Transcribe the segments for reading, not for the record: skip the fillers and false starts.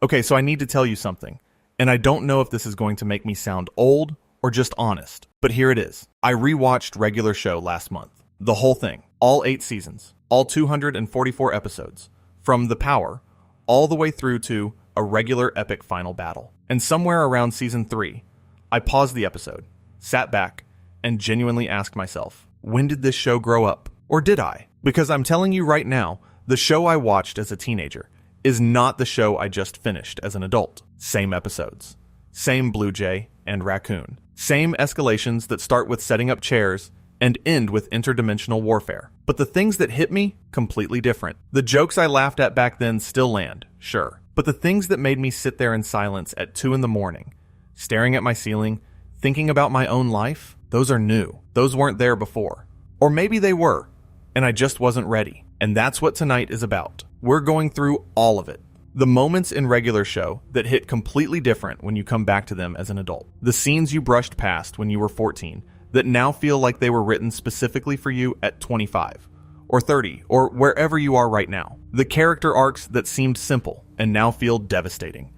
Okay, so I need to tell you something, and I don't know if this is going to make me sound old or just honest, but here it is. I rewatched Regular Show last month. The whole thing. All 8 seasons. All 244 episodes. From The Power, all the way through to a regular epic final battle. And somewhere around season 3, I paused the episode, sat back, and genuinely asked myself, when did this show grow up? Or did I? Because I'm telling you right now, the show I watched as a teenager is not the show I just finished as an adult. Same episodes. Same Blue Jay and Raccoon. Same escalations that start with setting up chairs and end with interdimensional warfare. But the things that hit me, completely different. The jokes I laughed at back then still land, sure. But the things that made me sit there in silence at 2 in the morning, staring at my ceiling, thinking about my own life, those are new. Those weren't there before. Or maybe they were, and I just wasn't ready. And that's what tonight is about. We're going through all of it. The moments in Regular Show that hit completely different when you come back to them as an adult. The scenes you brushed past when you were 14 that now feel like they were written specifically for you at 25 or 30 or wherever you are right now. The character arcs that seemed simple and now feel devastating.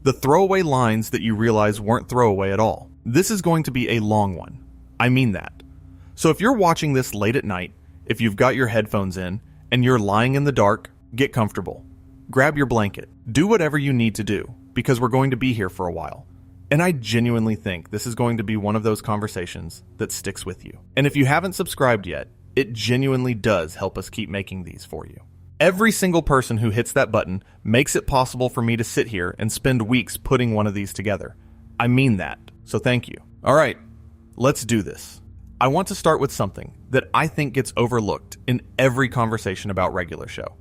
The throwaway lines that you realize weren't throwaway at all. This is going to be a long one. I mean that. So if you're watching this late at night, if you've got your headphones in and you're lying in the dark, get comfortable. Grab your blanket. Do whatever you need to do, because we're going to be here for a while. And I genuinely think this is going to be one of those conversations that sticks with you. And if you haven't subscribed yet, it genuinely does help us keep making these for you. Every single person who hits that button makes it possible for me to sit here and spend weeks putting one of these together. I mean that, so thank you. All right, let's do this. I want to start with something that I think gets overlooked in every conversation about Regular Show.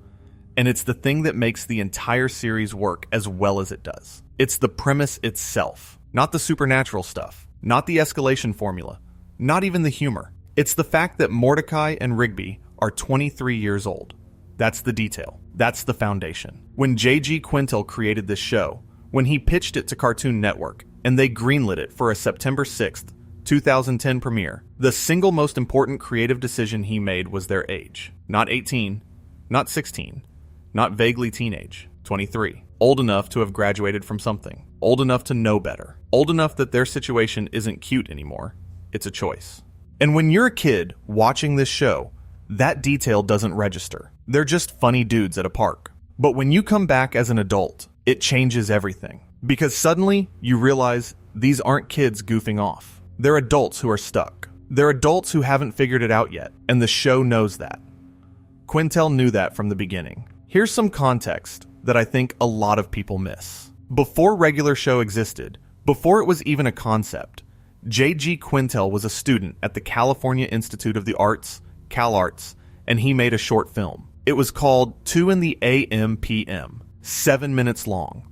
And it's the thing that makes the entire series work as well as it does. It's the premise itself, not the supernatural stuff, not the escalation formula, not even the humor. It's the fact that Mordecai and Rigby are 23 years old. That's the detail. That's the foundation. When J.G. Quintel created this show, when he pitched it to Cartoon Network, and they greenlit it for a September 6th, 2010 premiere, the single most important creative decision he made was their age. Not 18, not 16, not vaguely teenage, 23. Old enough to have graduated from something. Old enough to know better. Old enough that their situation isn't cute anymore. It's a choice. And when you're a kid watching this show, that detail doesn't register. They're just funny dudes at a park. But when you come back as an adult, it changes everything. Because suddenly, you realize these aren't kids goofing off. They're adults who are stuck. They're adults who haven't figured it out yet, and the show knows that. Quintel knew that from the beginning. Here's some context that I think a lot of people miss. Before Regular Show existed, before it was even a concept, J.G. Quintel was a student at the California Institute of the Arts, CalArts, and he made a short film. It was called 2 in the A.M. p.m., 7 minutes long.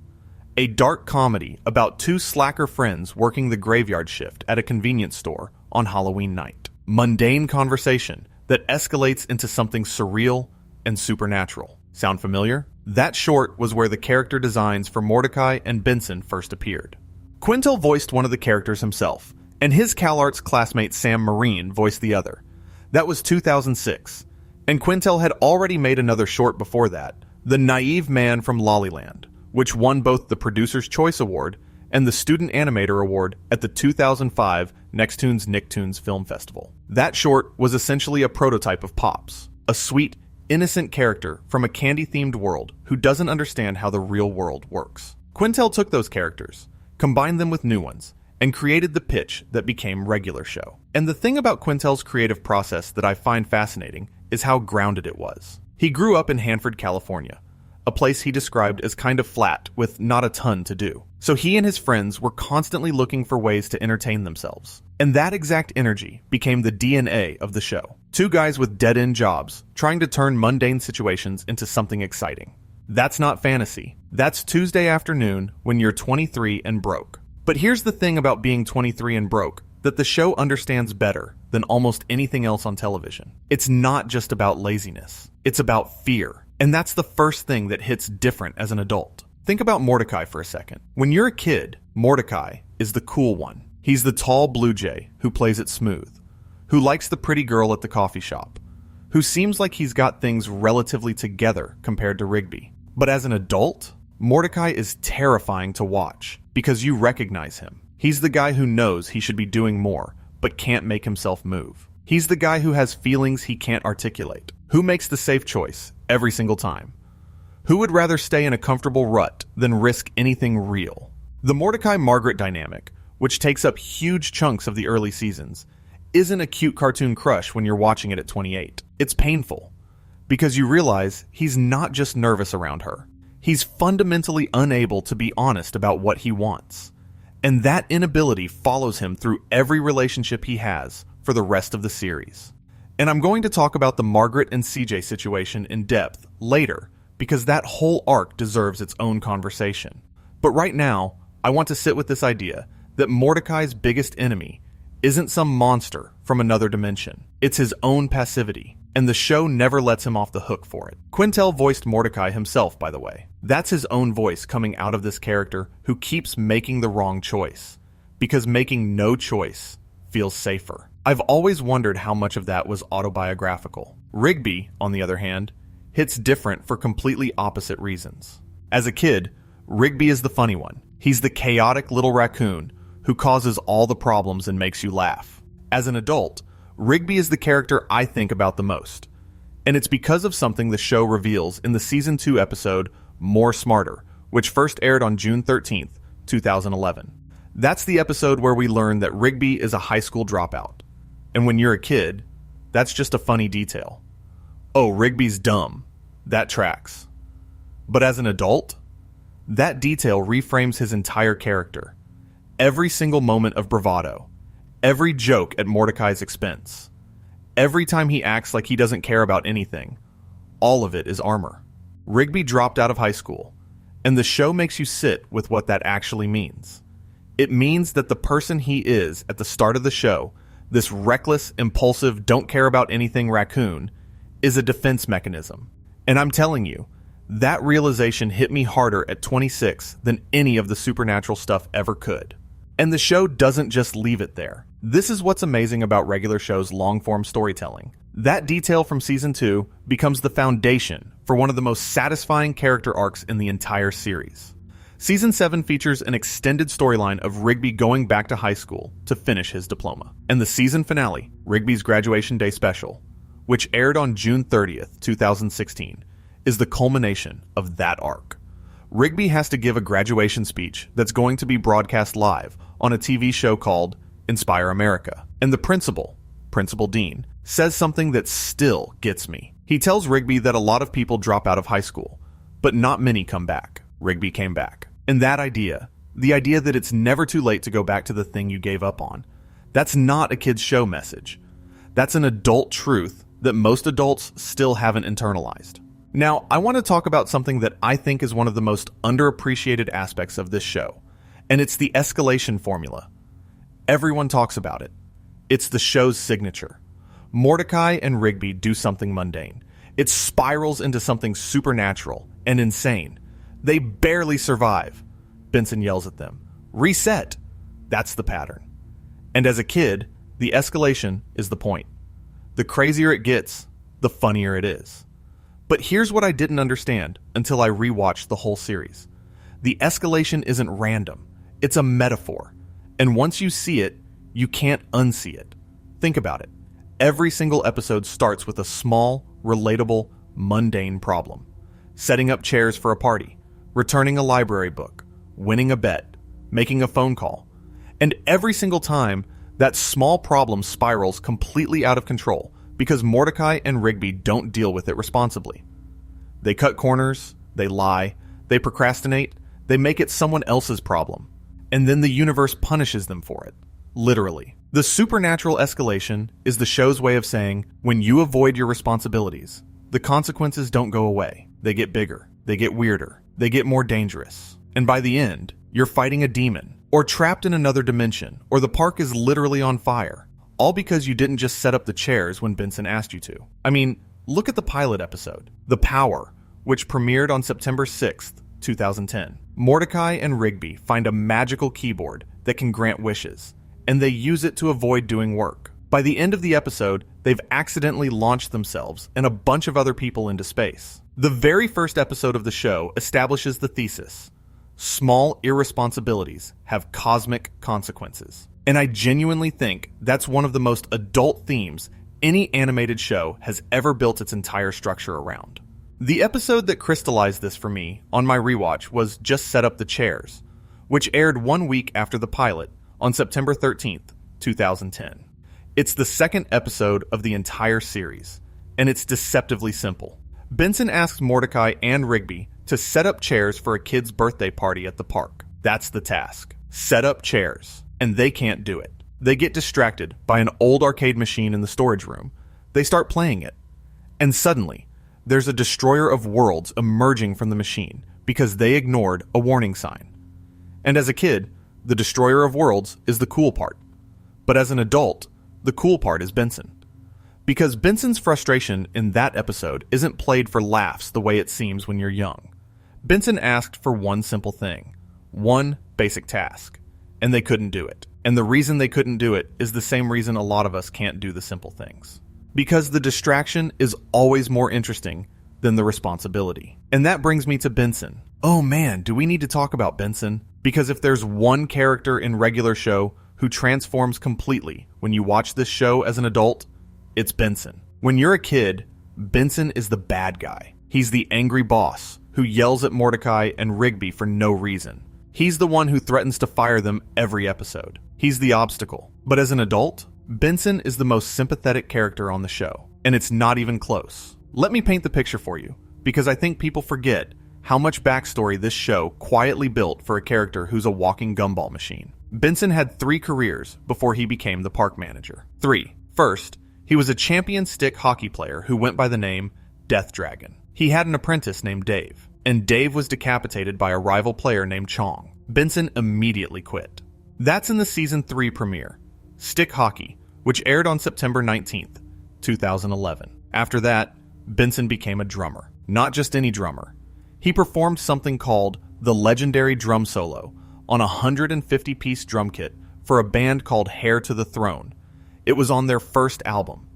A dark comedy about 2 slacker friends working the graveyard shift at a convenience store on Halloween night. Mundane conversation that escalates into something surreal and supernatural. Sound familiar? That short was where the character designs for Mordecai and Benson first appeared. Quintel voiced one of the characters himself, and his CalArts classmate Sam Marine voiced the other. That was 2006, and Quintel had already made another short before that, The Naive Man from Lollyland, which won both the Producer's Choice Award and the Student Animator Award at the 2005 Nicktoons Nicktoons Film Festival. That short was essentially a prototype of Pops, a sweet, innocent character from a candy-themed world who doesn't understand how the real world works. Quintel took those characters, combined them with new ones, and created the pitch that became Regular Show. And the thing about Quintel's creative process that I find fascinating is how grounded it was. He grew up in Hanford, California, a place he described as kind of flat with not a ton to do. So he and his friends were constantly looking for ways to entertain themselves. And that exact energy became the DNA of the show. 2 guys with dead-end jobs trying to turn mundane situations into something exciting. That's not fantasy. That's Tuesday afternoon when you're 23 and broke. But here's the thing about being 23 and broke that the show understands better than almost anything else on television. It's not just about laziness. It's about fear. And that's the first thing that hits different as an adult. Think about Mordecai for a second. When you're a kid, Mordecai is the cool one. He's the tall blue jay who plays it smooth, who likes the pretty girl at the coffee shop, who seems like he's got things relatively together compared to Rigby. But as an adult, Mordecai is terrifying to watch because you recognize him. He's the guy who knows he should be doing more, but can't make himself move. He's the guy who has feelings he can't articulate, who makes the safe choice every single time. Who would rather stay in a comfortable rut than risk anything real? The Mordecai-Margaret dynamic, which takes up huge chunks of the early seasons, isn't a cute cartoon crush when you're watching it at 28. It's painful, because you realize he's not just nervous around her. He's fundamentally unable to be honest about what he wants. And that inability follows him through every relationship he has for the rest of the series. And I'm going to talk about the Margaret and CJ situation in depth later, because that whole arc deserves its own conversation. But right now, I want to sit with this idea that Mordecai's biggest enemy isn't some monster from another dimension. It's his own passivity, and the show never lets him off the hook for it. Quintel voiced Mordecai himself, by the way. That's his own voice coming out of this character who keeps making the wrong choice, because making no choice feels safer. I've always wondered how much of that was autobiographical. Rigby, on the other hand, hits different for completely opposite reasons. As a kid, Rigby is the funny one. He's the chaotic little raccoon who causes all the problems and makes you laugh. As an adult, Rigby is the character I think about the most. And it's because of something the show reveals in the Season 2 episode, More Smarter, which first aired on June 13th, 2011. That's the episode where we learn that Rigby is a high school dropout. And when you're a kid, that's just a funny detail. Oh, Rigby's dumb. That tracks. But as an adult, that detail reframes his entire character. Every single moment of bravado. Every joke at Mordecai's expense. Every time he acts like he doesn't care about anything. All of it is armor. Rigby dropped out of high school, and the show makes you sit with what that actually means. It means that the person he is at the start of the show, this reckless, impulsive, don't care about anything raccoon, is a defense mechanism. And I'm telling you, that realization hit me harder at 26 than any of the supernatural stuff ever could. And the show doesn't just leave it there. This is what's amazing about regular shows' long-form storytelling. That detail from Season 2 becomes the foundation for one of the most satisfying character arcs in the entire series. Season 7 features an extended storyline of Rigby going back to high school to finish his diploma. And the season finale, Rigby's Graduation Day Special, which aired on June 30th, 2016, is the culmination of that arc. Rigby has to give a graduation speech that's going to be broadcast live on a TV show called Inspire America. And the Principal Dean, says something that still gets me. He tells Rigby that a lot of people drop out of high school, but not many come back. Rigby came back. And that idea, the idea that it's never too late to go back to the thing you gave up on, that's not a kid's show message. That's an adult truth that most adults still haven't internalized. Now, I want to talk about something that I think is one of the most underappreciated aspects of this show, and it's the escalation formula. Everyone talks about it. It's the show's signature. Mordecai and Rigby do something mundane. It spirals into something supernatural and insane. They barely survive. Benson yells at them. Reset! That's the pattern. And as a kid, the escalation is the point. The crazier it gets, the funnier it is. But here's what I didn't understand until I rewatched the whole series. The escalation isn't random. It's a metaphor. And once you see it, you can't unsee it. Think about it. Every single episode starts with a small, relatable, mundane problem. Setting up chairs for a party, returning a library book, winning a bet, making a phone call. And every single time, that small problem spirals completely out of control because Mordecai and Rigby don't deal with it responsibly. They cut corners, they lie, they procrastinate, they make it someone else's problem. And then the universe punishes them for it. Literally. The supernatural escalation is the show's way of saying, when you avoid your responsibilities, the consequences don't go away. They get bigger. They get weirder. They get more dangerous. And by the end, you're fighting a demon, or trapped in another dimension, or the park is literally on fire. All because you didn't just set up the chairs when Benson asked you to. I mean, look at the pilot episode, The Power, which premiered on September 6th, 2010. Mordecai and Rigby find a magical keyboard that can grant wishes, and they use it to avoid doing work. By the end of the episode, they've accidentally launched themselves and a bunch of other people into space. The very first episode of the show establishes the thesis: small irresponsibilities have cosmic consequences. And I genuinely think that's one of the most adult themes any animated show has ever built its entire structure around. The episode that crystallized this for me on my rewatch was Just Set Up the Chairs, which aired 1 week after the pilot on September 13th, 2010. It's the second episode of the entire series, and it's deceptively simple. Benson asks Mordecai and Rigby to set up chairs for a kid's birthday party at the park. That's the task. Set up chairs. And they can't do it. They get distracted by an old arcade machine in the storage room. They start playing it. And suddenly, there's a destroyer of worlds emerging from the machine because they ignored a warning sign. And as a kid, the destroyer of worlds is the cool part. But as an adult, the cool part is Benson. Because Benson's frustration in that episode isn't played for laughs the way it seems when you're young. Benson asked for one simple thing, one basic task, and they couldn't do it. And the reason they couldn't do it is the same reason a lot of us can't do the simple things. Because the distraction is always more interesting than the responsibility. And that brings me to Benson. Oh man, do we need to talk about Benson? Because if there's one character in regular show who transforms completely when you watch this show as an adult, it's Benson. When you're a kid, Benson is the bad guy. He's the angry boss who yells at Mordecai and Rigby for no reason. He's the one who threatens to fire them every episode. He's the obstacle. But as an adult, Benson is the most sympathetic character on the show, and it's not even close. Let me paint the picture for you, because I think people forget how much backstory this show quietly built for a character who's a walking gumball machine. Benson had 3 careers before he became the park manager. 3. First, he was a champion stick hockey player who went by the name Death Dragon. He had an apprentice named Dave, and Dave was decapitated by a rival player named Chong. Benson immediately quit. That's in the season 3 premiere, Stick Hockey, which aired on September 19th, 2011. After that, Benson became a drummer. Not just any drummer. He performed something called the legendary drum solo on a 150-piece drum kit for a band called Heir to the Throne. It was on their first album.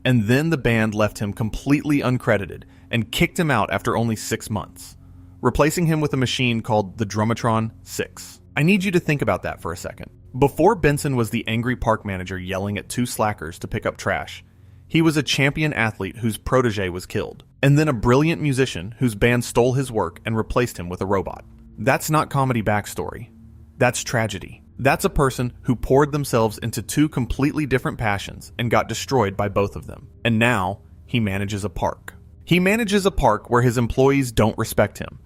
And then the band left him completely uncredited and kicked him out after only 6 months, replacing him with a machine called the Drumatron 6. I need you to think about that for a second. Before Benson was the angry park manager yelling at 2 slackers to pick up trash, he was a champion athlete whose protege was killed, and then a brilliant musician whose band stole his work and replaced him with a robot. That's not comedy backstory. That's tragedy. That's a person who poured themselves into 2 completely different passions and got destroyed by both of them. And now, he manages a park. He manages a park where his employees don't respect him.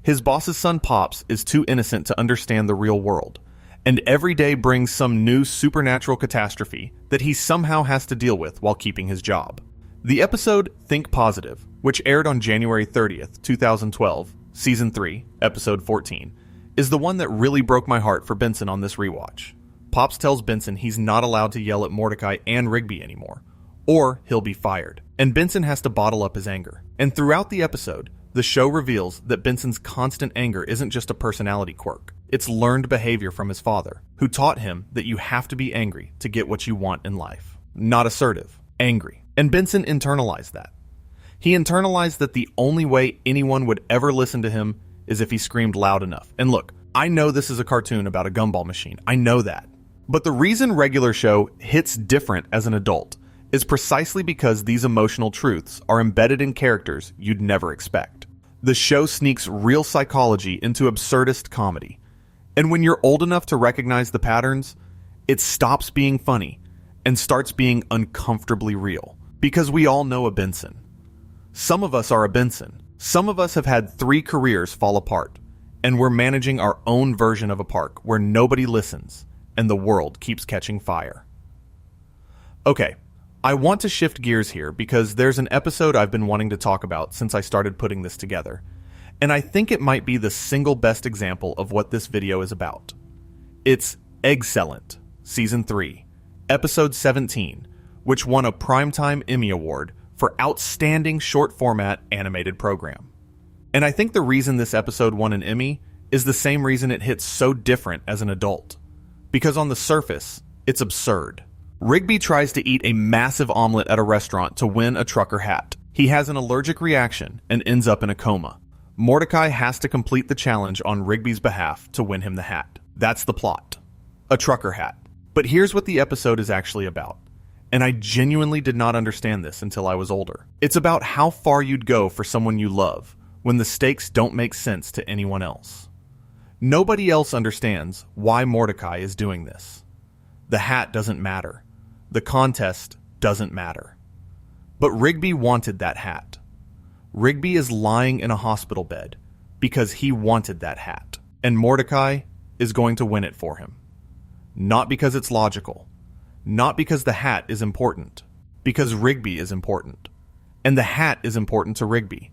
His boss's son Pops is too innocent to understand the real world, and every day brings some new supernatural catastrophe that he somehow has to deal with while keeping his job. The episode Think Positive, which aired on January 30th, 2012, Season 3, Episode 14, is the one that really broke my heart for Benson on this rewatch. Pops tells Benson he's not allowed to yell at Mordecai and Rigby anymore, or he'll be fired, and Benson has to bottle up his anger. And throughout the episode, the show reveals that Benson's constant anger isn't just a personality quirk. It's learned behavior from his father, who taught him that you have to be angry to get what you want in life. Not assertive, angry. And Benson internalized that. He internalized that the only way anyone would ever listen to him is if he screamed loud enough. And look, I know this is a cartoon about a gumball machine. I know that. But the reason regular show hits different as an adult is precisely because these emotional truths are embedded in characters you'd never expect. The show sneaks real psychology into absurdist comedy. And when you're old enough to recognize the patterns, it stops being funny and starts being uncomfortably real. Because we all know a Benson. Some of us are a Benson. Some of us have had 3 careers fall apart, and we're managing our own version of a park where nobody listens and the world keeps catching fire. Okay, I want to shift gears here because there's an episode I've been wanting to talk about since I started putting this together, and I think it might be the single best example of what this video is about. It's Eggcellent, Season 3, Episode 17, which won a Primetime Emmy Award for Outstanding Short Format Animated Program. And I think the reason this episode won an Emmy is the same reason it hits so different as an adult. Because on the surface, it's absurd. Rigby tries to eat a massive omelet at a restaurant to win a trucker hat. He has an allergic reaction and ends up in a coma. Mordecai has to complete the challenge on Rigby's behalf to win him the hat. That's the plot. A trucker hat. But here's what the episode is actually about. And I genuinely did not understand this until I was older. It's about how far you'd go for someone you love when the stakes don't make sense to anyone else. Nobody else understands why Mordecai is doing this. The hat doesn't matter. The contest doesn't matter. But Rigby wanted that hat. Rigby is lying in a hospital bed because he wanted that hat. And Mordecai is going to win it for him. Not because it's logical. Not because the hat is important. Because Rigby is important. And the hat is important to Rigby.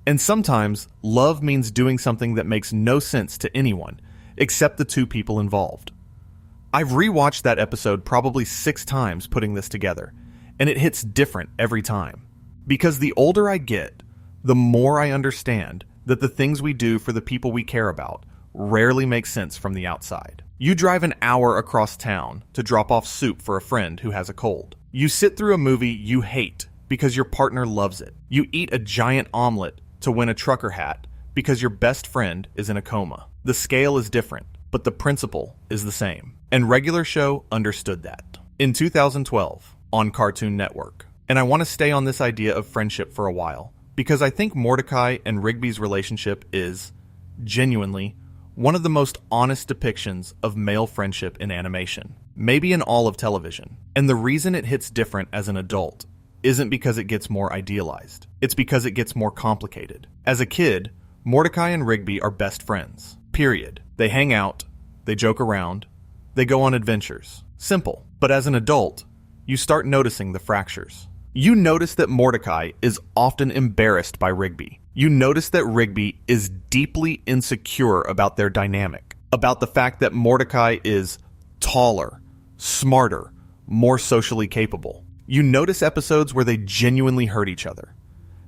And sometimes, love means doing something that makes no sense to anyone except the two people involved. I've rewatched that episode probably 6 times putting this together, and it hits different every time. Because the older I get, the more I understand that the things we do for the people we care about rarely make sense from the outside. You drive an hour across town to drop off soup for a friend who has a cold. You sit through a movie you hate because your partner loves it. You eat a giant omelet to win a trucker hat because your best friend is in a coma. The scale is different, but the principle is the same. And Regular Show understood that. In 2012, on Cartoon Network. And I want to stay on this idea of friendship for a while, because I think Mordecai and Rigby's relationship is, genuinely, one of the most honest depictions of male friendship in animation. Maybe in all of television. And the reason it hits different as an adult isn't because it gets more idealized. It's because it gets more complicated. As a kid, Mordecai and Rigby are best friends. Period. They hang out, they joke around, they go on adventures. Simple. But as an adult, you start noticing the fractures. You notice that Mordecai is often embarrassed by Rigby. You notice that Rigby is deeply insecure about their dynamic, about the fact that Mordecai is taller, smarter, more socially capable. You notice episodes where they genuinely hurt each other.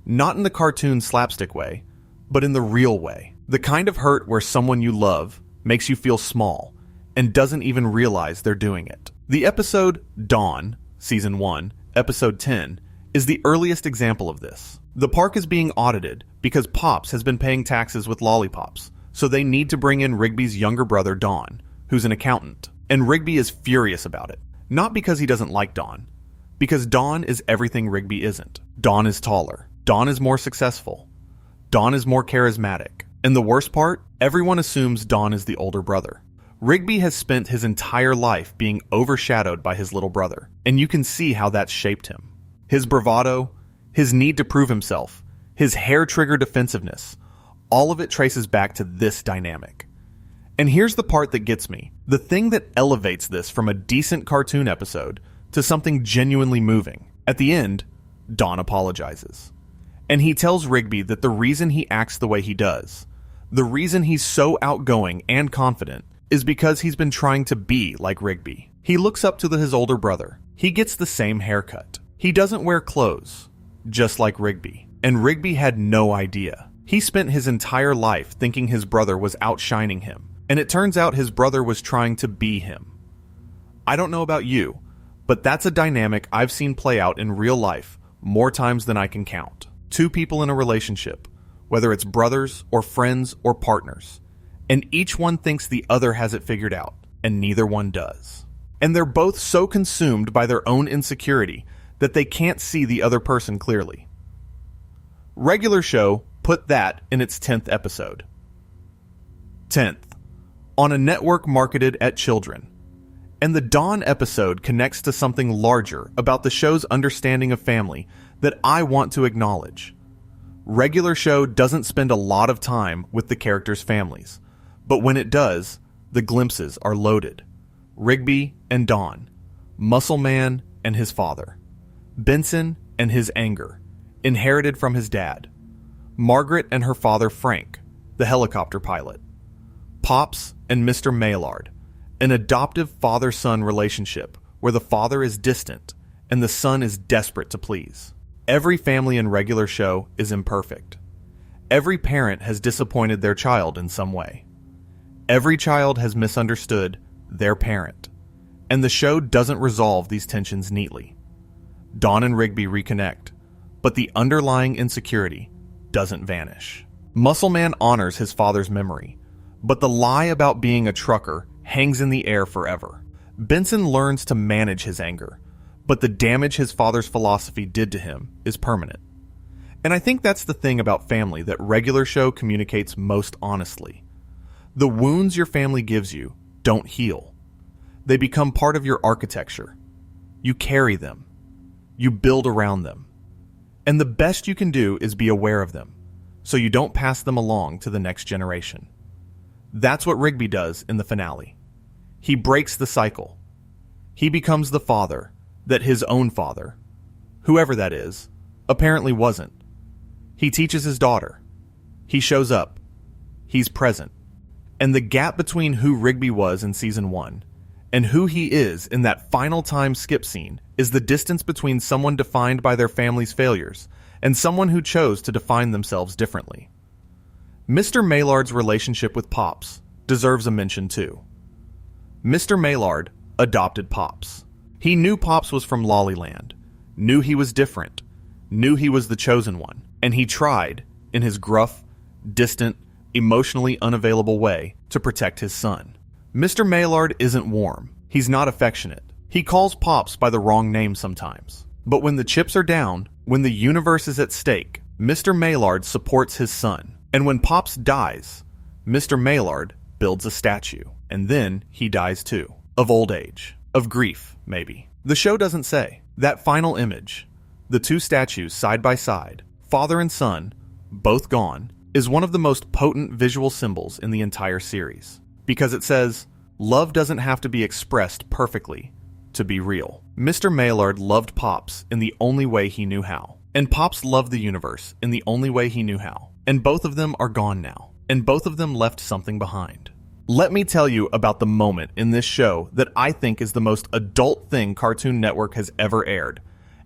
Not in the cartoon slapstick way, but in the real way. The kind of hurt where someone you love makes you feel small and doesn't even realize they're doing it. The episode Dawn, Season 1, Episode 10, is the earliest example of this. The park is being audited because Pops has been paying taxes with lollipops, so they need to bring in Rigby's younger brother, Don, who's an accountant. And Rigby is furious about it. Not because he doesn't like Don, because Don is everything Rigby isn't. Don is taller. Don is more successful. Don is more charismatic. And the worst part, everyone assumes Don is the older brother. Rigby has spent his entire life being overshadowed by his little brother, and you can see how that's shaped him. His bravado, his need to prove himself, his hair-trigger defensiveness, all of it traces back to this dynamic. And here's the part that gets me. The thing that elevates this from a decent cartoon episode to something genuinely moving. At the end, Don apologizes. And he tells Rigby that the reason he acts the way he does, the reason he's so outgoing and confident, is because he's been trying to be like Rigby. He looks up to his older brother. He gets the same haircut. He doesn't wear clothes, just like Rigby. And Rigby had no idea. He spent his entire life thinking his brother was outshining him, and it turns out his brother was trying to be him. I don't know about you, but that's a dynamic I've seen play out in real life more times than I can count. Two people in a relationship, whether it's brothers or friends or partners, and each one thinks the other has it figured out, and neither one does. And they're both so consumed by their own insecurity that they can't see the other person clearly. Regular Show put that in its 10th episode. 10th, on a network marketed at children. And the Dawn episode connects to something larger about the show's understanding of family that I want to acknowledge. Regular Show doesn't spend a lot of time with the characters' families, but when it does, the glimpses are loaded. Rigby and Dawn, Muscle Man and his father, Benson and his anger, inherited from his dad, Margaret and her father Frank, the helicopter pilot, Pops and Mr. Maillard, an adoptive father-son relationship where the father is distant and the son is desperate to please. Every family in Regular Show is imperfect. Every parent has disappointed their child in some way. Every child has misunderstood their parent, and the show doesn't resolve these tensions neatly. Dawn and Rigby reconnect, but the underlying insecurity doesn't vanish. Muscle Man honors his father's memory, but the lie about being a trucker hangs in the air forever. Benson learns to manage his anger, but the damage his father's philosophy did to him is permanent. And I think that's the thing about family that regular show communicates most honestly. The wounds your family gives you don't heal. They become part of your architecture. You carry them. You build around them. And the best you can do is be aware of them, so you don't pass them along to the next generation. That's what Rigby does in the finale. He breaks the cycle. He becomes the father that his own father, whoever that is, apparently wasn't. He teaches his daughter. He shows up. He's present. And the gap between who Rigby was in season 1 and who he is in that final time skip scene is the distance between someone defined by their family's failures and someone who chose to define themselves differently. Mr. Maillard's relationship with Pops deserves a mention too. Mr. Maillard adopted Pops. He knew Pops was from Lollyland, knew he was different, knew he was the chosen one, and he tried, in his gruff, distant, emotionally unavailable way, to protect his son. Mr. Maillard isn't warm. He's not affectionate. He calls Pops by the wrong name sometimes. But when the chips are down, when the universe is at stake, Mr. Maillard supports his son. And when Pops dies, Mr. Maillard builds a statue. And then he dies too. Of old age. Of grief, maybe. The show doesn't say. That final image, the two statues side by side, father and son, both gone, is one of the most potent visual symbols in the entire series. Because it says, love doesn't have to be expressed perfectly to be real. Mr. Maillard loved Pops in the only way he knew how. And Pops loved the universe in the only way he knew how. And both of them are gone now. And both of them left something behind. Let me tell you about the moment in this show that I think is the most adult thing Cartoon Network has ever aired.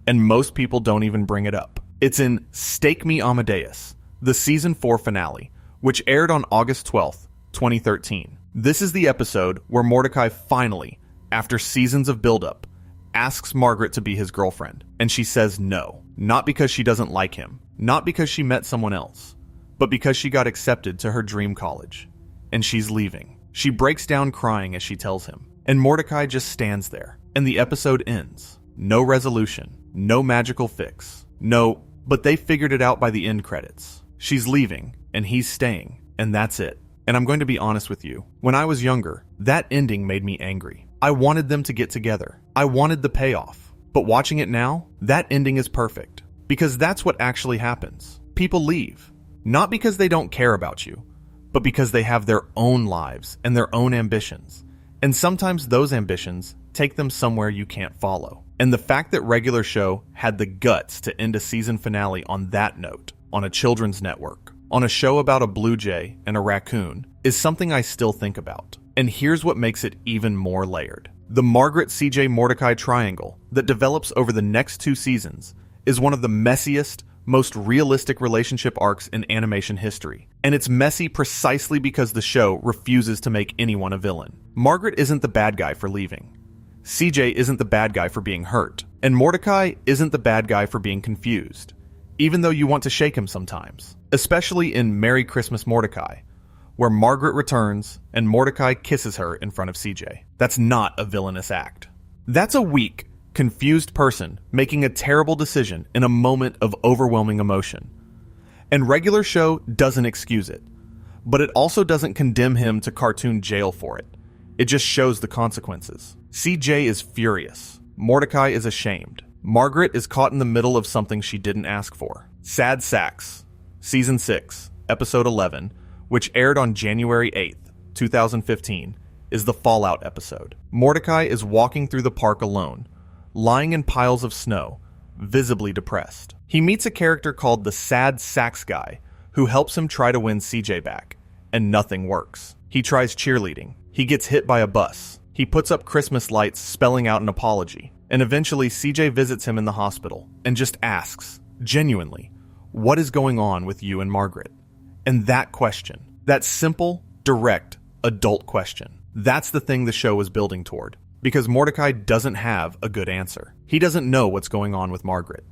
And most people don't even bring it up. It's in Stake Me Amadeus, the season 4 finale, which aired on August 12th, 2013. This is the episode where Mordecai finally, after seasons of buildup, asks Margaret to be his girlfriend, and she says no. Not because she doesn't like him, not because she met someone else, but because she got accepted to her dream college. And she's leaving. She breaks down crying as she tells him, and Mordecai just stands there, and the episode ends. No resolution, no magical fix, no, but they figured it out by the end credits. She's leaving, and he's staying, and that's it. And I'm going to be honest with you, when I was younger, that ending made me angry. I wanted them to get together. I wanted the payoff. But watching it now, that ending is perfect. Because that's what actually happens. People leave. Not because they don't care about you, but because they have their own lives and their own ambitions. And sometimes those ambitions take them somewhere you can't follow. And the fact that regular show had the guts to end a season finale on that note, on a children's network, on a show about a blue jay and a raccoon, is something I still think about. And here's what makes it even more layered. The Margaret CJ Mordecai triangle that develops over the next 2 seasons is one of the messiest, most realistic relationship arcs in animation history. And it's messy precisely because the show refuses to make anyone a villain. Margaret isn't the bad guy for leaving. CJ isn't the bad guy for being hurt. And Mordecai isn't the bad guy for being confused. Even though you want to shake him sometimes. Especially in Merry Christmas Mordecai, where Margaret returns and Mordecai kisses her in front of CJ. That's not a villainous act. That's a weak, confused person making a terrible decision in a moment of overwhelming emotion. And regular show doesn't excuse it, but it also doesn't condemn him to cartoon jail for it. It just shows the consequences. CJ is furious. Mordecai is ashamed. Margaret is caught in the middle of something she didn't ask for. Sad Sacks, Season 6, Episode 11, which aired on January 8th, 2015, is the fallout episode. Mordecai is walking through the park alone, lying in piles of snow, visibly depressed. He meets a character called the Sad Sacks guy, who helps him try to win CJ back, and nothing works. He tries cheerleading. He gets hit by a bus. He puts up Christmas lights spelling out an apology, and eventually CJ visits him in the hospital and just asks, genuinely, what is going on with you and Margaret? And that question, that simple, direct, adult question, that's the thing the show was building toward. Because Mordecai doesn't have a good answer. He doesn't know what's going on with Margaret.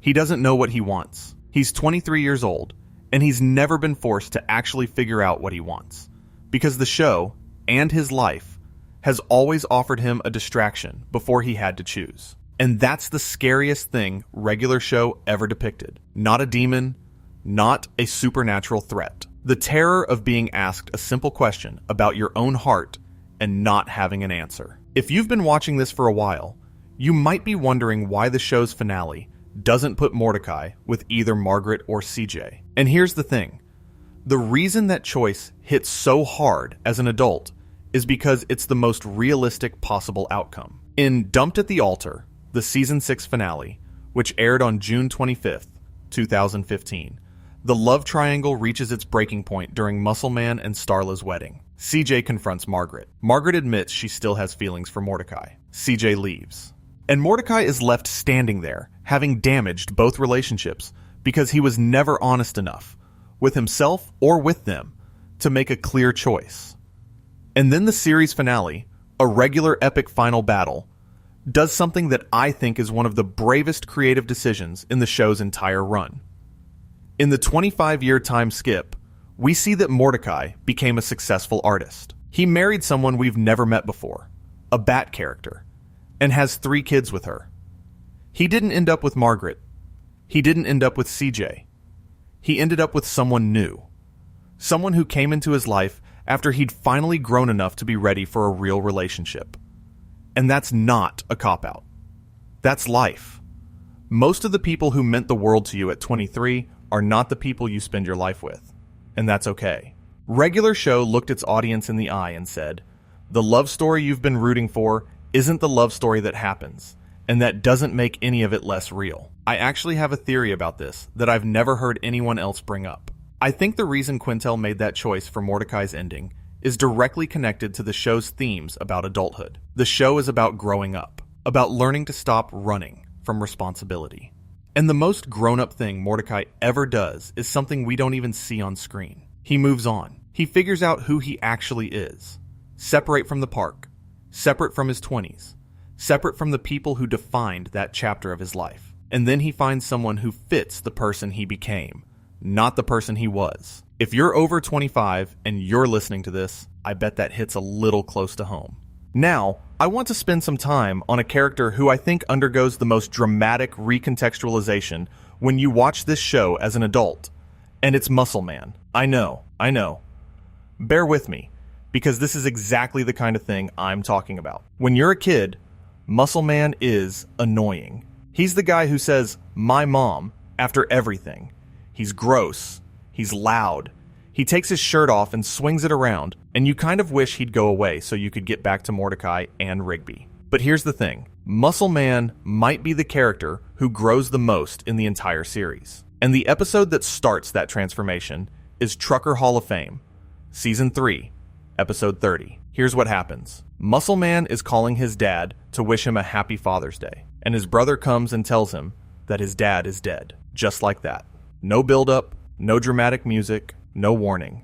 He doesn't know what he wants. He's 23 years old, and he's never been forced to actually figure out what he wants, because the show, and his life, has always offered him a distraction before he had to choose. And that's the scariest thing regular show ever depicted. Not a demon, not a supernatural threat. The terror of being asked a simple question about your own heart and not having an answer. If you've been watching this for a while, you might be wondering why the show's finale doesn't put Mordecai with either Margaret or CJ. And here's the thing. The reason that choice hits so hard as an adult is because it's the most realistic possible outcome. In Dumped at the Altar, the Season 6 finale, which aired on June 25th, 2015, the love triangle reaches its breaking point during Muscle Man and Starla's wedding. CJ confronts Margaret. Margaret admits she still has feelings for Mordecai. CJ leaves. And Mordecai is left standing there, having damaged both relationships because he was never honest enough, with himself or with them, to make a clear choice. And then the series finale, a regular epic final battle, does something that I think is one of the bravest creative decisions in the show's entire run. In the 25-year time skip, we see that Mordecai became a successful artist. He married someone we've never met before, a Bat character, and has 3 kids with her. He didn't end up with Margaret. He didn't end up with CJ. He ended up with someone new. Someone who came into his life after he'd finally grown enough to be ready for a real relationship. And that's not a cop-out. That's life. Most of the people who meant the world to you at 23 are not the people you spend your life with. And that's okay. Regular Show looked its audience in the eye and said, the love story you've been rooting for isn't the love story that happens, and that doesn't make any of it less real. I actually have a theory about this that I've never heard anyone else bring up. I think the reason Quintel made that choice for Mordecai's ending is directly connected to the show's themes about adulthood. The show is about growing up, about learning to stop running from responsibility. And the most grown-up thing Mordecai ever does is something we don't even see on screen. He moves on. He figures out who he actually is. Separate from the park. Separate from his 20s. Separate from the people who defined that chapter of his life. And then he finds someone who fits the person he became, not the person he was. If you're over 25 and you're listening to this, I bet that hits a little close to home. Now, I want to spend some time on a character who I think undergoes the most dramatic recontextualization when you watch this show as an adult, and it's Muscle Man. I know. Bear with me, because this is exactly the kind of thing I'm talking about. When you're a kid, Muscle Man is annoying. He's the guy who says, "my mom," after everything. He's gross. He's loud. He takes his shirt off and swings it around, and you kind of wish he'd go away so you could get back to Mordecai and Rigby. But here's the thing. Muscle Man might be the character who grows the most in the entire series. And the episode that starts that transformation is Trucker Hall of Fame, Season 3, Episode 30. Here's what happens. Muscle Man is calling his dad to wish him a happy Father's Day, and his brother comes and tells him that his dad is dead. Just like that. No build-up, no dramatic music, no warning.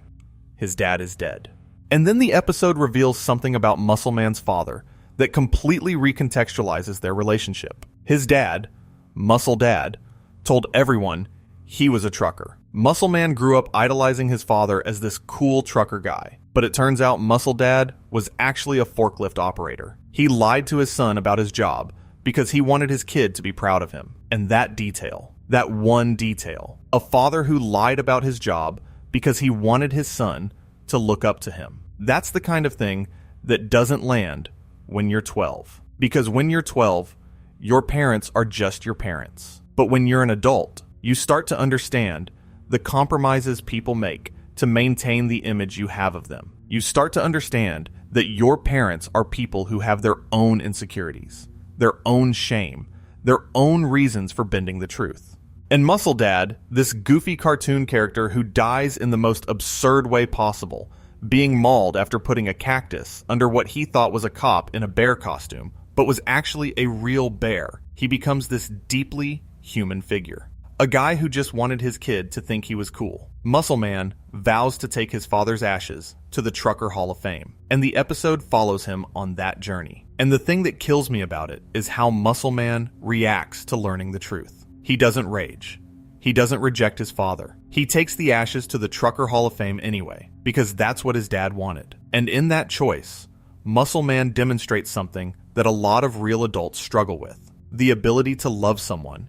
His dad is dead. And then the episode reveals something about Muscle Man's father that completely recontextualizes their relationship. His dad, Muscle Dad, told everyone he was a trucker. Muscle Man grew up idolizing his father as this cool trucker guy, but it turns out Muscle Dad was actually a forklift operator. He lied to his son about his job because he wanted his kid to be proud of him. And that detail, that one detail, a father who lied about his job because he wanted his son to look up to him. That's the kind of thing that doesn't land when you're 12. Because when you're 12, your parents are just your parents. But when you're an adult, you start to understand the compromises people make to maintain the image you have of them. You start to understand that your parents are people who have their own insecurities, their own shame, their own reasons for bending the truth. And Muscle Dad, this goofy cartoon character who dies in the most absurd way possible, being mauled after putting a cactus under what he thought was a cop in a bear costume, but was actually a real bear. He becomes this deeply human figure. A guy who just wanted his kid to think he was cool. Muscle Man vows to take his father's ashes to the Trucker Hall of Fame, and the episode follows him on that journey. And the thing that kills me about it is how Muscle Man reacts to learning the truth. He doesn't rage. He doesn't reject his father. He takes the ashes to the Trucker Hall of Fame anyway, because that's what his dad wanted. And in that choice, Muscle Man demonstrates something that a lot of real adults struggle with: the ability to love someone,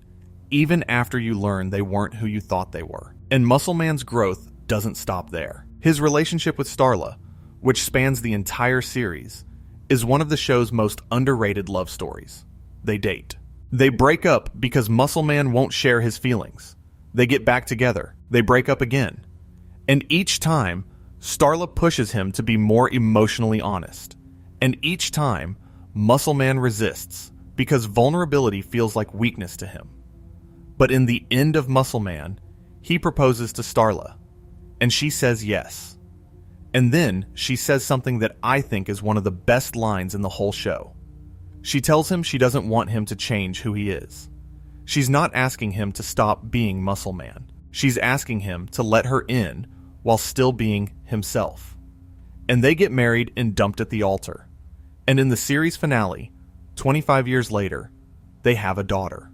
even after you learn they weren't who you thought they were. And Muscle Man's growth doesn't stop there. His relationship with Starla, which spans the entire series, is one of the show's most underrated love stories. They date. They break up because Muscle Man won't share his feelings. They get back together. They break up again. And each time, Starla pushes him to be more emotionally honest. And each time, Muscle Man resists because vulnerability feels like weakness to him. But in the end of Muscle Man, he proposes to Starla, and she says yes. And then she says something that I think is one of the best lines in the whole show. She tells him she doesn't want him to change who he is. She's not asking him to stop being Muscle Man. She's asking him to let her in while still being himself. And they get married and dumped at the altar. And in the series finale, 25 years later, they have a daughter.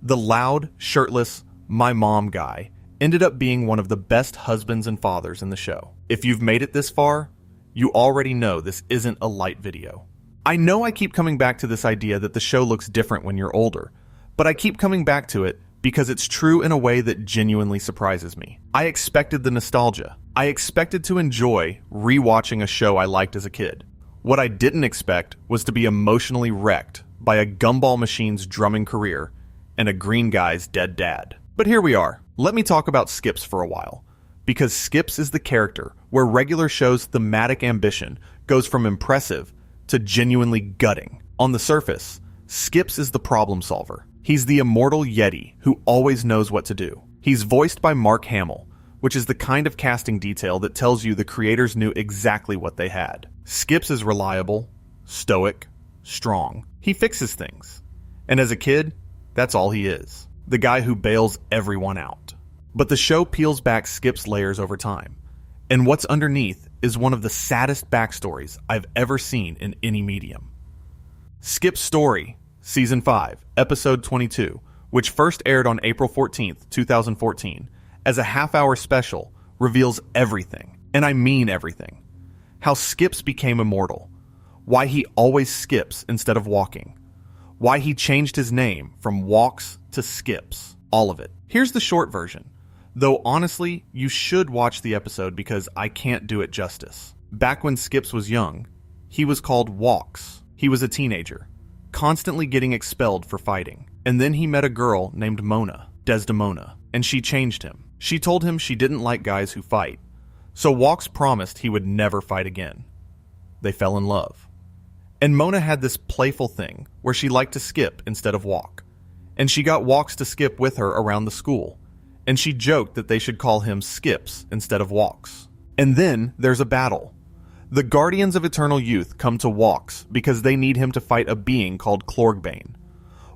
The loud, shirtless, my mom guy ended up being one of the best husbands and fathers in the show. If you've made it this far, you already know this isn't a light video. I know I keep coming back to this idea that the show looks different when you're older, but I keep coming back to it because it's true in a way that genuinely surprises me. I expected the nostalgia. I expected to enjoy rewatching a show I liked as a kid. What I didn't expect was to be emotionally wrecked by a gumball machine's drumming career and a green guy's dead dad. But here we are. Let me talk about Skips for a while, because Skips is the character where regular shows' thematic ambition goes from impressive to genuinely gutting. On the surface, Skips is the problem solver. He's the immortal Yeti who always knows what to do. He's voiced by Mark Hamill, which is the kind of casting detail that tells you the creators knew exactly what they had. Skips is reliable, stoic, strong. He fixes things. And as a kid, that's all he is. The guy who bails everyone out. But the show peels back Skip's layers over time. And what's underneath is one of the saddest backstories I've ever seen in any medium. Skip's Story, Season 5, Episode 22, which first aired on April 14th, 2014, as a half-hour special, reveals everything. And I mean everything. How Skips became immortal. Why he always skips instead of walking. Why he changed his name from Walks to Skips. All of it. Here's the short version. Though honestly, you should watch the episode because I can't do it justice. Back when Skips was young, he was called Walks. He was a teenager, constantly getting expelled for fighting. And then he met a girl named Mona, Desdemona, and she changed him. She told him she didn't like guys who fight. So Walks promised he would never fight again. They fell in love. And Mona had this playful thing where she liked to skip instead of walk. And she got Walks to skip with her around the school. And she joked that they should call him Skips instead of Walks. And then there's a battle. The Guardians of Eternal Youth come to Walks because they need him to fight a being called Clorgbane.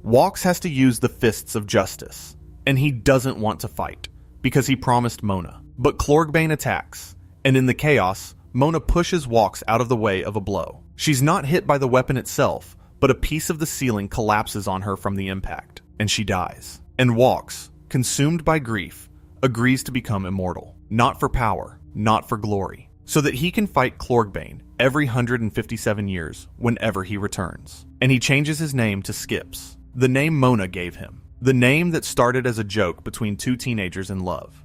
Walks has to use the fists of justice. And he doesn't want to fight because he promised Mona. But Clorgbane attacks. And in the chaos, Mona pushes Walks out of the way of a blow. She's not hit by the weapon itself, but a piece of the ceiling collapses on her from the impact, and she dies. And Walks, consumed by grief, agrees to become immortal. Not for power, not for glory, so that he can fight Clorgbane every 157 years whenever he returns. And he changes his name to Skips, the name Mona gave him, the name that started as a joke between two teenagers in love.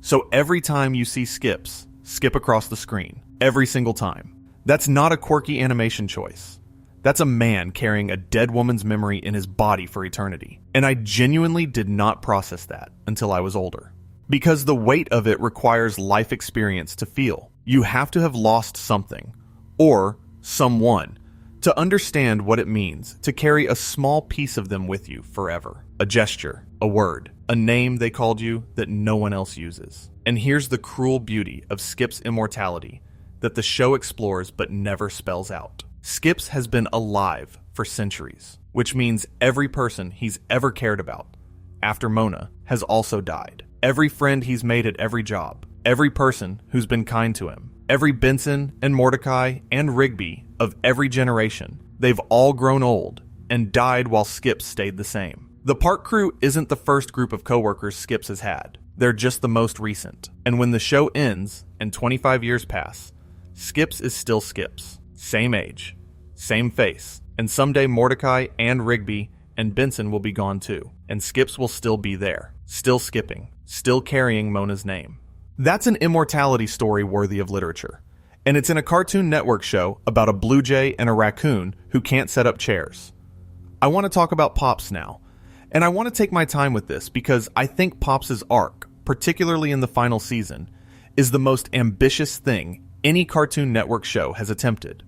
So every time you see Skips, skip across the screen, every single time. That's not a quirky animation choice. That's a man carrying a dead woman's memory in his body for eternity. And I genuinely did not process that until I was older. Because the weight of it requires life experience to feel. You have to have lost something, or someone, to understand what it means to carry a small piece of them with you forever. A gesture, a word, a name they called you that no one else uses. And here's the cruel beauty of Skip's immortality that the show explores but never spells out. Skips has been alive for centuries, which means every person he's ever cared about, after Mona, has also died. Every friend he's made at every job, every person who's been kind to him, every Benson and Mordecai and Rigby of every generation, they've all grown old and died while Skips stayed the same. The park crew isn't the first group of coworkers Skips has had. They're just the most recent. And when the show ends and 25 years pass, Skips is still Skips. Same age, same face. And someday Mordecai and Rigby and Benson will be gone too. And Skips will still be there, still skipping, still carrying Mona's name. That's an immortality story worthy of literature. And it's in a Cartoon Network show about a blue jay and a raccoon who can't set up chairs. I want to talk about Pops now. And I want to take my time with this because I think Pops' arc, particularly in the final season, is the most ambitious thing any Cartoon Network show has attempted.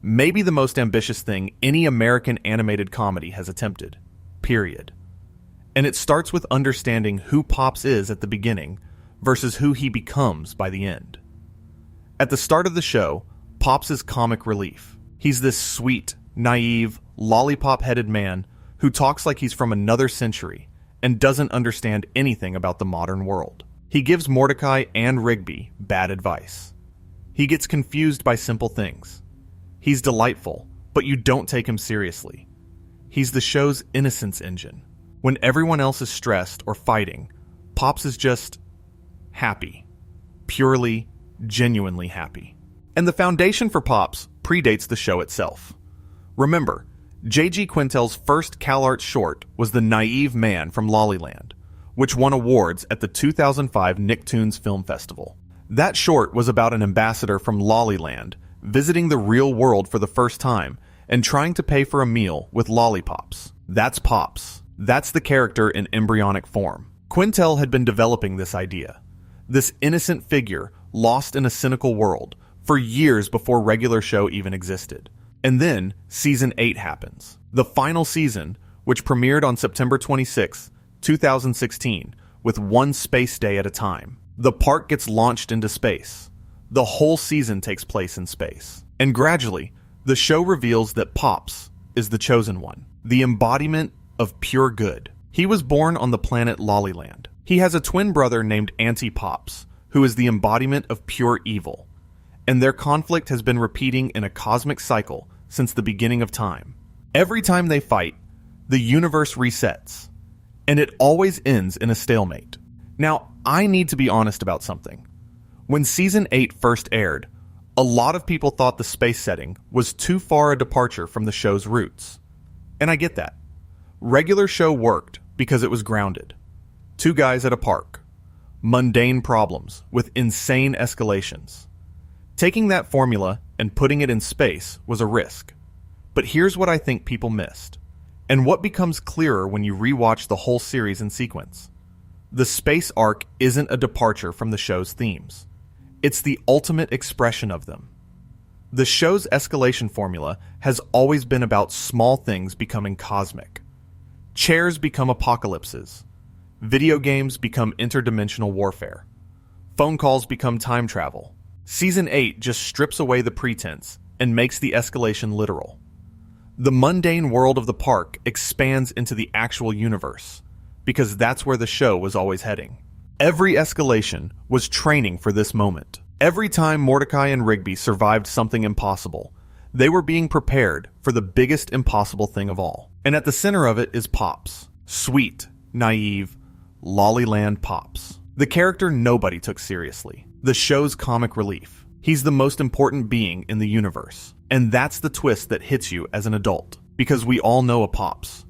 Maybe the most ambitious thing any American animated comedy has attempted. Period. And it starts with understanding who Pops is at the beginning versus who he becomes by the end. At the start of the show, Pops is comic relief. He's this sweet, naive, lollipop-headed man who talks like he's from another century and doesn't understand anything about the modern world. He gives Mordecai and Rigby bad advice. He gets confused by simple things. He's delightful, but you don't take him seriously. He's the show's innocence engine. When everyone else is stressed or fighting, Pops is just happy. Purely, genuinely happy. And the foundation for Pops predates the show itself. Remember, J.G. Quintel's first CalArts short was The Naive Man from Lollyland, which won awards at the 2005 Nicktoons Film Festival. That short was about an ambassador from Lollyland visiting the real world for the first time and trying to pay for a meal with lollipops. That's Pops. That's the character in embryonic form. Quintel had been developing this idea, this innocent figure lost in a cynical world, for years before regular show even existed. And then Season 8 happens. The final season, which premiered on September 26, 2016, with one space day at a time. The park gets launched into space. The whole season takes place in space. And gradually, the show reveals that Pops is the chosen one, the embodiment of pure good. He was born on the planet Lollyland. He has a twin brother named Anti-Pops, who is the embodiment of pure evil. And their conflict has been repeating in a cosmic cycle since the beginning of time. Every time they fight, the universe resets, and it always ends in a stalemate. Now, I need to be honest about something. When Season 8 first aired, a lot of people thought the space setting was too far a departure from the show's roots. And I get that. Regular show worked because it was grounded. Two guys at a park. Mundane problems with insane escalations. Taking that formula and putting it in space was a risk. But here's what I think people missed, and what becomes clearer when you rewatch the whole series in sequence. The space arc isn't a departure from the show's themes. It's the ultimate expression of them. The show's escalation formula has always been about small things becoming cosmic. Chairs become apocalypses. Video games become interdimensional warfare. Phone calls become time travel. Season 8 just strips away the pretense and makes the escalation literal. The mundane world of the park expands into the actual universe, because that's where the show was always heading. Every escalation was training for this moment. Every time Mordecai and Rigby survived something impossible, they were being prepared for the biggest impossible thing of all. And at the center of it is Pops. Sweet, naive, Lollyland Pops. The character nobody took seriously. The show's comic relief. He's the most important being in the universe. And that's the twist that hits you as an adult. Because we all know a Pops.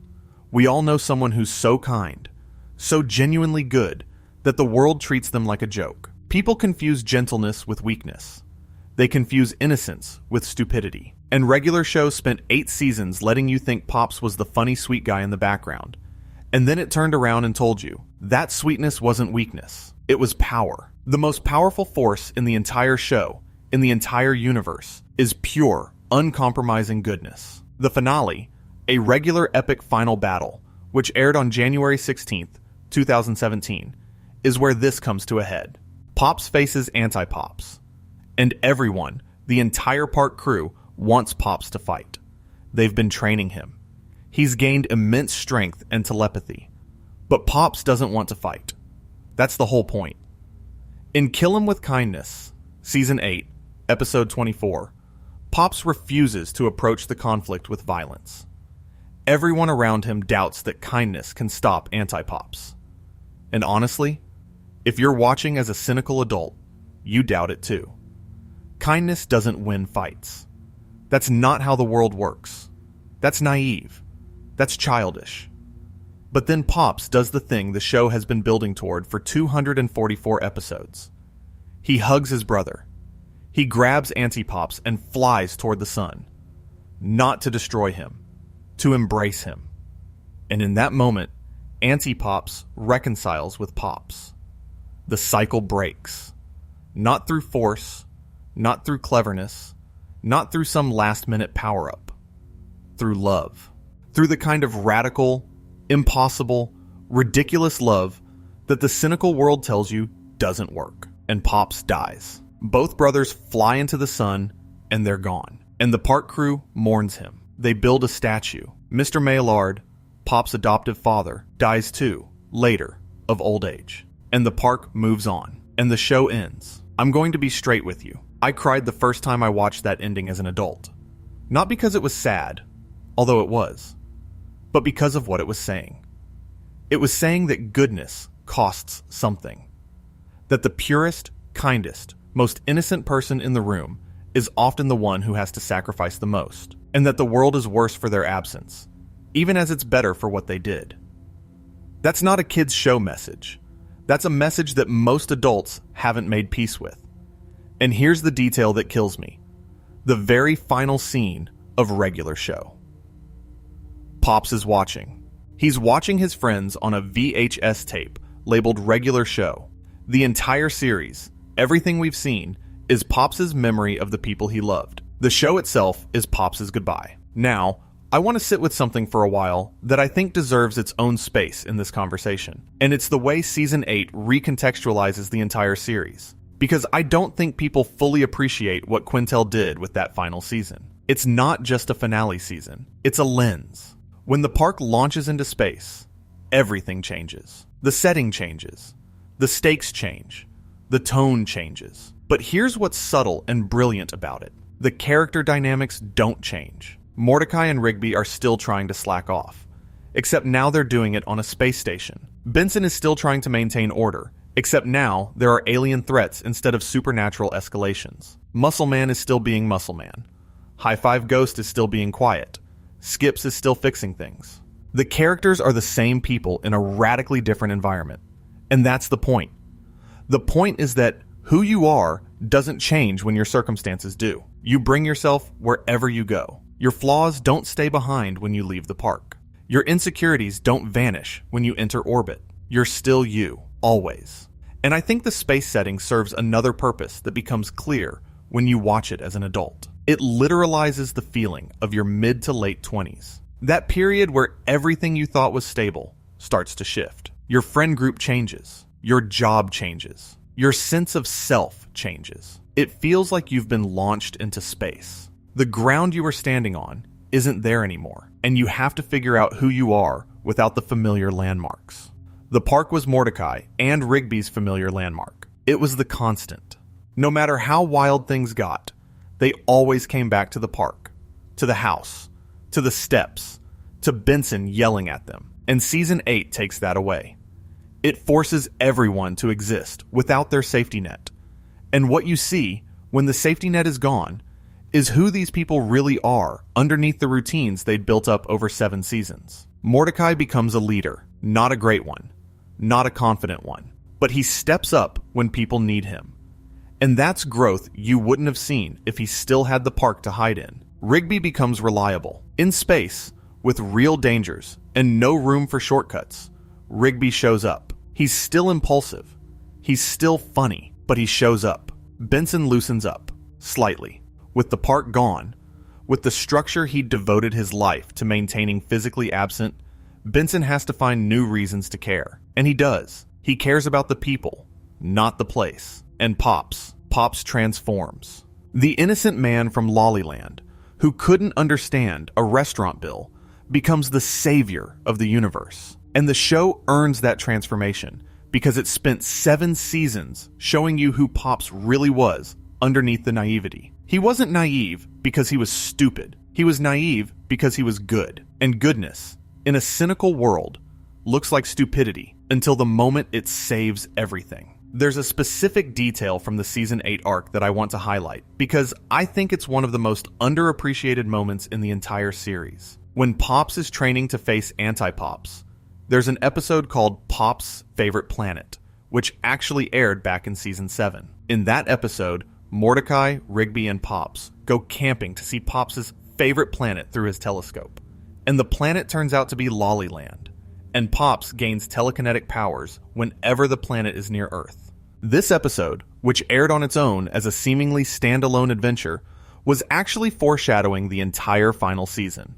We all know someone who's so kind, so genuinely good, that the world treats them like a joke. People confuse gentleness with weakness. They confuse innocence with stupidity. And regular show spent 8 seasons letting you think Pops was the funny sweet guy in the background. And then it turned around and told you, that sweetness wasn't weakness. It was power. The most powerful force in the entire show, in the entire universe, is pure, uncompromising goodness. The finale, a regular epic final battle, which aired on January 16th, 2017, is where this comes to a head. Pops faces Anti-Pops. And everyone, the entire park crew, wants Pops to fight. They've been training him. He's gained immense strength and telepathy. But Pops doesn't want to fight. That's the whole point. In Kill 'Em With Kindness, Season 8, Episode 24, Pops refuses to approach the conflict with violence. Everyone around him doubts that kindness can stop anti-Pops. And honestly, if you're watching as a cynical adult, you doubt it too. Kindness doesn't win fights. That's not how the world works. That's naive. That's childish. But then Pops does the thing the show has been building toward for 244 episodes. He hugs his brother. He grabs Anti-Pops and flies toward the sun. Not to destroy him, to embrace him. And in that moment, Anti-Pops reconciles with Pops. The cycle breaks. Not through force, not through cleverness, not through some last-minute power-up. Through love. Through the kind of radical, impossible, ridiculous love that the cynical world tells you doesn't work. And Pops dies. Both brothers fly into the sun, and they're gone. And the park crew mourns him. They build a statue. Mr. Maillard, Pop's adoptive father, dies too, later, of old age. And the park moves on. And the show ends. I'm going to be straight with you. I cried the first time I watched that ending as an adult. Not because it was sad, although it was, but because of what it was saying. It was saying that goodness costs something. That the purest, kindest, most innocent person in the room is often the one who has to sacrifice the most, and that the world is worse for their absence, even as it's better for what they did. That's not a kid's show message. That's a message that most adults haven't made peace with. And here's the detail that kills me. The very final scene of regular show. Pops is watching. He's watching his friends on a VHS tape labeled regular show. The entire series, everything we've seen, is Pops' memory of the people he loved. The show itself is Pops' goodbye. Now, I want to sit with something for a while that I think deserves its own space in this conversation. And it's the way Season 8 recontextualizes the entire series. Because I don't think people fully appreciate what Quintel did with that final season. It's not just a finale season. It's a lens. When the park launches into space, everything changes. The setting changes. The stakes change. The tone changes. But here's what's subtle and brilliant about it. The character dynamics don't change. Mordecai and Rigby are still trying to slack off. Except now they're doing it on a space station. Benson is still trying to maintain order. Except now there are alien threats instead of supernatural escalations. Muscle Man is still being Muscle Man. High Five Ghost is still being quiet. Skips is still fixing things. The characters are the same people in a radically different environment. And that's the point. The point is that who you are doesn't change when your circumstances do. You bring yourself wherever you go. Your flaws don't stay behind when you leave the park. Your insecurities don't vanish when you enter orbit. You're still you, always. And I think the space setting serves another purpose that becomes clear when you watch it as an adult. It literalizes the feeling of your mid to late 20s. That period where everything you thought was stable starts to shift. Your friend group changes. Your job changes. Your sense of self changes. It feels like you've been launched into space. The ground you were standing on isn't there anymore, and you have to figure out who you are without the familiar landmarks. The park was Mordecai and Rigby's familiar landmark. It was the constant. No matter how wild things got, they always came back to the park, to the house, to the steps, to Benson yelling at them. And Season 8 takes that away. It forces everyone to exist without their safety net. And what you see when the safety net is gone is who these people really are underneath the routines they'd built up over 7 seasons. Mordecai becomes a leader, not a great one, not a confident one, but he steps up when people need him. And that's growth you wouldn't have seen if he still had the park to hide in. Rigby becomes reliable. In space, with real dangers and no room for shortcuts, Rigby shows up. He's still impulsive. He's still funny, but he shows up. Benson loosens up, slightly. With the park gone, with the structure he'd devoted his life to maintaining physically absent, Benson has to find new reasons to care. And he does. He cares about the people, not the place. And Pops transforms. The innocent man from Lollyland, who couldn't understand a restaurant bill, becomes the savior of the universe. And the show earns that transformation because it spent 7 seasons showing you who Pops really was underneath the naivety. He wasn't naive because he was stupid. He was naive because he was good. And goodness, in a cynical world, looks like stupidity until the moment it saves everything. There's a specific detail from the Season 8 arc that I want to highlight because I think it's one of the most underappreciated moments in the entire series. When Pops is training to face Anti-Pops, there's an episode called Pop's Favorite Planet, which actually aired back in Season 7. In that episode, Mordecai, Rigby, and Pops go camping to see Pops' favorite planet through his telescope. And the planet turns out to be Lollyland, and Pops gains telekinetic powers whenever the planet is near Earth. This episode, which aired on its own as a seemingly standalone adventure, was actually foreshadowing the entire final season.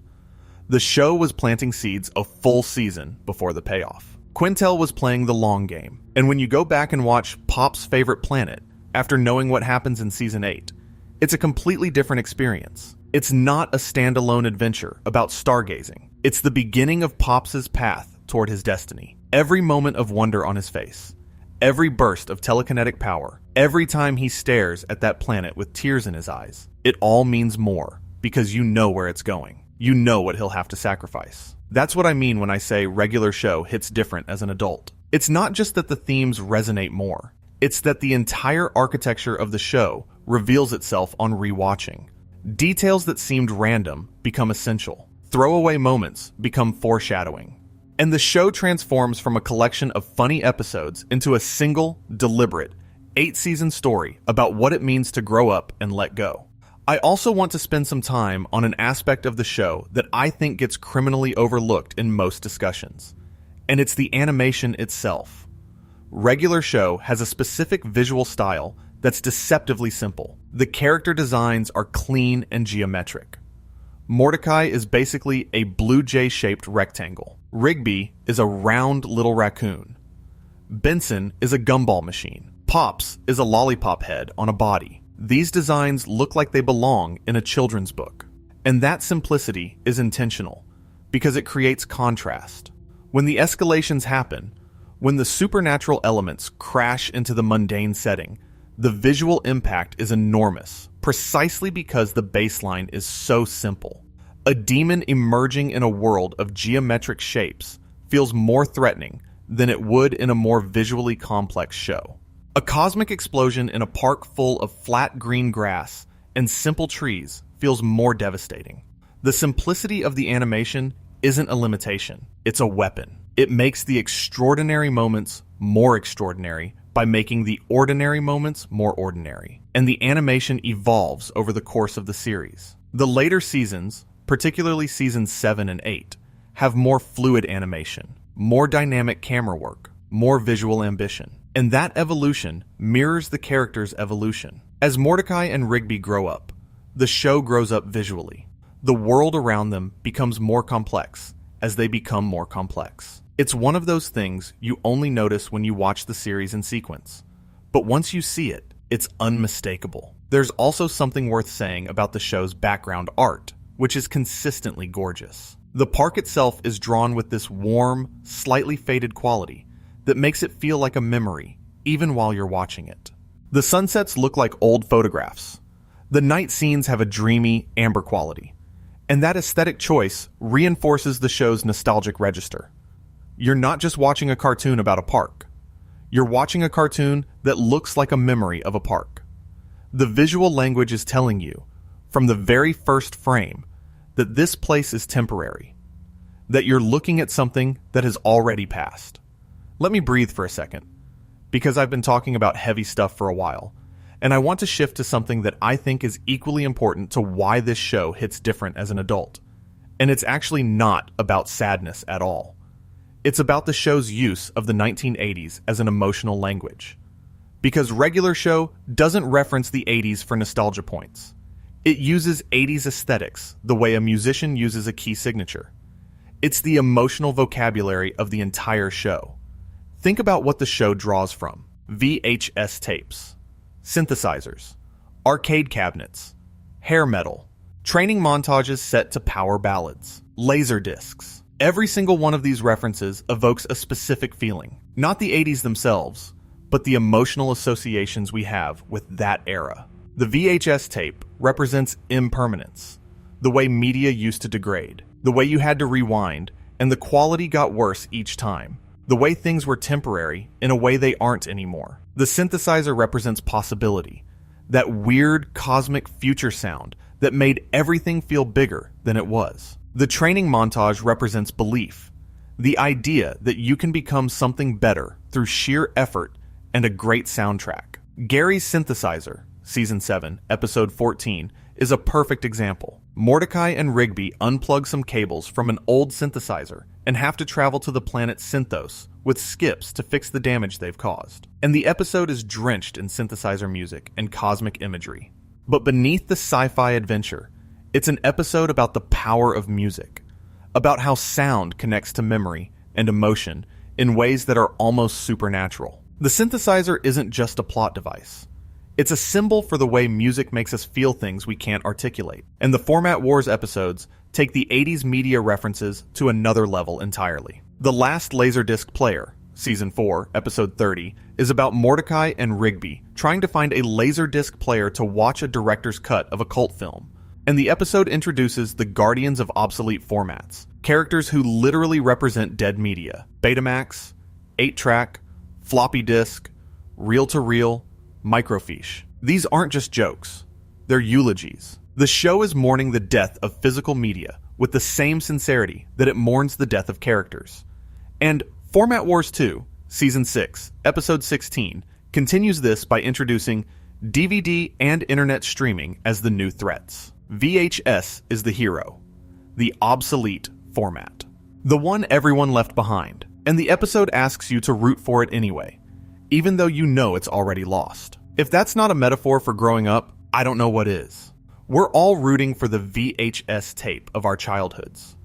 The show was planting seeds a full season before the payoff. Quintel was playing the long game, and when you go back and watch Pop's Favorite Planet, after knowing what happens in Season 8, it's a completely different experience. It's not a standalone adventure about stargazing. It's the beginning of Pops' path toward his destiny. Every moment of wonder on his face, every burst of telekinetic power, every time he stares at that planet with tears in his eyes, it all means more because you know where it's going. You know what he'll have to sacrifice. That's what I mean when I say regular show hits different as an adult. It's not just that the themes resonate more. It's that the entire architecture of the show reveals itself on rewatching. Details that seemed random become essential. Throwaway moments become foreshadowing. And the show transforms from a collection of funny episodes into a single, deliberate, 8-season story about what it means to grow up and let go. I also want to spend some time on an aspect of the show that I think gets criminally overlooked in most discussions. And it's the animation itself. Regular show has a specific visual style that's deceptively simple. The character designs are clean and geometric. Mordecai is basically a blue jay-shaped rectangle. Rigby is a round little raccoon. Benson is a gumball machine. Pops is a lollipop head on a body. These designs look like they belong in a children's book. And that simplicity is intentional because it creates contrast. When the escalations happen, when the supernatural elements crash into the mundane setting, the visual impact is enormous, precisely because the baseline is so simple. A demon emerging in a world of geometric shapes feels more threatening than it would in a more visually complex show. A cosmic explosion in a park full of flat green grass and simple trees feels more devastating. The simplicity of the animation isn't a limitation, it's a weapon. It makes the extraordinary moments more extraordinary by making the ordinary moments more ordinary. And the animation evolves over the course of the series. The later seasons, particularly seasons 7 and 8, have more fluid animation, more dynamic camera work, more visual ambition. And that evolution mirrors the character's evolution. As Mordecai and Rigby grow up, the show grows up visually. The world around them becomes more complex as they become more complex. It's one of those things you only notice when you watch the series in sequence. But once you see it, it's unmistakable. There's also something worth saying about the show's background art, which is consistently gorgeous. The park itself is drawn with this warm, slightly faded quality that makes it feel like a memory, even while you're watching it. The sunsets look like old photographs. The night scenes have a dreamy, amber quality. And that aesthetic choice reinforces the show's nostalgic register. You're not just watching a cartoon about a park. You're watching a cartoon that looks like a memory of a park. The visual language is telling you, from the very first frame, that this place is temporary, that you're looking at something that has already passed. Let me breathe for a second, because I've been talking about heavy stuff for a while, and I want to shift to something that I think is equally important to why this show hits different as an adult. And it's actually not about sadness at all. It's about the show's use of the 1980s as an emotional language. Because regular show doesn't reference the 80s for nostalgia points. It uses 80s aesthetics the way a musician uses a key signature. It's the emotional vocabulary of the entire show. Think about what the show draws from: VHS tapes, synthesizers, arcade cabinets, hair metal, training montages set to power ballads, laser discs. Every single one of these references evokes a specific feeling. Not the 80s themselves, but the emotional associations we have with that era. The VHS tape represents impermanence, the way media used to degrade, the way you had to rewind, and the quality got worse each time, the way things were temporary in a way they aren't anymore. The synthesizer represents possibility, that weird cosmic future sound that made everything feel bigger than it was. The training montage represents belief, the idea that you can become something better through sheer effort and a great soundtrack. Gary's synthesizer, Season 7, Episode 14, is a perfect example. Mordecai and Rigby unplug some cables from an old synthesizer and have to travel to the planet Synthos with skips to fix the damage they've caused. And the episode is drenched in synthesizer music and cosmic imagery. But beneath the sci-fi adventure, it's an episode about the power of music, about how sound connects to memory and emotion in ways that are almost supernatural. The synthesizer isn't just a plot device. It's a symbol for the way music makes us feel things we can't articulate. And the Format Wars episodes take the 80s media references to another level entirely. The Last Laserdisc Player, Season 4, Episode 30, is about Mordecai and Rigby trying to find a Laserdisc player to watch a director's cut of a cult film. And the episode introduces the Guardians of Obsolete Formats, characters who literally represent dead media: Betamax, 8-track, floppy disk, reel-to-reel, microfiche. These aren't just jokes. They're eulogies. The show is mourning the death of physical media with the same sincerity that it mourns the death of characters. And Format Wars 2, Season 6, Episode 16, continues this by introducing DVD and internet streaming as the new threats. VHS is the hero, the obsolete format, the one everyone left behind, and the episode asks you to root for it anyway, even though you know it's already lost. If that's not a metaphor for growing up, I don't know what is. We're all rooting for the VHS tape of our childhoods.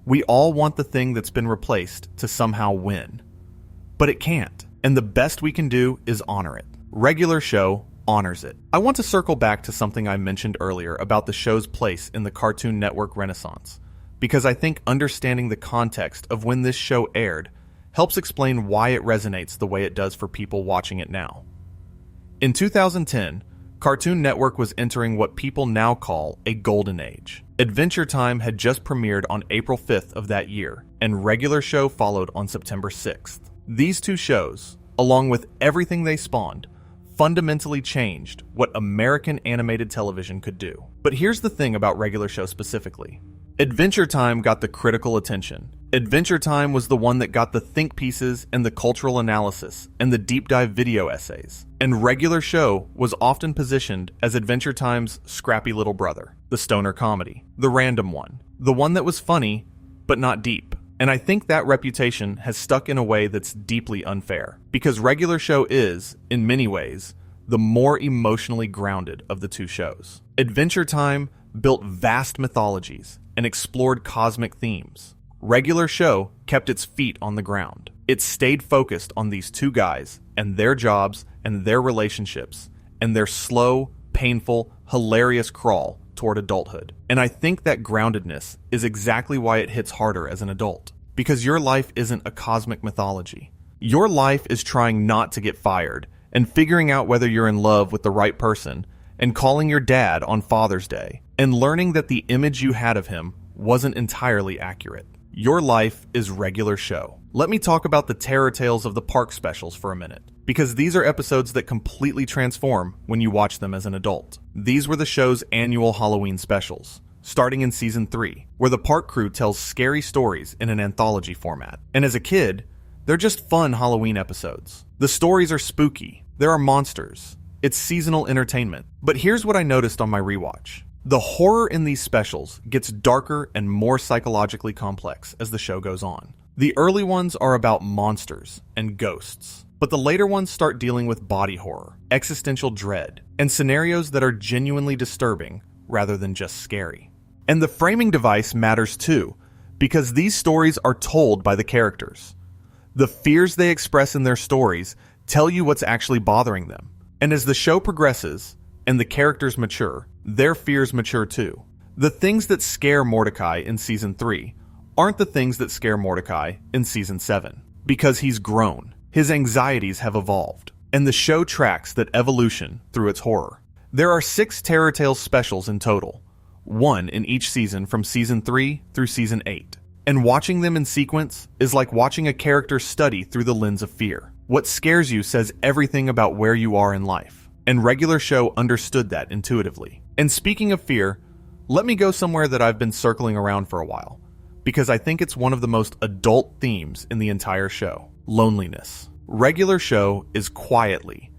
We all want the thing that's been replaced to somehow win. But it can't, and the best we can do is honor it. Regular Show honors it. I want to circle back to something I mentioned earlier about the show's place in the Cartoon Network renaissance, because I think understanding the context of when this show aired helps explain why it resonates the way it does for people watching it now. In 2010, Cartoon Network was entering what people now call a golden age. Adventure Time had just premiered on April 5th of that year, and Regular Show followed on September 6th. These two shows, along with everything they spawned, fundamentally changed what American animated television could do. But here's the thing about Regular Show specifically. Adventure Time got the critical attention. Adventure Time was the one that got the think pieces and the cultural analysis and the deep dive video essays. And Regular Show was often positioned as Adventure Time's scrappy little brother, the stoner comedy, the random one, the one that was funny but not deep. And I think that reputation has stuck in a way that's deeply unfair, because Regular Show is, in many ways, the more emotionally grounded of the two shows. Adventure Time built vast mythologies and explored cosmic themes. Regular Show kept its feet on the ground. It stayed focused on these two guys and their jobs and their relationships and their slow, painful, hilarious crawl toward adulthood. And I think that groundedness is exactly why it hits harder as an adult. Because your life isn't a cosmic mythology. Your life is trying not to get fired and figuring out whether you're in love with the right person and calling your dad on Father's Day and learning that the image you had of him wasn't entirely accurate. Your life is Regular Show. Let me talk about the Terror Tales of the Park specials for a minute, because these are episodes that completely transform when you watch them as an adult. These were the show's annual Halloween specials, starting in Season 3, where the park crew tells scary stories in an anthology format. And as a kid, they're just fun Halloween episodes. The stories are spooky. There are monsters. It's seasonal entertainment. But here's what I noticed on my rewatch. The horror in these specials gets darker and more psychologically complex as the show goes on. The early ones are about monsters and ghosts, but the later ones start dealing with body horror, existential dread, and scenarios that are genuinely disturbing rather than just scary. And the framing device matters too, because these stories are told by the characters. The fears they express in their stories tell you what's actually bothering them. And as the show progresses and the characters mature, their fears mature too. The things that scare Mordecai in Season 3 aren't the things that scare Mordecai in Season 7, because he's grown. His anxieties have evolved, and the show tracks that evolution through its horror. There are 6 Terror Tales specials in total, one in each season from season 3 through season 8. And watching them in sequence is like watching a character study through the lens of fear. What scares you says everything about where you are in life, and Regular Show understood that intuitively. And speaking of fear, let me go somewhere that I've been circling around for a while, because I think it's one of the most adult themes in the entire show: loneliness. Regular Show is quietly,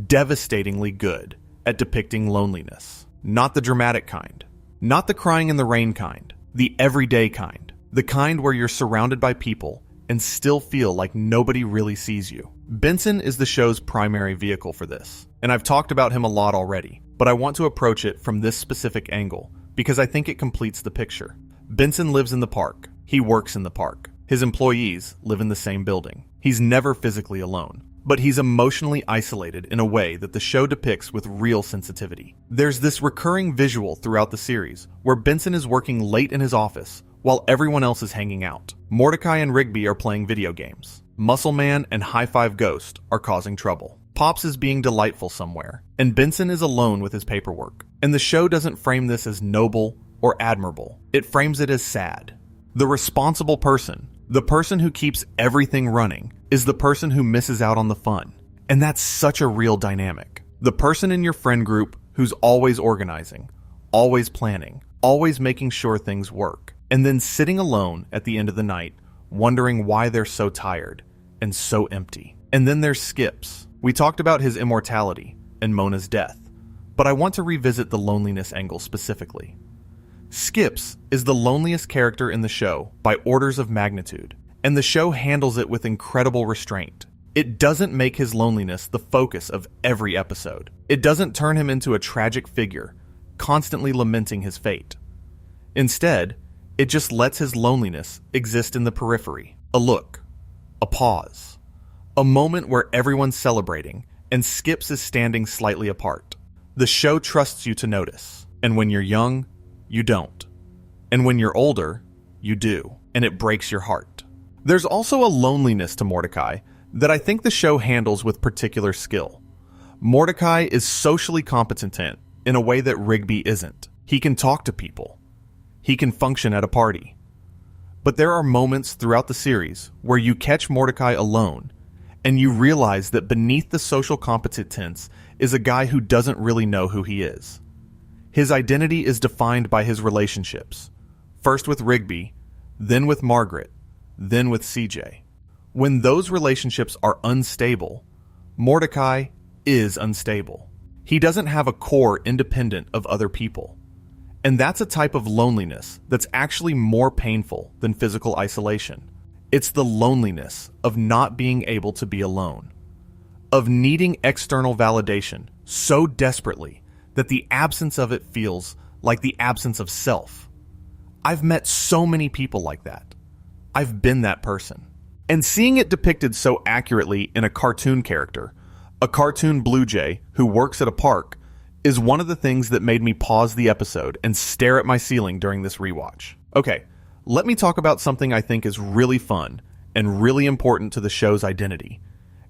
devastatingly good at depicting loneliness. Not the dramatic kind, not the crying in the rain kind, the everyday kind, the kind where you're surrounded by people and still feel like nobody really sees you. Benson is the show's primary vehicle for this, and I've talked about him a lot already, but I want to approach it from this specific angle because I think it completes the picture. Benson lives in the park. He works in the park. His employees live in the same building. He's never physically alone, but he's emotionally isolated in a way that the show depicts with real sensitivity. There's this recurring visual throughout the series where Benson is working late in his office while everyone else is hanging out. Mordecai and Rigby are playing video games. Muscle Man and High Five Ghost are causing trouble. Pops is being delightful somewhere, and Benson is alone with his paperwork. And the show doesn't frame this as noble or admirable. It frames it as sad. The responsible person, the person who keeps everything running, is the person who misses out on the fun. And that's such a real dynamic. The person in your friend group who's always organizing, always planning, always making sure things work, and then sitting alone at the end of the night, wondering why they're so tired and so empty. And then there's Skips. We talked about his immortality and Mona's death, but I want to revisit the loneliness angle specifically. Skips is the loneliest character in the show by orders of magnitude, and the show handles it with incredible restraint. It doesn't make his loneliness the focus of every episode. It doesn't turn him into a tragic figure, constantly lamenting his fate. Instead, it just lets his loneliness exist in the periphery. A look, a pause, a moment where everyone's celebrating and Skips is standing slightly apart. The show trusts you to notice, and when you're young, you don't. And when you're older, you do, and it breaks your heart. There's also a loneliness to Mordecai that I think the show handles with particular skill. Mordecai is socially competent in a way that Rigby isn't. He can talk to people. He can function at a party. But there are moments throughout the series where you catch Mordecai alone, and you realize that beneath the social competence is a guy who doesn't really know who he is. His identity is defined by his relationships, first with Rigby, then with Margaret, then with CJ. When those relationships are unstable, Mordecai is unstable. He doesn't have a core independent of other people. And that's a type of loneliness that's actually more painful than physical isolation. It's the loneliness of not being able to be alone, of needing external validation so desperately that the absence of it feels like the absence of self. I've met so many people like that. I've been that person. And seeing it depicted so accurately in a cartoon character, a cartoon blue jay who works at a park, is one of the things that made me pause the episode and stare at my ceiling during this rewatch. Okay, let me talk about something I think is really fun and really important to the show's identity.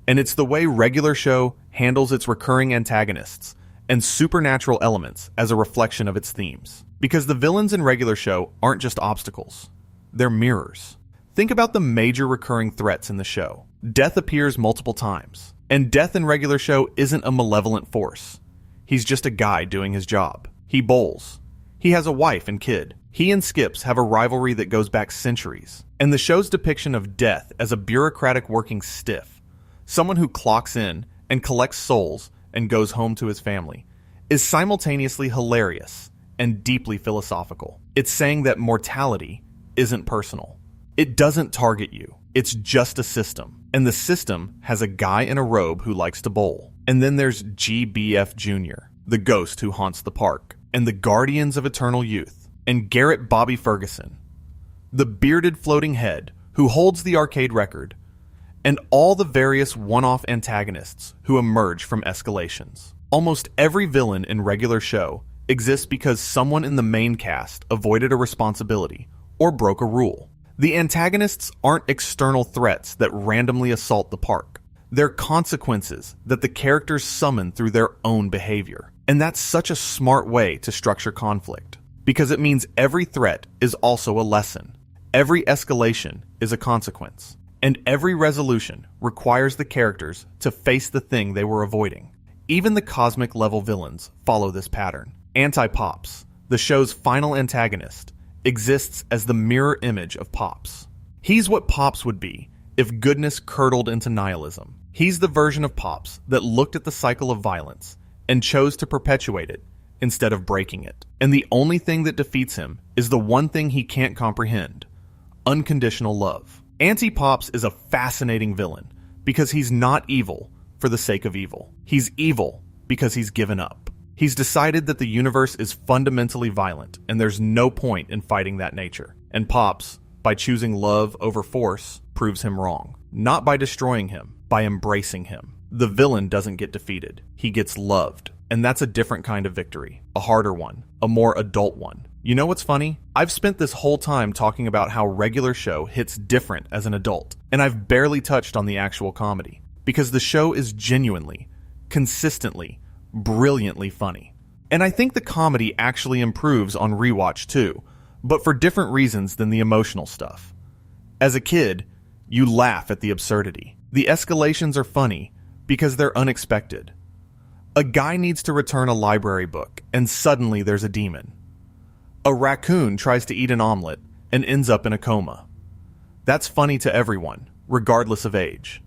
And it's the way Regular Show handles its recurring antagonists and supernatural elements as a reflection of its themes. Because the villains in Regular Show aren't just obstacles, they're mirrors. Think about the major recurring threats in the show. Death appears multiple times, and Death in Regular Show isn't a malevolent force. He's just a guy doing his job. He bowls. He has a wife and kid. He and Skips have a rivalry that goes back centuries. And the show's depiction of Death as a bureaucratic working stiff, someone who clocks in and collects souls and goes home to his family, is simultaneously hilarious and deeply philosophical. It's saying that mortality isn't personal. It doesn't target you. It's just a system. And the system has a guy in a robe who likes to bowl. And then there's GBF Jr., the ghost who haunts the park, and the Guardians of Eternal Youth, and Garrett Bobby Ferguson, the bearded floating head who holds the arcade record, and all the various one-off antagonists who emerge from escalations. Almost every villain in Regular Show exists because someone in the main cast avoided a responsibility or broke a rule. The antagonists aren't external threats that randomly assault the park. They're consequences that the characters summon through their own behavior. And that's such a smart way to structure conflict, because it means every threat is also a lesson. Every escalation is a consequence. And every resolution requires the characters to face the thing they were avoiding. Even the cosmic level villains follow this pattern. Anti-Pops, the show's final antagonist, exists as the mirror image of Pops. He's what Pops would be if goodness curdled into nihilism. He's the version of Pops that looked at the cycle of violence and chose to perpetuate it instead of breaking it. And the only thing that defeats him is the one thing he can't comprehend: unconditional love. Anti-Pops is a fascinating villain because he's not evil for the sake of evil. He's evil because he's given up. He's decided that the universe is fundamentally violent and there's no point in fighting that nature. And Pops, by choosing love over force, proves him wrong. Not by destroying him, by embracing him. The villain doesn't get defeated. He gets loved. And that's a different kind of victory. A harder one. A more adult one. You know what's funny? I've spent this whole time talking about how regular show hits different as an adult, and I've barely touched on the actual comedy, because the show is genuinely, consistently, brilliantly funny. And I think the comedy actually improves on rewatch too, but for different reasons than the emotional stuff. As a kid, you laugh at the absurdity. The escalations are funny because they're unexpected. A guy needs to return a library book, and suddenly there's a demon. A raccoon tries to eat an omelet and ends up in a coma. That's funny to everyone, regardless of age.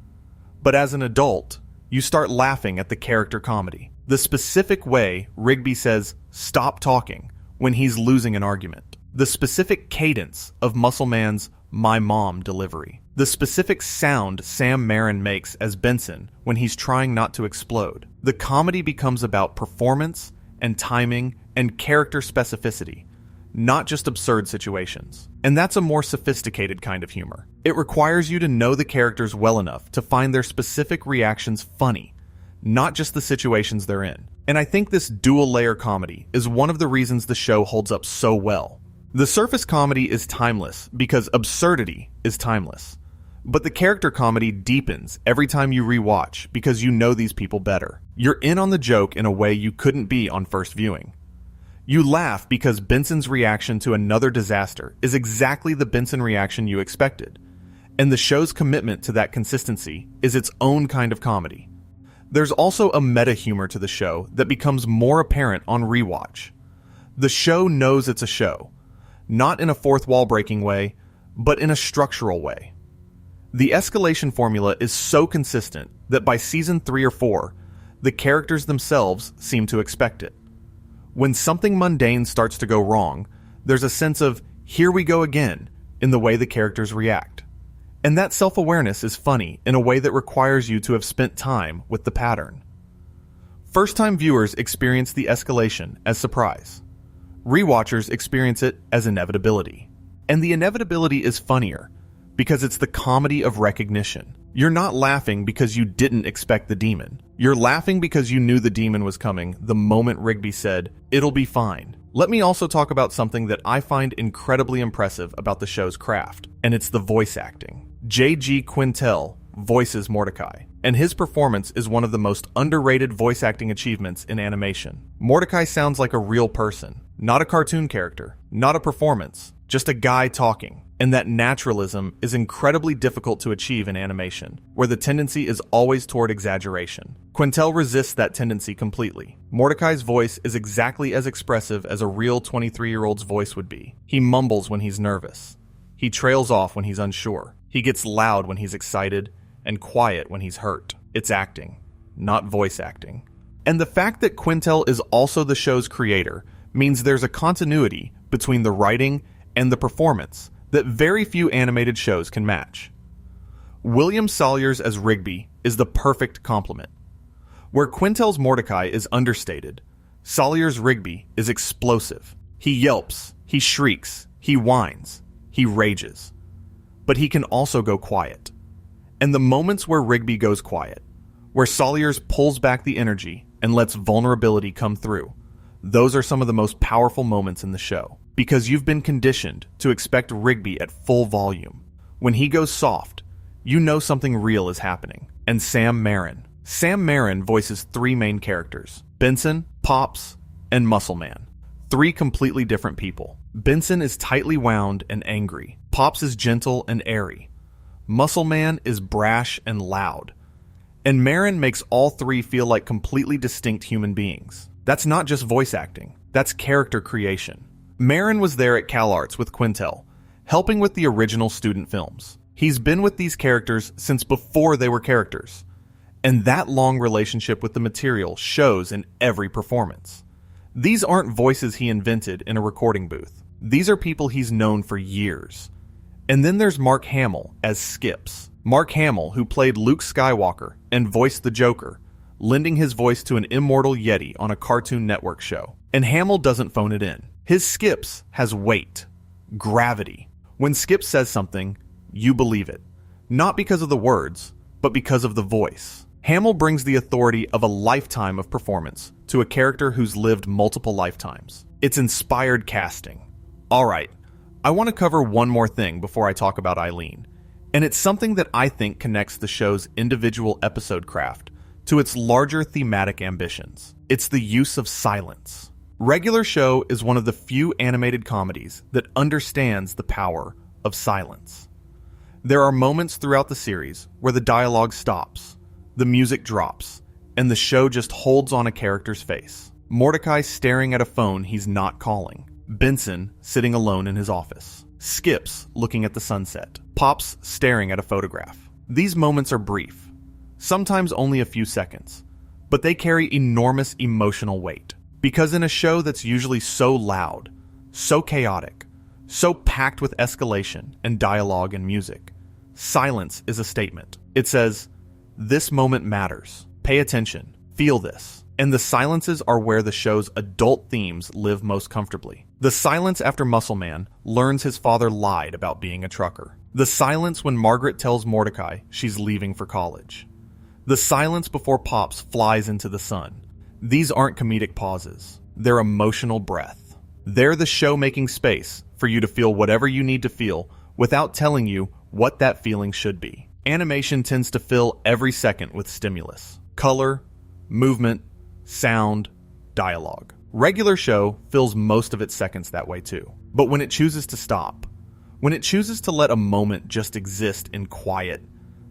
But as an adult, you start laughing at the character comedy. The specific way Rigby says, "Stop talking," when he's losing an argument. The specific cadence of Muscle Man's "my mom" delivery. The specific sound Sam Marin makes as Benson when he's trying not to explode. The comedy becomes about performance and timing and character specificity, not just absurd situations. And that's a more sophisticated kind of humor. It requires you to know the characters well enough to find their specific reactions funny, not just the situations they're in. And I think this dual-layer comedy is one of the reasons the show holds up so well. The surface comedy is timeless because absurdity is timeless. But the character comedy deepens every time you rewatch because you know these people better. You're in on the joke in a way you couldn't be on first viewing. You laugh because Benson's reaction to another disaster is exactly the Benson reaction you expected. And the show's commitment to that consistency is its own kind of comedy. There's also a meta humor to the show that becomes more apparent on rewatch. The show knows it's a show, not in a fourth wall breaking way, but in a structural way. The escalation formula is so consistent that by season 3 or 4, the characters themselves seem to expect it. When something mundane starts to go wrong, there's a sense of, here we go again, in the way the characters react. And that self-awareness is funny in a way that requires you to have spent time with the pattern. First-time viewers experience the escalation as surprise. Rewatchers experience it as inevitability. And the inevitability is funnier, because it's the comedy of recognition. You're not laughing because you didn't expect the demon. You're laughing because you knew the demon was coming the moment Rigby said, "It'll be fine." Let me also talk about something that I find incredibly impressive about the show's craft, and it's the voice acting. J.G. Quintel voices Mordecai, and his performance is one of the most underrated voice acting achievements in animation. Mordecai sounds like a real person, not a cartoon character, not a performance, just a guy talking. And that naturalism is incredibly difficult to achieve in animation, where the tendency is always toward exaggeration. Quintel resists that tendency completely. Mordecai's voice is exactly as expressive as a real 23-year-old's voice would be. He mumbles when he's nervous. He trails off when he's unsure. He gets loud when he's excited, and quiet when he's hurt. It's acting, not voice acting. And the fact that Quintel is also the show's creator means there's a continuity between the writing and the performance that very few animated shows can match. William Salyers as Rigby is the perfect complement. Where Quintel's Mordecai is understated, Salyers' Rigby is explosive. He yelps, he shrieks, he whines, he rages. But he can also go quiet. And the moments where Rigby goes quiet, where Salyers pulls back the energy and lets vulnerability come through, those are some of the most powerful moments in the show. Because you've been conditioned to expect Rigby at full volume. When he goes soft, you know something real is happening. and Sam Marin. Sam Marin voices three main characters: Benson, Pops, and Muscle Man. Three completely different people. Benson is tightly wound and angry. Pops is gentle and airy. Muscle Man is brash and loud. And Marin makes all three feel like completely distinct human beings. That's not just voice acting, that's character creation. Marin was there at CalArts with Quintel, helping with the original student films. He's been with these characters since before they were characters. And that long relationship with the material shows in every performance. These aren't voices he invented in a recording booth. These are people he's known for years. And then there's Mark Hamill as Skips. Mark Hamill, who played Luke Skywalker and voiced the Joker, lending his voice to an immortal Yeti on a Cartoon Network show. And Hamill doesn't phone it in. His Skips has weight, gravity. When Skips says something, you believe it. Not because of the words, but because of the voice. Hamill brings the authority of a lifetime of performance to a character who's lived multiple lifetimes. It's inspired casting. All right, I want to cover one more thing before I talk about Eileen. And it's something that I think connects the show's individual episode craft to its larger thematic ambitions. It's the use of silence. Regular Show is one of the few animated comedies that understands the power of silence. There are moments throughout the series where the dialogue stops, the music drops, and the show just holds on a character's face. Mordecai staring at a phone he's not calling. Benson sitting alone in his office. Skips looking at the sunset. Pops staring at a photograph. These moments are brief, sometimes only a few seconds, but they carry enormous emotional weight. Because in a show that's usually so loud, so chaotic, so packed with escalation and dialogue and music, silence is a statement. It says, this moment matters. Pay attention. Feel this. And the silences are where the show's adult themes live most comfortably. The silence after Muscle Man learns his father lied about being a trucker. The silence when Margaret tells Mordecai she's leaving for college. The silence before Pops flies into the sun. These aren't comedic pauses. They're emotional breath. They're the show making space for you to feel whatever you need to feel without telling you what that feeling should be. Animation tends to fill every second with stimulus. Color, movement, sound, dialogue. Regular Show fills most of its seconds that way too. But when it chooses to stop, when it chooses to let a moment just exist in quiet,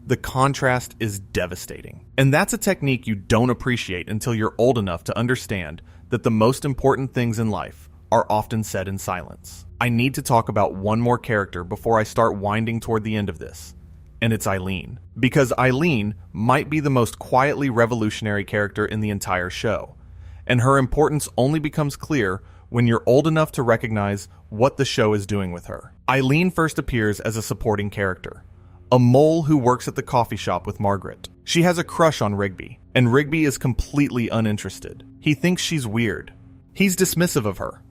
the contrast is devastating. And that's a technique you don't appreciate until you're old enough to understand that the most important things in life are often said in silence. I need to talk about one more character before I start winding toward the end of this. And it's Eileen. Because Eileen might be the most quietly revolutionary character in the entire show. And her importance only becomes clear when you're old enough to recognize what the show is doing with her. Eileen first appears as a supporting character. A mole who works at the coffee shop with Margaret. She has a crush on Rigby, and Rigby is completely uninterested. He thinks she's weird. He's dismissive of her.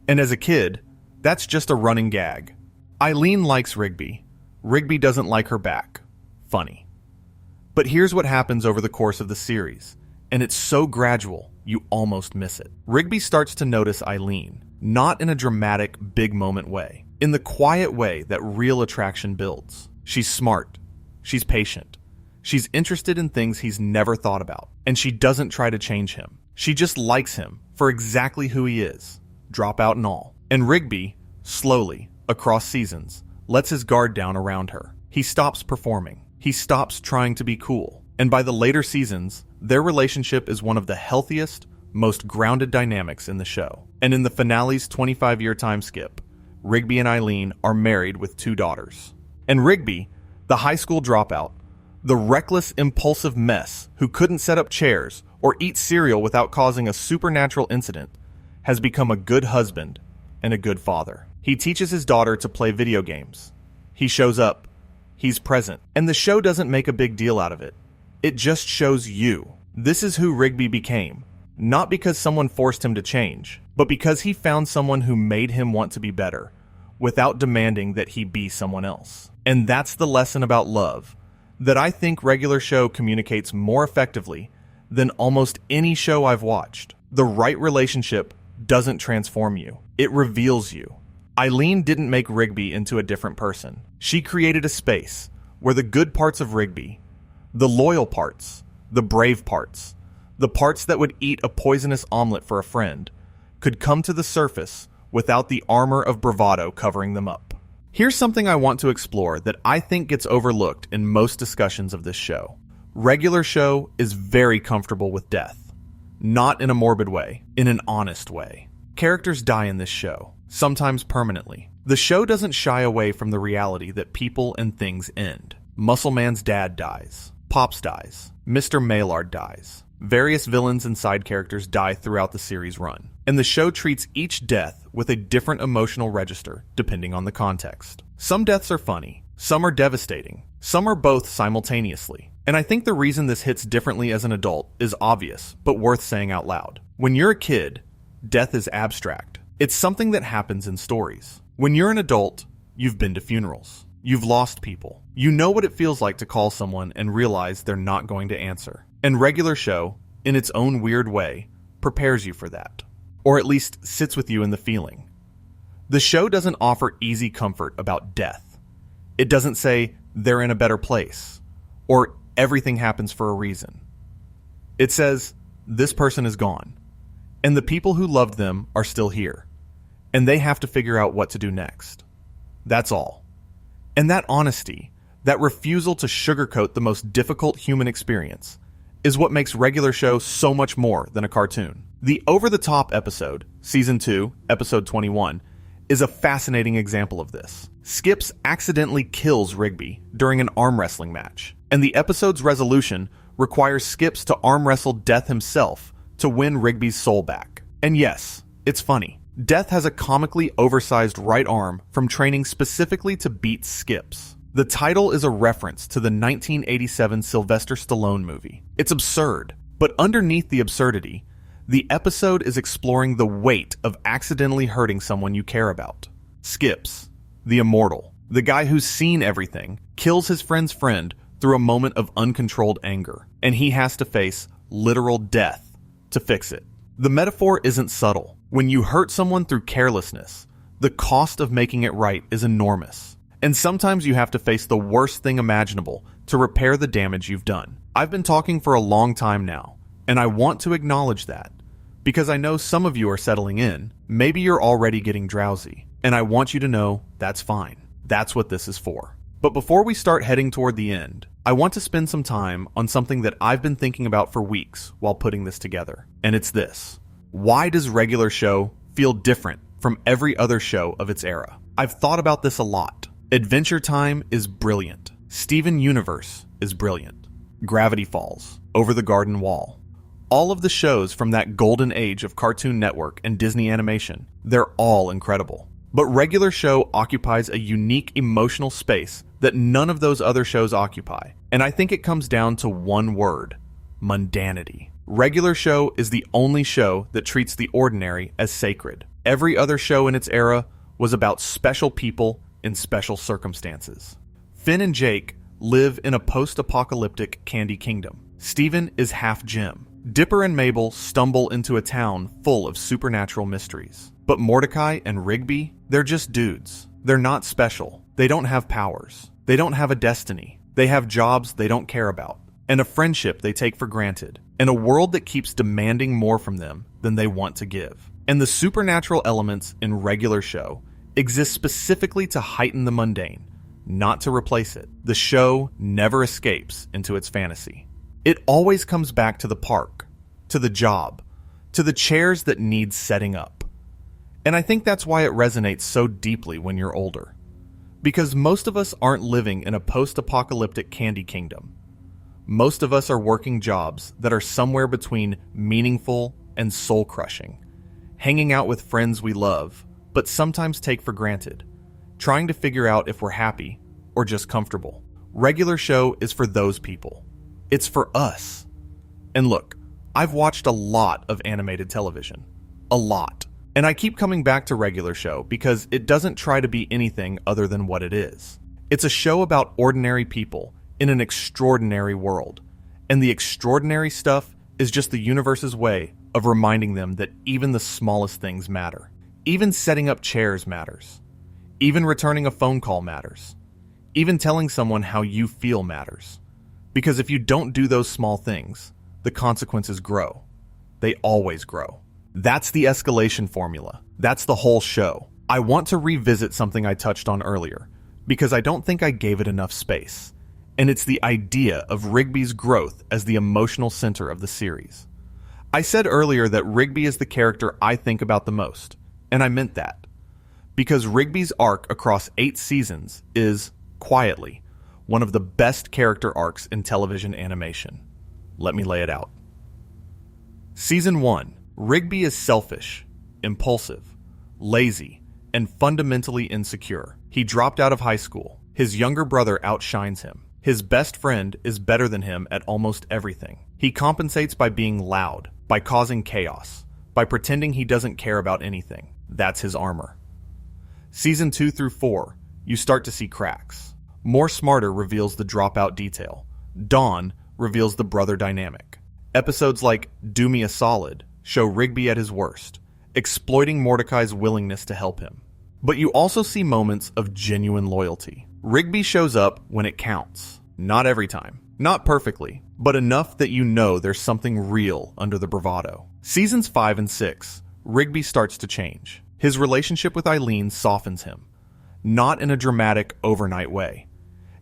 And as a kid, that's just a running gag. Eileen likes Rigby. Rigby doesn't like her back. Funny. But here's what happens over the course of the series, and it's so gradual, you almost miss it. Rigby starts to notice Eileen, not in a dramatic, big moment way, in the quiet way that real attraction builds. She's smart. She's patient. She's interested in things he's never thought about, and she doesn't try to change him. She just likes him for exactly who he is, dropout and all. And Rigby, slowly, across seasons, lets his guard down around her. He stops performing. He stops trying to be cool. And by the later seasons, their relationship is one of the healthiest, most grounded dynamics in the show. And in the finale's 25-year time skip, Rigby and Eileen are married with 2 daughters. And Rigby, the high school dropout, the reckless, impulsive mess who couldn't set up chairs or eat cereal without causing a supernatural incident, has become a good husband and a good father. He teaches his daughter to play video games. He shows up. He's present. And the show doesn't make a big deal out of it. It just shows you. This is who Rigby became. Not because someone forced him to change, but because he found someone who made him want to be better, without demanding that he be someone else. And that's the lesson about love that I think Regular Show communicates more effectively than almost any show I've watched. The right relationship doesn't transform you. It reveals you. Eileen didn't make Rigby into a different person. She created a space where the good parts of Rigby, The loyal parts, the brave parts, the parts that would eat a poisonous omelet for a friend, could come to the surface without the armor of bravado covering them up. Here's something I want to explore that I think gets overlooked in most discussions of this show. Regular Show is very comfortable with death. Not in a morbid way, in an honest way. Characters die in this show, sometimes permanently. The show doesn't shy away from the reality that people and things end. Muscle Man's dad dies. Pops dies. Mr. Maillard dies. Various villains and side characters die throughout the series run, and the show treats each death with a different emotional register depending on the context. Some deaths are funny, some are devastating, some are both simultaneously. And I think the reason this hits differently as an adult is obvious, but worth saying out loud. When you're a kid, death is abstract. It's something that happens in stories. When you're an adult, you've been to funerals. You've lost people. You know what it feels like to call someone and realize they're not going to answer. And Regular Show, in its own weird way, prepares you for that. Or at least sits with you in the feeling. The show doesn't offer easy comfort about death. It doesn't say they're in a better place, or everything happens for a reason. It says this person is gone, and the people who loved them are still here, and they have to figure out what to do next. That's all. And that honesty, that refusal to sugarcoat the most difficult human experience, is what makes Regular Show so much more than a cartoon. The over-the-top episode, Season 2, Episode 21, is a fascinating example of this. Skips accidentally kills Rigby during an arm wrestling match, and the episode's resolution requires Skips to arm wrestle Death himself to win Rigby's soul back. And yes, it's funny. Death has a comically oversized right arm from training specifically to beat Skips. The title is a reference to the 1987 Sylvester Stallone movie. It's absurd, but underneath the absurdity, the episode is exploring the weight of accidentally hurting someone you care about. Skips, the immortal, the guy who's seen everything, kills his friend's friend through a moment of uncontrolled anger, and he has to face literal death to fix it. The metaphor isn't subtle. When you hurt someone through carelessness, the cost of making it right is enormous. And sometimes you have to face the worst thing imaginable to repair the damage you've done. I've been talking for a long time now, and I want to acknowledge that, because I know some of you are settling in. Maybe you're already getting drowsy, and I want you to know that's fine. That's what this is for. But before we start heading toward the end, I want to spend some time on something that I've been thinking about for weeks while putting this together, and it's this. Why does Regular Show feel different from every other show of its era? I've thought about this a lot. Adventure Time is brilliant. Steven Universe is brilliant. Gravity Falls, Over the Garden Wall. All of the shows from that golden age of Cartoon Network and Disney animation, they're all incredible. But Regular Show occupies a unique emotional space that none of those other shows occupy. And I think it comes down to one word: mundanity. Regular Show is the only show that treats the ordinary as sacred. Every other show in its era was about special people in special circumstances. Finn and Jake live in a post-apocalyptic candy kingdom. Steven is half gem. Dipper and Mabel stumble into a town full of supernatural mysteries. But Mordecai and Rigby, they're just dudes. They're not special. They don't have powers. They don't have a destiny. They have jobs they don't care about, and a friendship they take for granted, and a world that keeps demanding more from them than they want to give. And the supernatural elements in Regular Show exist specifically to heighten the mundane, not to replace it. The show never escapes into its fantasy. It always comes back to the park, to the job, to the chairs that need setting up. And I think that's why it resonates so deeply when you're older. Because most of us aren't living in a post-apocalyptic candy kingdom. Most of us are working jobs that are somewhere between meaningful and soul-crushing, hanging out with friends we love, but sometimes take for granted, trying to figure out if we're happy or just comfortable. Regular Show is for those people. It's for us. And look, I've watched a lot of animated television. A lot. And I keep coming back to Regular Show because it doesn't try to be anything other than what it is. It's a show about ordinary people in an extraordinary world. And the extraordinary stuff is just the universe's way of reminding them that even the smallest things matter. Even setting up chairs matters. Even returning a phone call matters. Even telling someone how you feel matters. Because if you don't do those small things, the consequences grow. They always grow. That's the escalation formula. That's the whole show. I want to revisit something I touched on earlier, because I don't think I gave it enough space. And it's the idea of Rigby's growth as the emotional center of the series. I said earlier that Rigby is the character I think about the most, and I meant that. Because Rigby's arc across 8 seasons is, quietly, one of the best character arcs in television animation. Let me lay it out. Season 1, Rigby is selfish, impulsive, lazy, and fundamentally insecure. He dropped out of high school. His younger brother outshines him. His best friend is better than him at almost everything. He compensates by being loud, by causing chaos, by pretending he doesn't care about anything. That's his armor. Season 2 through 4, you start to see cracks. More Smarter reveals the dropout detail. Dawn reveals the brother dynamic. Episodes like Do Me a Solid show Rigby at his worst, exploiting Mordecai's willingness to help him. But you also see moments of genuine loyalty. Rigby shows up when it counts. Not every time. Not perfectly, but enough that you know there's something real under the bravado. Seasons 5 and 6, Rigby starts to change. His relationship with Eileen softens him. Not in a dramatic, overnight way.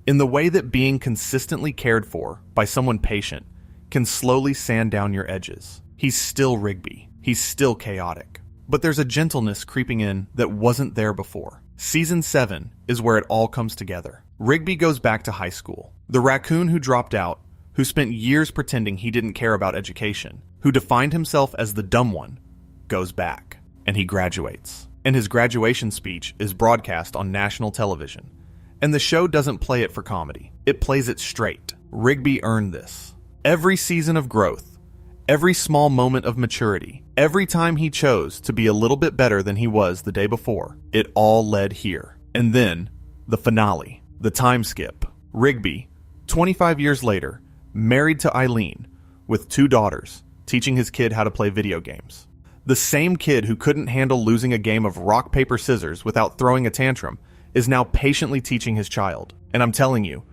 In the way that being consistently cared for by someone patient can slowly sand down your edges. He's still Rigby. He's still chaotic. But there's a gentleness creeping in that wasn't there before. Season 7 is where it all comes together. Rigby goes back to high school. The raccoon who dropped out, who spent years pretending he didn't care about education, who defined himself as the dumb one, goes back. And he graduates. And his graduation speech is broadcast on national television. And the show doesn't play it for comedy. It plays it straight. Rigby earned this. Every season of growth, every small moment of maturity, every time he chose to be a little bit better than he was the day before, it all led here. And then, the finale, the time skip. Rigby, 25 years later, married to Eileen, with 2 daughters, teaching his kid how to play video games. The same kid who couldn't handle losing a game of rock, paper, scissors without throwing a tantrum is now patiently teaching his child. And I'm telling you,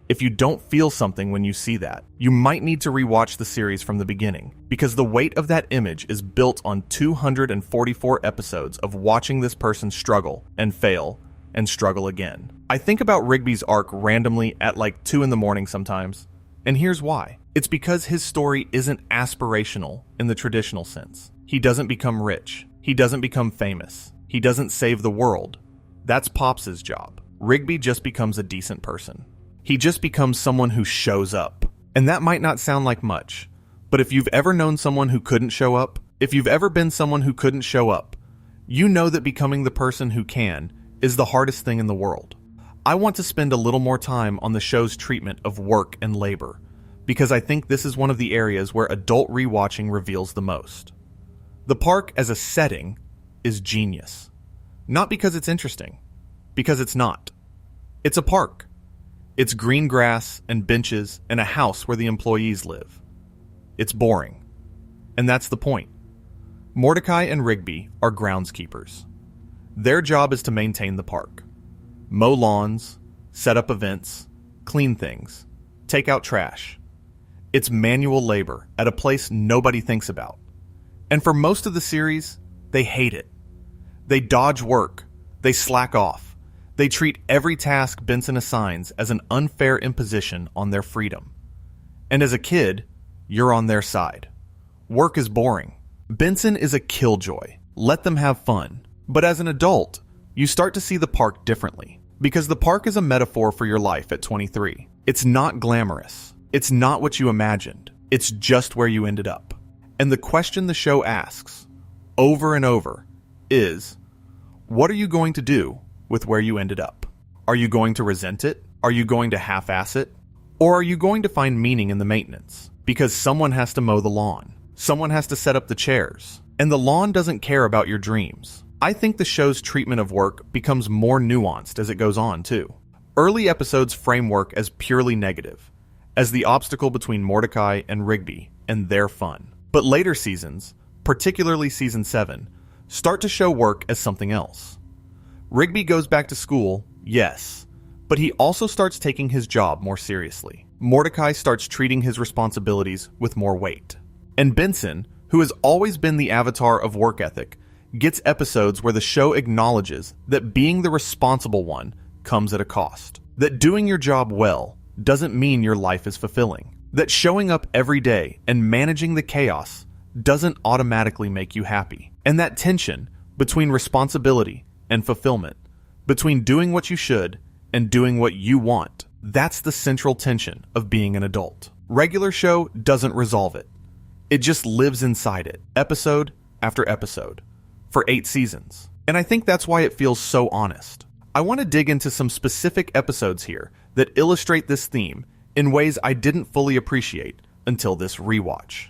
if you don't feel something when you see that, you might need to rewatch the series from the beginning, because the weight of that image is built on 244 episodes of watching this person struggle and fail and struggle again. I think about Rigby's arc randomly at like 2 in the morning sometimes, and here's why. It's because his story isn't aspirational in the traditional sense. He doesn't become rich. He doesn't become famous. He doesn't save the world. That's Pops' job. Rigby just becomes a decent person. He just becomes someone who shows up. And that might not sound like much, but if you've ever known someone who couldn't show up, if you've ever been someone who couldn't show up, you know that becoming the person who can is the hardest thing in the world. I want to spend a little more time on the show's treatment of work and labor, because I think this is one of the areas where adult rewatching reveals the most. The park as a setting is genius. Not because it's interesting, because it's not. It's a park. It's green grass and benches and a house where the employees live. It's boring. And that's the point. Mordecai and Rigby are groundskeepers. Their job is to maintain the park. Mow lawns, set up events, clean things, take out trash. It's manual labor at a place nobody thinks about. And for most of the series, they hate it. They dodge work. They slack off. They treat every task Benson assigns as an unfair imposition on their freedom. And as a kid, you're on their side. Work is boring. Benson is a killjoy. Let them have fun. But as an adult, you start to see the park differently. Because the park is a metaphor for your life at 23. It's not glamorous. It's not what you imagined. It's just where you ended up. And the question the show asks, over and over, is, what are you going to do with where you ended up? Are you going to resent it? Are you going to half-ass it? Or are you going to find meaning in the maintenance? Because someone has to mow the lawn. Someone has to set up the chairs. And the lawn doesn't care about your dreams. I think the show's treatment of work becomes more nuanced as it goes on, too. Early episodes frame work as purely negative, as the obstacle between Mordecai and Rigby and their fun. But later seasons, particularly season 7, start to show work as something else. Rigby goes back to school, yes, But he also starts taking his job more seriously. Mordecai starts treating his responsibilities with more weight. And Benson, who has always been the avatar of work ethic, gets episodes where the show acknowledges that being the responsible one comes at a cost. That doing your job well doesn't mean your life is fulfilling. That showing up every day and managing the chaos doesn't automatically make you happy. And that tension between responsibility and fulfillment, between doing what you should and doing what you want, that's the central tension of being an adult. Regular show doesn't resolve it. It just lives inside it, episode after episode, for 8 seasons. And I think that's why it feels so honest. I want to dig into some specific episodes here that illustrate this theme in ways I didn't fully appreciate until this rewatch.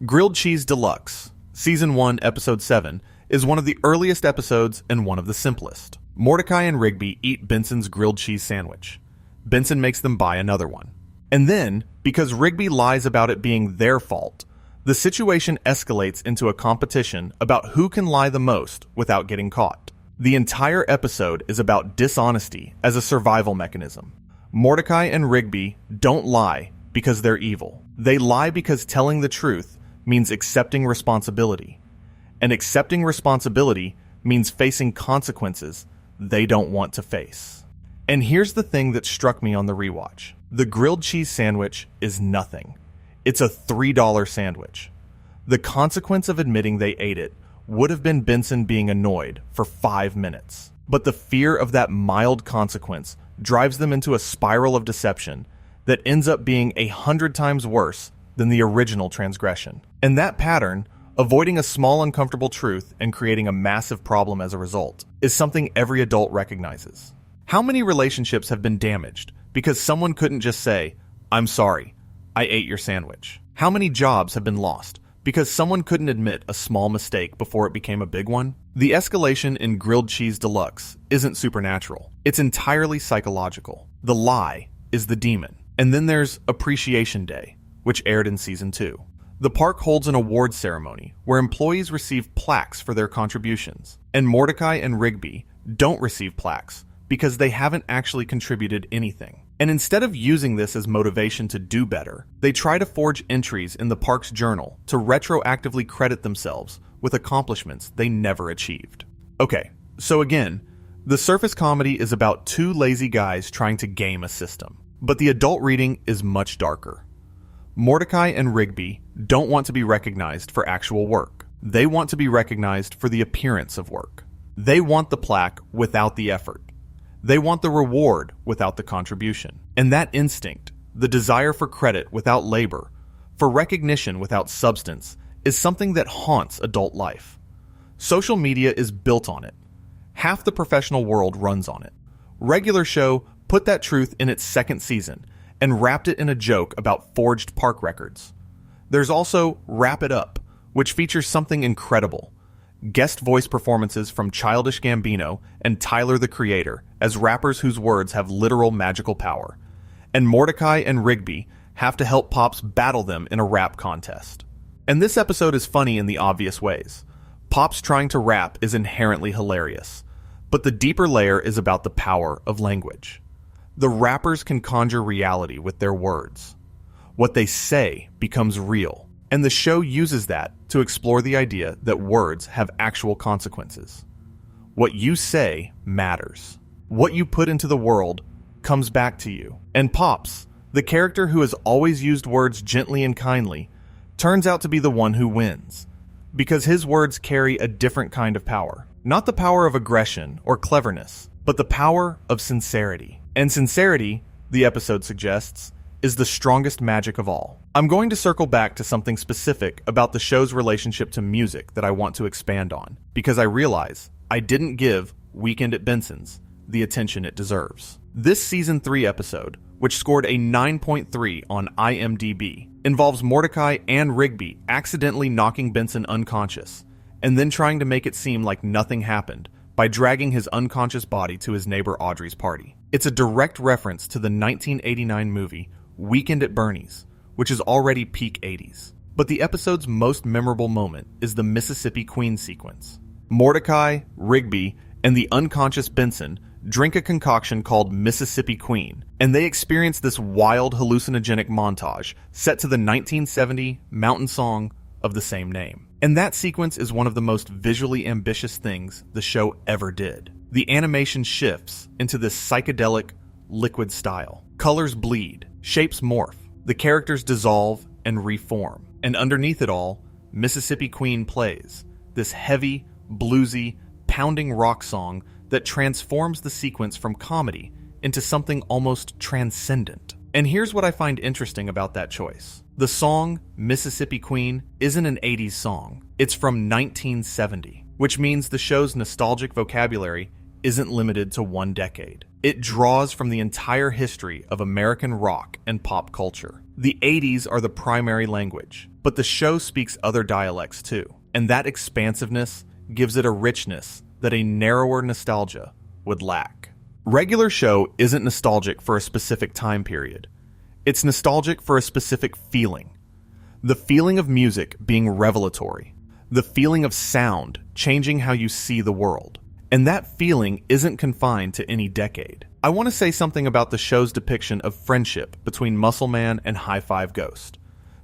Grilled Cheese Deluxe, Season 1, Episode 7, is one of the earliest episodes and one of the simplest. Mordecai and Rigby eat Benson's grilled cheese sandwich. Benson makes them buy another one. And then, because Rigby lies about it being their fault, the situation escalates into a competition about who can lie the most without getting caught. The entire episode is about dishonesty as a survival mechanism. Mordecai and Rigby don't lie because they're evil. They lie because telling the truth means accepting responsibility. And accepting responsibility means facing consequences they don't want to face. And here's the thing that struck me on the rewatch. The grilled cheese sandwich is nothing. It's a $3 sandwich. The consequence of admitting they ate it would have been Benson being annoyed for 5 minutes. But the fear of that mild consequence drives them into a spiral of deception that ends up being 100 times worse than the original transgression. And that pattern, avoiding a small uncomfortable truth and creating a massive problem as a result, is something every adult recognizes. How many relationships have been damaged because someone couldn't just say, "I'm sorry, I ate your sandwich"? How many jobs have been lost because someone couldn't admit a small mistake before it became a big one? The escalation in Grilled Cheese Deluxe isn't supernatural. It's entirely psychological. The lie is the demon. And then there's Appreciation Day, which aired in Season 2. The park holds an awards ceremony where employees receive plaques for their contributions, and Mordecai and Rigby don't receive plaques because they haven't actually contributed anything. And instead of using this as motivation to do better, they try to forge entries in the park's journal to retroactively credit themselves with accomplishments they never achieved. Okay, so again, the surface comedy is about 2 lazy guys trying to game a system, but the adult reading is much darker. Mordecai and Rigby don't want to be recognized for actual work. They want to be recognized for the appearance of work. They want the plaque without the effort. They want the reward without the contribution. And that instinct, the desire for credit without labor, for recognition without substance, is something that haunts adult life. Social media is built on it. Half the professional world runs on it. Regular Show put that truth in its 2nd season and wrapped it in a joke about forged park records. There's also Wrap It Up, which features something incredible. Guest voice performances from Childish Gambino and Tyler the Creator as rappers whose words have literal magical power. And Mordecai and Rigby have to help Pops battle them in a rap contest. And this episode is funny in the obvious ways. Pops trying to rap is inherently hilarious, but the deeper layer is about the power of language. The rappers can conjure reality with their words. What they say becomes real, and the show uses that to explore the idea that words have actual consequences. What you say matters. What you put into the world comes back to you. And Pops, the character who has always used words gently and kindly, turns out to be the one who wins, because his words carry a different kind of power. Not the power of aggression or cleverness, but the power of sincerity. And sincerity, the episode suggests, is the strongest magic of all. I'm going to circle back to something specific about the show's relationship to music that I want to expand on, because I realize I didn't give Weekend at Benson's the attention it deserves. This Season 3 episode, which scored a 9.3 on IMDb, involves Mordecai and Rigby accidentally knocking Benson unconscious, and then trying to make it seem like nothing happened by dragging his unconscious body to his neighbor Audrey's party. It's a direct reference to the 1989 movie Weekend at Bernie's, which is already peak 80s. But the episode's most memorable moment is the Mississippi Queen sequence. Mordecai, Rigby, and the unconscious Benson drink a concoction called Mississippi Queen, and they experience this wild hallucinogenic montage set to the 1970 mountain song of the same name. And that sequence is one of the most visually ambitious things the show ever did. The animation shifts into this psychedelic, liquid style. Colors bleed, shapes morph, the characters dissolve and reform. And underneath it all, Mississippi Queen plays, this heavy, bluesy, pounding rock song that transforms the sequence from comedy into something almost transcendent. And here's what I find interesting about that choice. The song Mississippi Queen isn't an 80s song. It's from 1970, which means the show's nostalgic vocabulary isn't limited to one decade. It draws from the entire history of American rock and pop culture. The 80s are the primary language, but the show speaks other dialects too, and that expansiveness gives it a richness that a narrower nostalgia would lack. Regular Show isn't nostalgic for a specific time period. It's nostalgic for a specific feeling. The feeling of music being revelatory. The feeling of sound changing how you see the world. And that feeling isn't confined to any decade. I want to say something about the show's depiction of friendship between Muscle Man and High Five Ghost,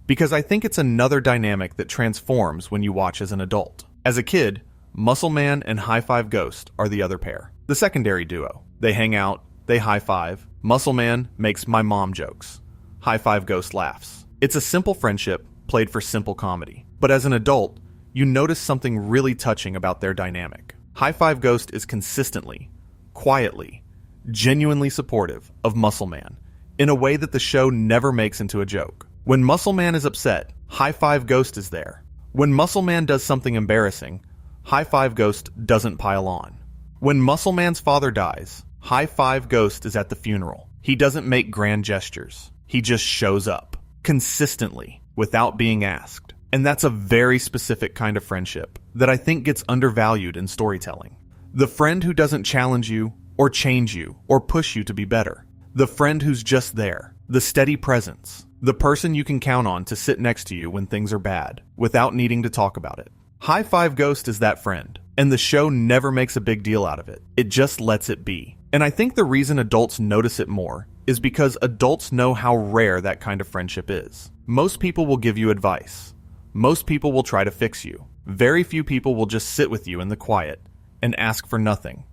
because I think it's another dynamic that transforms when you watch as an adult. As a kid, Muscle Man and High Five Ghost are the other pair, the secondary duo. They hang out, they high five. Muscle Man makes "my mom" jokes. High Five Ghost laughs. It's a simple friendship played for simple comedy. But as an adult, you notice something really touching about their dynamic. High Five Ghost is consistently, quietly, genuinely supportive of Muscle Man in a way that the show never makes into a joke. When Muscle Man is upset, High Five Ghost is there. When Muscle Man does something embarrassing, High Five Ghost doesn't pile on. When Muscle Man's father dies, High Five Ghost is at the funeral. He doesn't make grand gestures. He just shows up, consistently, without being asked. And that's a very specific kind of friendship that I think gets undervalued in storytelling. The friend who doesn't challenge you, or change you, or push you to be better. The friend who's just there. The steady presence. The person you can count on to sit next to you when things are bad, without needing to talk about it. High Five Ghost is that friend, and the show never makes a big deal out of it. It just lets it be. And I think the reason adults notice it more is because adults know how rare that kind of friendship is. Most people will give you advice. Most people will try to fix you. Very few people will just sit with you in the quiet and ask for nothing.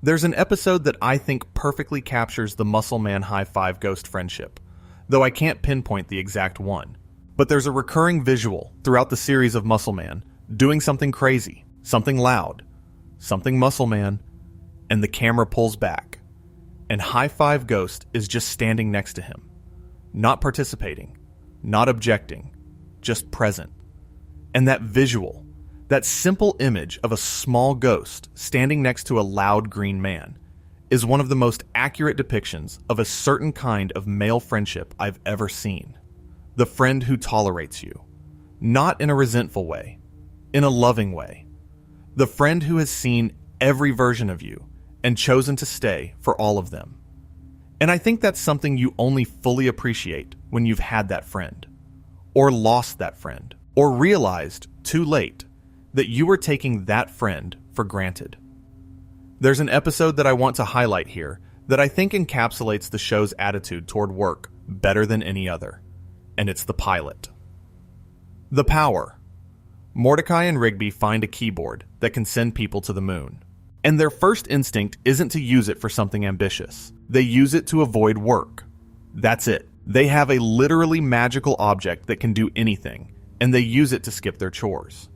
There's an episode that I think perfectly captures the Muscle Man High Five Ghost friendship, though I can't pinpoint the exact one. But there's a recurring visual throughout the series of Muscle Man doing something crazy, something loud, something Muscle Man, and the camera pulls back, and High Five Ghost is just standing next to him, not participating, not objecting, just present. And that visual, that simple image of a small ghost standing next to a loud green man, is one of the most accurate depictions of a certain kind of male friendship I've ever seen. The friend who tolerates you, not in a resentful way, in a loving way. The friend who has seen every version of you and chosen to stay for all of them. And I think that's something you only fully appreciate when you've had that friend, or lost that friend, or realized too late that you were taking that friend for granted. There's an episode that I want to highlight here that I think encapsulates the show's attitude toward work better than any other, and it's the pilot. The Power. Mordecai and Rigby find a keyboard that can send people to the moon. And their first instinct isn't to use it for something ambitious. They use it to avoid work. That's it. They have a literally magical object that can do anything, and they use it to skip their chores.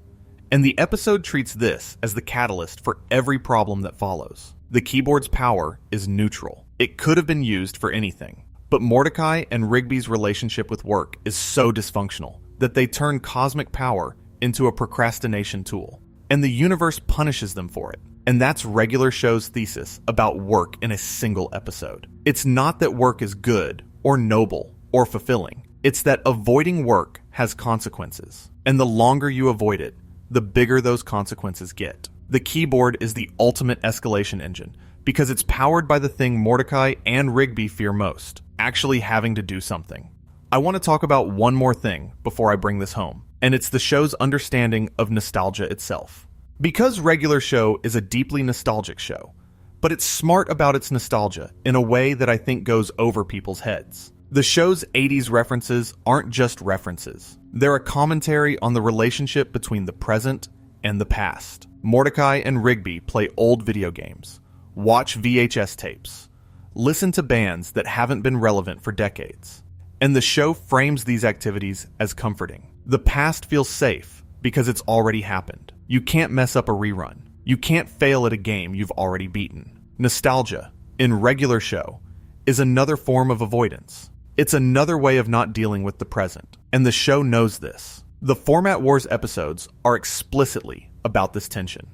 And the episode treats this as the catalyst for every problem that follows. The keyboard's power is neutral. It could have been used for anything. But Mordecai and Rigby's relationship with work is so dysfunctional that they turn cosmic power into a procrastination tool. And the universe punishes them for it. And that's Regular Show's thesis about work in a single episode. It's not that work is good, or noble, or fulfilling. It's that avoiding work has consequences. And the longer you avoid it, the bigger those consequences get. The keyboard is the ultimate escalation engine because it's powered by the thing Mordecai and Rigby fear most, actually having to do something. I want to talk about one more thing before I bring this home, and it's the show's understanding of nostalgia itself. Because Regular Show is a deeply nostalgic show, but it's smart about its nostalgia in a way that I think goes over people's heads. The show's 80s references aren't just references. They're a commentary on the relationship between the present and the past. Mordecai and Rigby play old video games, watch VHS tapes, listen to bands that haven't been relevant for decades. And the show frames these activities as comforting. The past feels safe because it's already happened. You can't mess up a rerun. You can't fail at a game you've already beaten. Nostalgia, in regular show, is another form of avoidance. It's another way of not dealing with the present, and the show knows this. The Format Wars episodes are explicitly about this tension.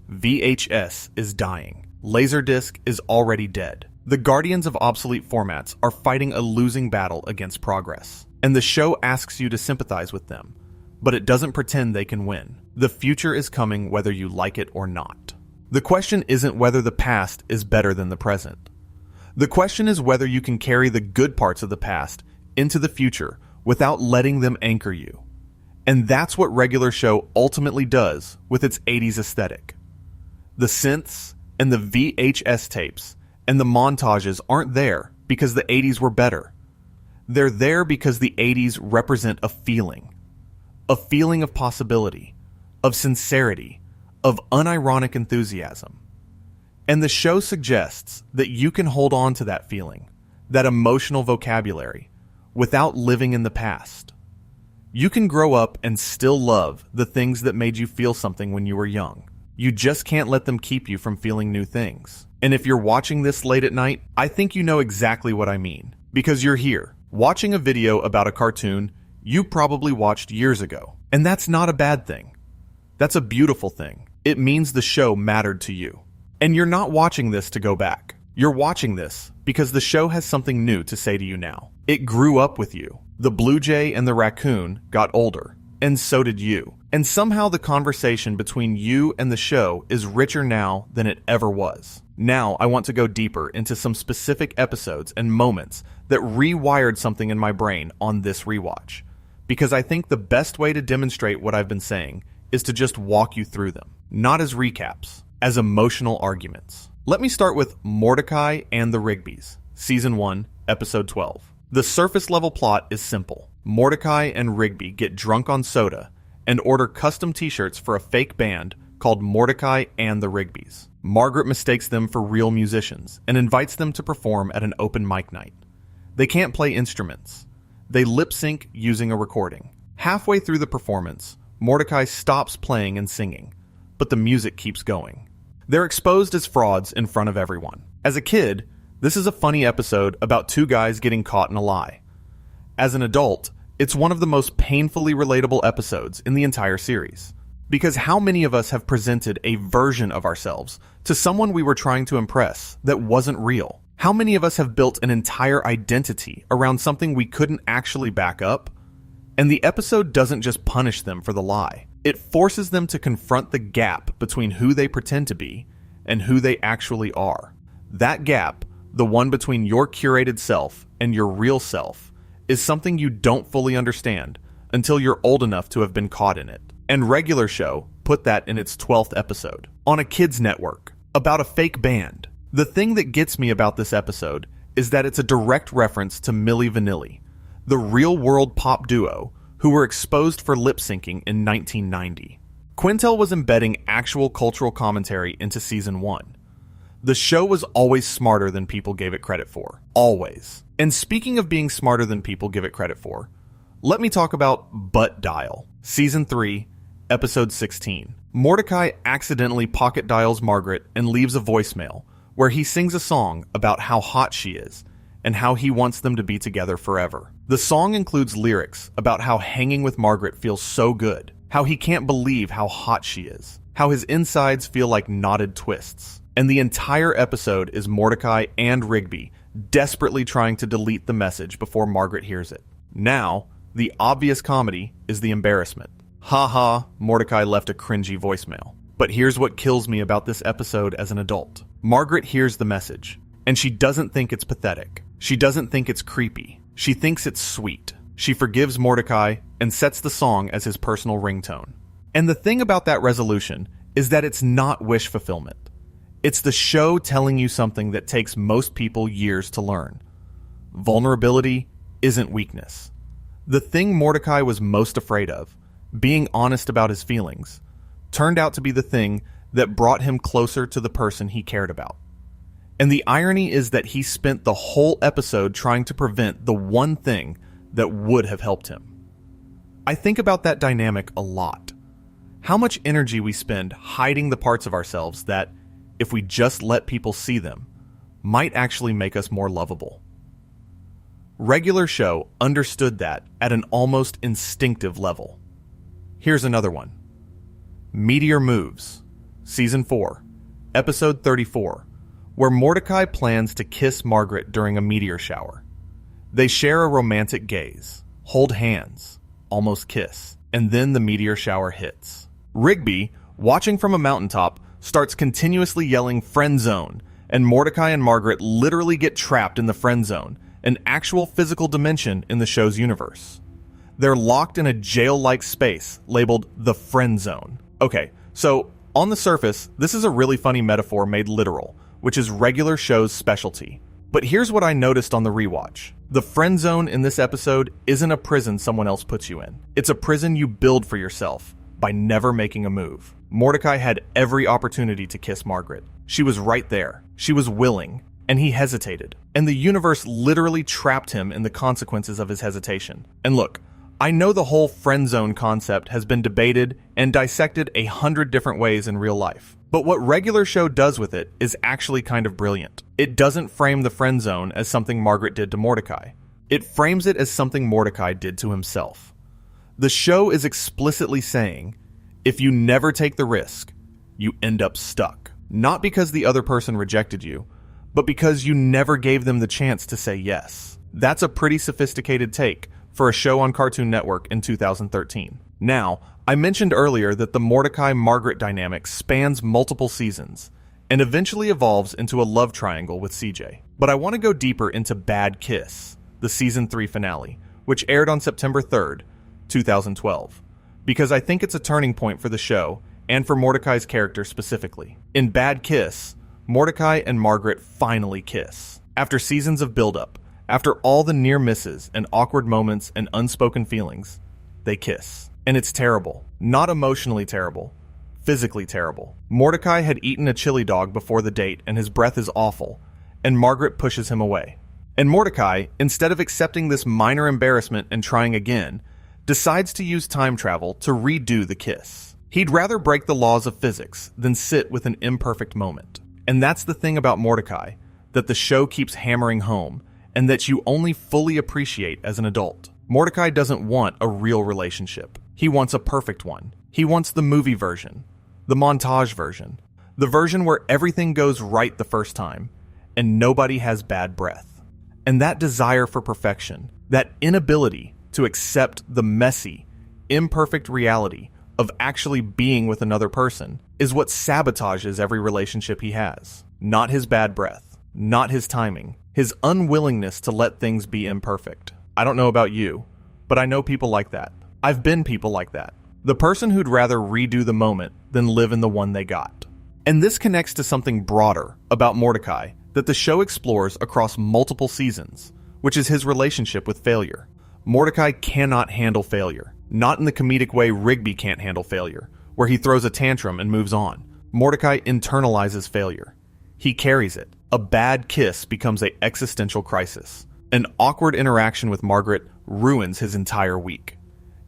VHS is dying. Laserdisc is already dead. The guardians of obsolete formats are fighting a losing battle against progress, and the show asks you to sympathize with them, but it doesn't pretend they can win. The future is coming whether you like it or not. The question isn't whether the past is better than the present. The question is whether you can carry the good parts of the past into the future without letting them anchor you. And that's what regular show ultimately does with its 80s aesthetic. The synths and the VHS tapes and the montages aren't there because the 80s were better. They're there because the 80s represent a feeling of possibility, of sincerity, of unironic enthusiasm. And the show suggests that you can hold on to that feeling, that emotional vocabulary, without living in the past. You can grow up and still love the things that made you feel something when you were young. You just can't let them keep you from feeling new things. And if you're watching this late at night, I think you know exactly what I mean. Because you're here, watching a video about a cartoon you probably watched years ago. And that's not a bad thing. That's a beautiful thing. It means the show mattered to you. And you're not watching this to go back. You're watching this because the show has something new to say to you now. It grew up with you. The blue jay and the raccoon got older, and so did you. And somehow the conversation between you and the show is richer now than it ever was. Now I want to go deeper into some specific episodes and moments that rewired something in my brain on this rewatch. Because I think the best way to demonstrate what I've been saying is to just walk you through them, not as recaps, as emotional arguments. Let me start with Mordecai and the Rigbys, Season 1, Episode 12. The surface level plot is simple. Mordecai and Rigby get drunk on soda and order custom t-shirts for a fake band called Mordecai and the Rigbys. Margaret mistakes them for real musicians and invites them to perform at an open mic night. They can't play instruments. They lip sync using a recording. Halfway through the performance, Mordecai stops playing and singing, but the music keeps going. They're exposed as frauds in front of everyone. As a kid, this is a funny episode about two guys getting caught in a lie. As an adult, it's one of the most painfully relatable episodes in the entire series. Because how many of us have presented a version of ourselves to someone we were trying to impress that wasn't real? How many of us have built an entire identity around something we couldn't actually back up? And the episode doesn't just punish them for the lie. It forces them to confront the gap between who they pretend to be and who they actually are. That gap, the one between your curated self and your real self, is something you don't fully understand until you're old enough to have been caught in it. And regular show put that in its 12th episode, on a kids' network, about a fake band. The thing that gets me about this episode is that it's a direct reference to Milli Vanilli, the real-world pop duo who were exposed for lip-syncing in 1990. Quintel was embedding actual cultural commentary into Season 1. The show was always smarter than people gave it credit for. Always. And speaking of being smarter than people give it credit for, let me talk about Butt Dial, Season 3, Episode 16. Mordecai accidentally pocket dials Margaret and leaves a voicemail where he sings a song about how hot she is and how he wants them to be together forever. The song includes lyrics about how hanging with Margaret feels so good, how he can't believe how hot she is, how his insides feel like knotted twists. And the entire episode is Mordecai and Rigby desperately trying to delete the message before Margaret hears it. Now, the obvious comedy is the embarrassment. Haha, Mordecai left a cringy voicemail. But here's what kills me about this episode as an adult. Margaret hears the message, and she doesn't think it's pathetic. She doesn't think it's creepy. She thinks it's sweet. She forgives Mordecai and sets the song as his personal ringtone. And the thing about that resolution is that it's not wish fulfillment. It's the show telling you something that takes most people years to learn. Vulnerability isn't weakness. The thing Mordecai was most afraid of, being honest about his feelings, turned out to be the thing that brought him closer to the person he cared about. And the irony is that he spent the whole episode trying to prevent the one thing that would have helped him. I think about that dynamic a lot. How much energy we spend hiding the parts of ourselves that, if we just let people see them, might actually make us more lovable. Regular Show understood that at an almost instinctive level. Here's another one. Meteor Moves, Season 4, Episode 34, where Mordecai plans to kiss Margaret during a meteor shower. They share a romantic gaze, hold hands, almost kiss, and then the meteor shower hits. Rigby, watching from a mountaintop, starts continuously yelling "friend zone," and Mordecai and Margaret literally get trapped in the friend zone, an actual physical dimension in the show's universe. They're locked in a jail-like space labeled the friend zone. Okay, so on the surface, this is a really funny metaphor made literal, which is Regular Show's specialty. But here's what I noticed on the rewatch. The friend zone in this episode isn't a prison someone else puts you in. It's a prison you build for yourself by never making a move. Mordecai had every opportunity to kiss Margaret. She was right there. She was willing, and he hesitated. And the universe literally trapped him in the consequences of his hesitation. And look, I know the whole friend zone concept has been debated and dissected 100 different ways in real life. But what Regular Show does with it is actually kind of brilliant. It doesn't frame the friend zone as something Margaret did to Mordecai. It frames it as something Mordecai did to himself. The show is explicitly saying, if you never take the risk, you end up stuck. Not because the other person rejected you, but because you never gave them the chance to say yes. That's a pretty sophisticated take for a show on Cartoon Network in 2013. Now, I mentioned earlier that the Mordecai-Margaret dynamic spans multiple seasons and eventually evolves into a love triangle with CJ. But I want to go deeper into Bad Kiss, the Season 3 finale, which aired on September 3rd, 2012, because I think it's a turning point for the show and for Mordecai's character specifically. In Bad Kiss, Mordecai and Margaret finally kiss. After seasons of buildup, after all the near misses and awkward moments and unspoken feelings, they kiss. And it's terrible. Not emotionally terrible. Physically terrible. Mordecai had eaten a chili dog before the date and his breath is awful, and Margaret pushes him away. And Mordecai, instead of accepting this minor embarrassment and trying again, decides to use time travel to redo the kiss. He'd rather break the laws of physics than sit with an imperfect moment. And that's the thing about Mordecai, that the show keeps hammering home, and that you only fully appreciate as an adult. Mordecai doesn't want a real relationship. He wants a perfect one. He wants the movie version, the montage version, the version where everything goes right the first time, and nobody has bad breath. And that desire for perfection, that inability to accept the messy, imperfect reality of actually being with another person, is what sabotages every relationship he has. Not his bad breath, not his timing, his unwillingness to let things be imperfect. I don't know about you, but I know people like that. I've been people like that. The person who'd rather redo the moment than live in the one they got. And this connects to something broader about Mordecai that the show explores across multiple seasons, which is his relationship with failure. Mordecai cannot handle failure. Not in the comedic way Rigby can't handle failure, where he throws a tantrum and moves on. Mordecai internalizes failure. He carries it. A bad kiss becomes an existential crisis. An awkward interaction with Margaret ruins his entire week.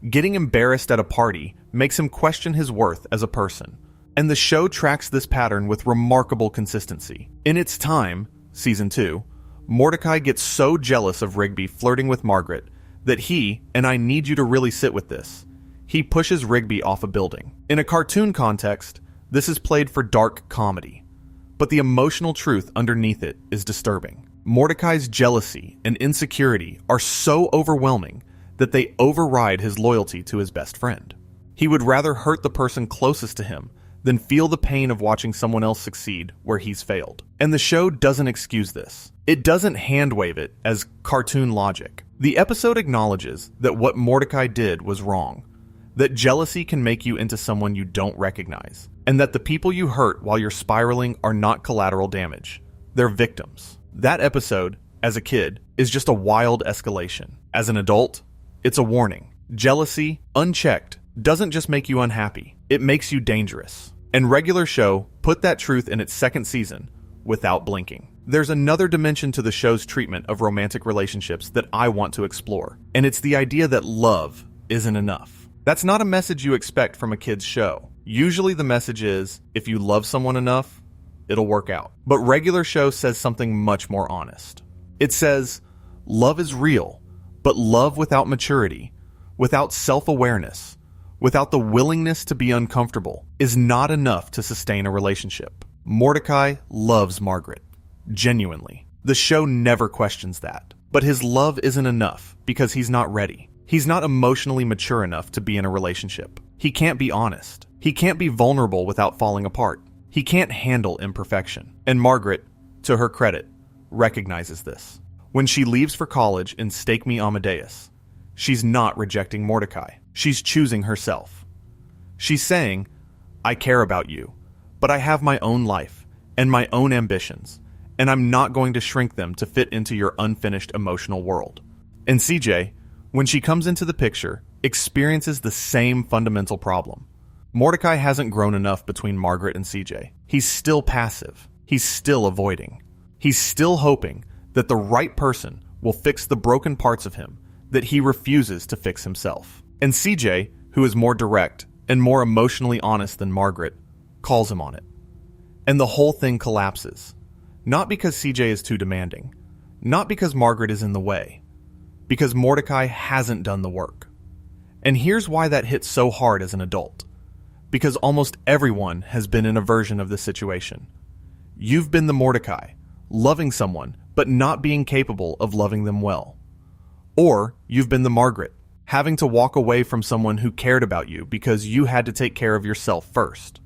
Getting embarrassed at a party makes him question his worth as a person. And the show tracks this pattern with remarkable consistency. In its time, Season 2, Mordecai gets so jealous of Rigby flirting with Margaret that he, and I need you to really sit with this, he pushes Rigby off a building. In a cartoon context, this is played for dark comedy, but the emotional truth underneath it is disturbing. Mordecai's jealousy and insecurity are so overwhelming that they override his loyalty to his best friend. He would rather hurt the person closest to him than feel the pain of watching someone else succeed where he's failed. And the show doesn't excuse this. It doesn't hand-wave it as cartoon logic. The episode acknowledges that what Mordecai did was wrong, that jealousy can make you into someone you don't recognize, and that the people you hurt while you're spiraling are not collateral damage. They're victims. That episode, as a kid, is just a wild escalation. As an adult, it's a warning. Jealousy, unchecked, doesn't just make you unhappy, it makes you dangerous. And Regular Show put that truth in its second season without blinking. There's another dimension to the show's treatment of romantic relationships that I want to explore, and it's the idea that love isn't enough. That's not a message you expect from a kid's show. Usually the message is, if you love someone enough, it'll work out. But Regular Show says something much more honest. It says, love is real, but love without maturity, without self-awareness, without the willingness to be uncomfortable, is not enough to sustain a relationship. Mordecai loves Margaret. Genuinely. The show never questions that. But his love isn't enough because he's not ready. He's not emotionally mature enough to be in a relationship. He can't be honest. He can't be vulnerable without falling apart. He can't handle imperfection. And Margaret, to her credit, recognizes this. When she leaves for college in Stake Me Amadeus, she's not rejecting Mordecai. She's choosing herself. She's saying, I care about you, but I have my own life and my own ambitions, and I'm not going to shrink them to fit into your unfinished emotional world. And CJ, when she comes into the picture, experiences the same fundamental problem. Mordecai hasn't grown enough between Margaret and CJ. He's still passive. He's still avoiding. He's still hoping that the right person will fix the broken parts of him that he refuses to fix himself. And CJ, who is more direct and more emotionally honest than Margaret, calls him on it. And the whole thing collapses. Not because CJ is too demanding, not because Margaret is in the way, because Mordecai hasn't done the work. And here's why that hits so hard as an adult. Because almost everyone has been in a version of this situation. You've been the Mordecai, loving someone but not being capable of loving them well. Or you've been the Margaret, having to walk away from someone who cared about you because you had to take care of yourself first.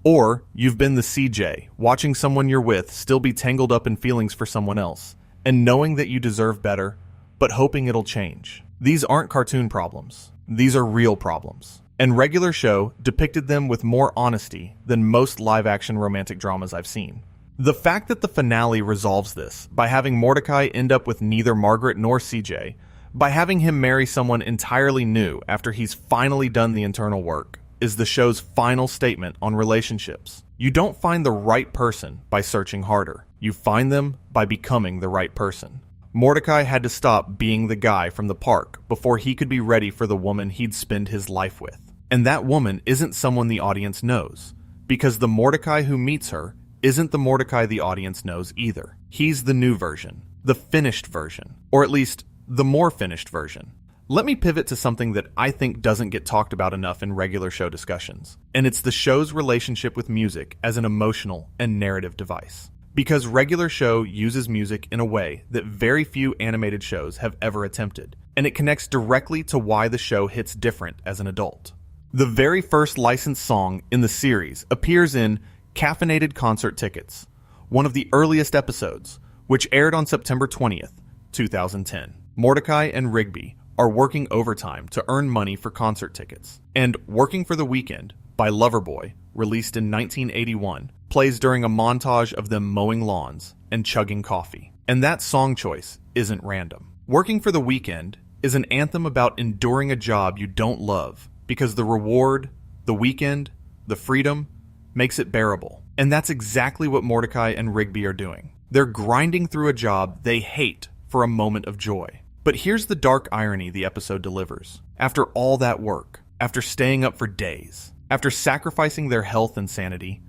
Or you've been the CJ, watching someone you're with still be tangled up in feelings for someone else, and knowing that you deserve better, but hoping it'll change. These aren't cartoon problems. These are real problems. And Regular Show depicted them with more honesty than most live-action romantic dramas I've seen. The fact that the finale resolves this by having Mordecai end up with neither Margaret nor CJ, by having him marry someone entirely new after he's finally done the internal work, is the show's final statement on relationships. You don't find the right person by searching harder. You find them by becoming the right person. Mordecai had to stop being the guy from the park before he could be ready for the woman he'd spend his life with. And that woman isn't someone the audience knows, because the Mordecai who meets her isn't the Mordecai the audience knows either. He's the new version, the finished version, or at least the more finished version. Let me pivot to something that I think doesn't get talked about enough in Regular Show discussions, and it's the show's relationship with music as an emotional and narrative device. Because Regular Show uses music in a way that very few animated shows have ever attempted, and it connects directly to why the show hits different as an adult. The very first licensed song in the series appears in Caffeinated Concert Tickets, one of the earliest episodes, which aired on September 20th, 2010. Mordecai and Rigby are working overtime to earn money for concert tickets, and Working for the Weekend by Loverboy, released in 1981, plays during a montage of them mowing lawns and chugging coffee. And that song choice isn't random. Working for the Weekend is an anthem about enduring a job you don't love because the reward, the weekend, the freedom makes it bearable. And that's exactly what Mordecai and Rigby are doing. They're grinding through a job they hate for a moment of joy. But here's the dark irony the episode delivers. After all that work, after staying up for days, after sacrificing their health and sanity,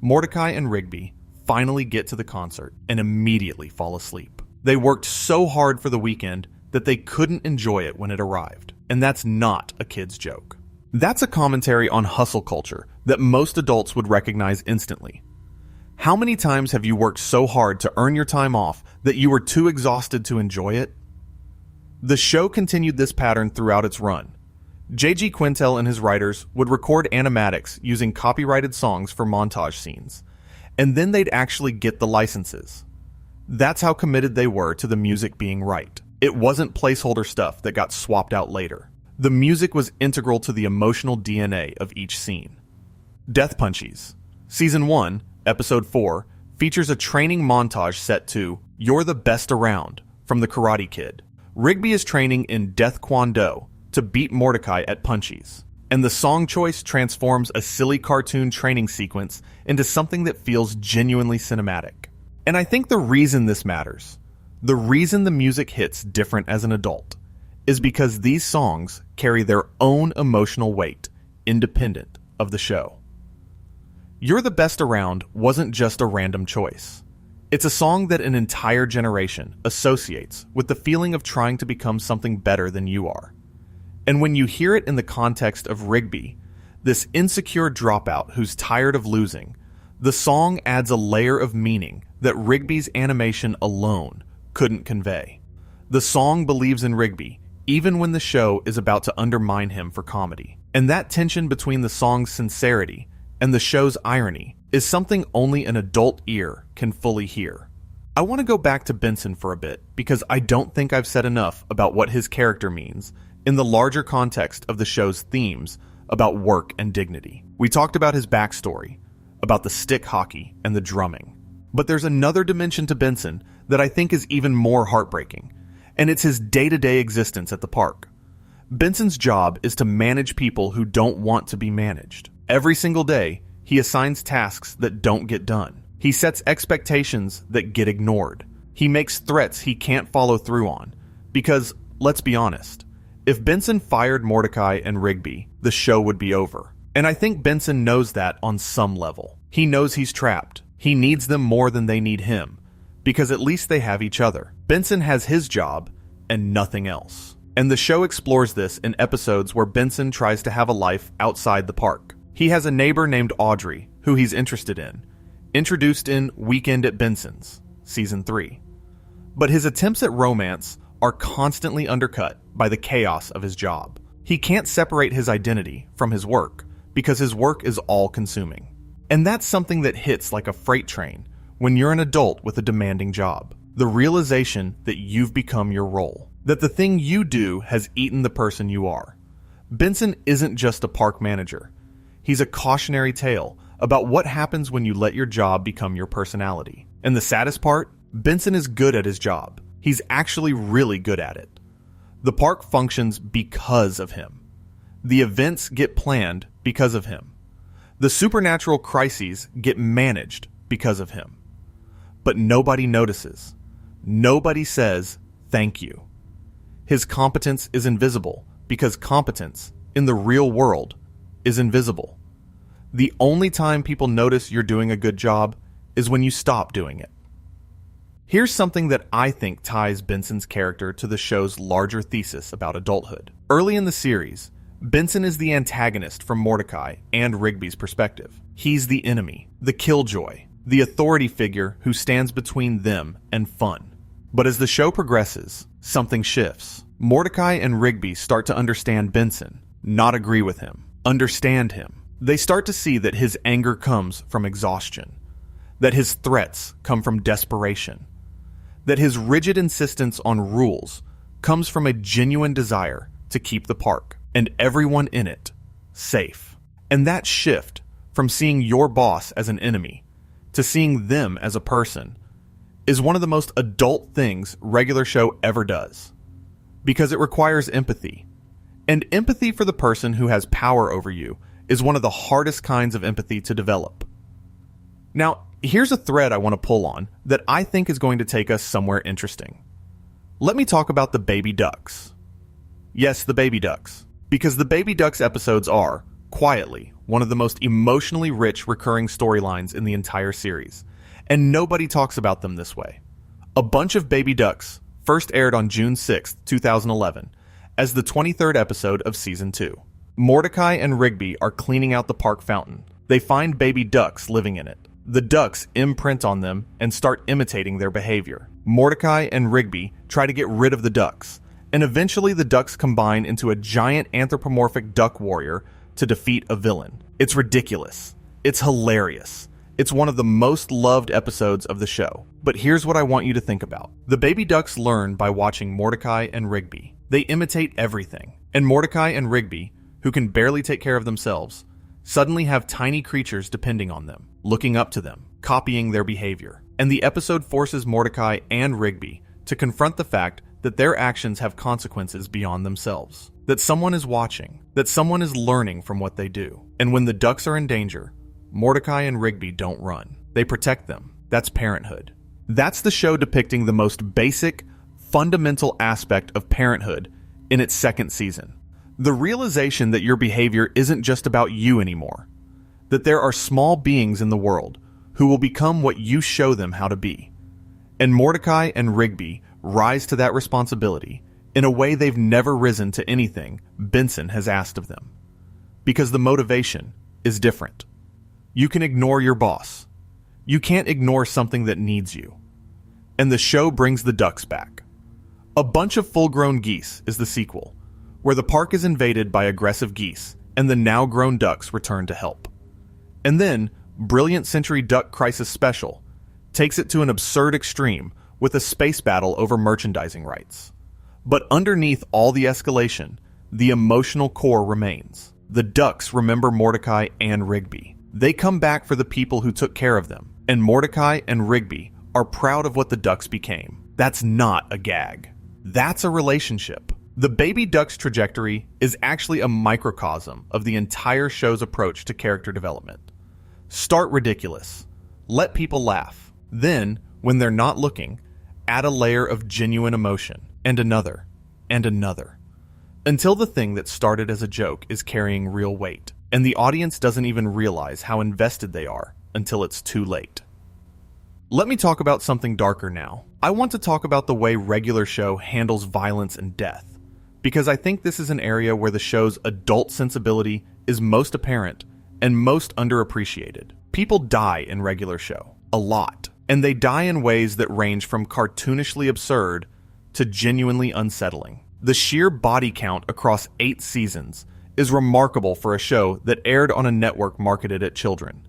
Mordecai and Rigby finally get to the concert and immediately fall asleep. They worked so hard for the weekend that they couldn't enjoy it when it arrived. And that's not a kid's joke. That's a commentary on hustle culture that most adults would recognize instantly. How many times have you worked so hard to earn your time off that you were too exhausted to enjoy it? The show continued this pattern throughout its run. J.G. Quintel and his writers would record animatics using copyrighted songs for montage scenes, and then they'd actually get the licenses. That's how committed they were to the music being right. It wasn't placeholder stuff that got swapped out later. The music was integral to the emotional DNA of each scene. Death Punchies. Season 1, Episode 4, features a training montage set to You're the Best Around from The Karate Kid. Rigby is training in Death Kwon Do to beat Mordecai at Punchies, and the song choice transforms a silly cartoon training sequence into something that feels genuinely cinematic. And I think the reason this matters, the reason the music hits different as an adult, is because these songs carry their own emotional weight, independent of the show. You're the Best Around wasn't just a random choice. It's a song that an entire generation associates with the feeling of trying to become something better than you are. And when you hear it in the context of Rigby, this insecure dropout who's tired of losing, the song adds a layer of meaning that Rigby's animation alone couldn't convey. The song believes in Rigby, even when the show is about to undermine him for comedy. And that tension between the song's sincerity and the show's irony is something only an adult ear can fully hear. I want to go back to Benson for a bit because I don't think I've said enough about what his character means in the larger context of the show's themes about work and dignity. We talked about his backstory, about the stick hockey and the drumming. But there's another dimension to Benson that I think is even more heartbreaking, and it's his day-to-day existence at the park. Benson's job is to manage people who don't want to be managed. Every single day, he assigns tasks that don't get done. He sets expectations that get ignored. He makes threats he can't follow through on. Because, let's be honest, if Benson fired Mordecai and Rigby, the show would be over. And I think Benson knows that on some level. He knows he's trapped. He needs them more than they need him, because at least they have each other. Benson has his job and nothing else. And the show explores this in episodes where Benson tries to have a life outside the park. He has a neighbor named Audrey, who he's interested in, introduced in Weekend at Benson's, Season 3. But his attempts at romance are constantly undercut by the chaos of his job. He can't separate his identity from his work because his work is all-consuming. And that's something that hits like a freight train when you're an adult with a demanding job. The realization that you've become your role, that the thing you do has eaten the person you are. Benson isn't just a park manager. He's a cautionary tale about what happens when you let your job become your personality. And the saddest part, Benson is good at his job. He's actually really good at it. The park functions because of him. The events get planned because of him. The supernatural crises get managed because of him. But nobody notices. Nobody says thank you. His competence is invisible because competence in the real world is invisible. The only time people notice you're doing a good job is when you stop doing it. Here's something that I think ties Benson's character to the show's larger thesis about adulthood. Early in the series, Benson is the antagonist from Mordecai and Rigby's perspective. He's the enemy, the killjoy, the authority figure who stands between them and fun. But as the show progresses, something shifts. Mordecai and Rigby start to understand Benson, not agree with him, understand him. They start to see that his anger comes from exhaustion, that his threats come from desperation, that his rigid insistence on rules comes from a genuine desire to keep the park and everyone in it safe. And that shift from seeing your boss as an enemy to seeing them as a person is one of the most adult things regular show ever does, because it requires empathy. And empathy for the person who has power over you is one of the hardest kinds of empathy to develop. Now, here's a thread I want to pull on that I think is going to take us somewhere interesting. Let me talk about the Baby Ducks. Yes, the Baby Ducks. Because the Baby Ducks episodes are, quietly, one of the most emotionally rich recurring storylines in the entire series. And nobody talks about them this way. A Bunch of Baby Ducks first aired on June 6, 2011, as the 23rd episode of Season 2. Mordecai and Rigby are cleaning out the park fountain. They find baby ducks living in it. The ducks imprint on them and start imitating their behavior. Mordecai and Rigby try to get rid of the ducks, and eventually the ducks combine into a giant anthropomorphic duck warrior to defeat a villain. It's ridiculous. It's hilarious. It's one of the most loved episodes of the show. But here's what I want you to think about. The baby ducks learn by watching Mordecai and Rigby. They imitate everything. And Mordecai and Rigby, who can barely take care of themselves, suddenly have tiny creatures depending on them, looking up to them, copying their behavior. And the episode forces Mordecai and Rigby to confront the fact that their actions have consequences beyond themselves, that someone is watching, that someone is learning from what they do. And when the ducks are in danger, Mordecai and Rigby don't run. They protect them. That's parenthood. That's the show depicting the most basic, fundamental aspect of parenthood in its second season. The realization that your behavior isn't just about you anymore, that there are small beings in the world who will become what you show them how to be. And Mordecai and Rigby rise to that responsibility in a way they've never risen to anything Benson has asked of them. Because the motivation is different. You can ignore your boss. You can't ignore something that needs you. And the show brings the ducks back. A Bunch of Full-Grown Geese is the sequel, where the park is invaded by aggressive geese and the now-grown ducks return to help. And then, Brilliant Century Duck Crisis Special takes it to an absurd extreme with a space battle over merchandising rights. But underneath all the escalation, the emotional core remains. The ducks remember Mordecai and Rigby. They come back for the people who took care of them, and Mordecai and Rigby are proud of what the ducks became. That's not a gag. That's a relationship. The baby duck's trajectory is actually a microcosm of the entire show's approach to character development. Start ridiculous. Let people laugh. Then, when they're not looking, add a layer of genuine emotion, and another, until the thing that started as a joke is carrying real weight, and the audience doesn't even realize how invested they are until it's too late. Let me talk about something darker now. I want to talk about the way regular show handles violence and death, because I think this is an area where the show's adult sensibility is most apparent and most underappreciated. People die in regular show, a lot, and they die in ways that range from cartoonishly absurd to genuinely unsettling. The sheer body count across 8 seasons is remarkable for a show that aired on a network marketed at children.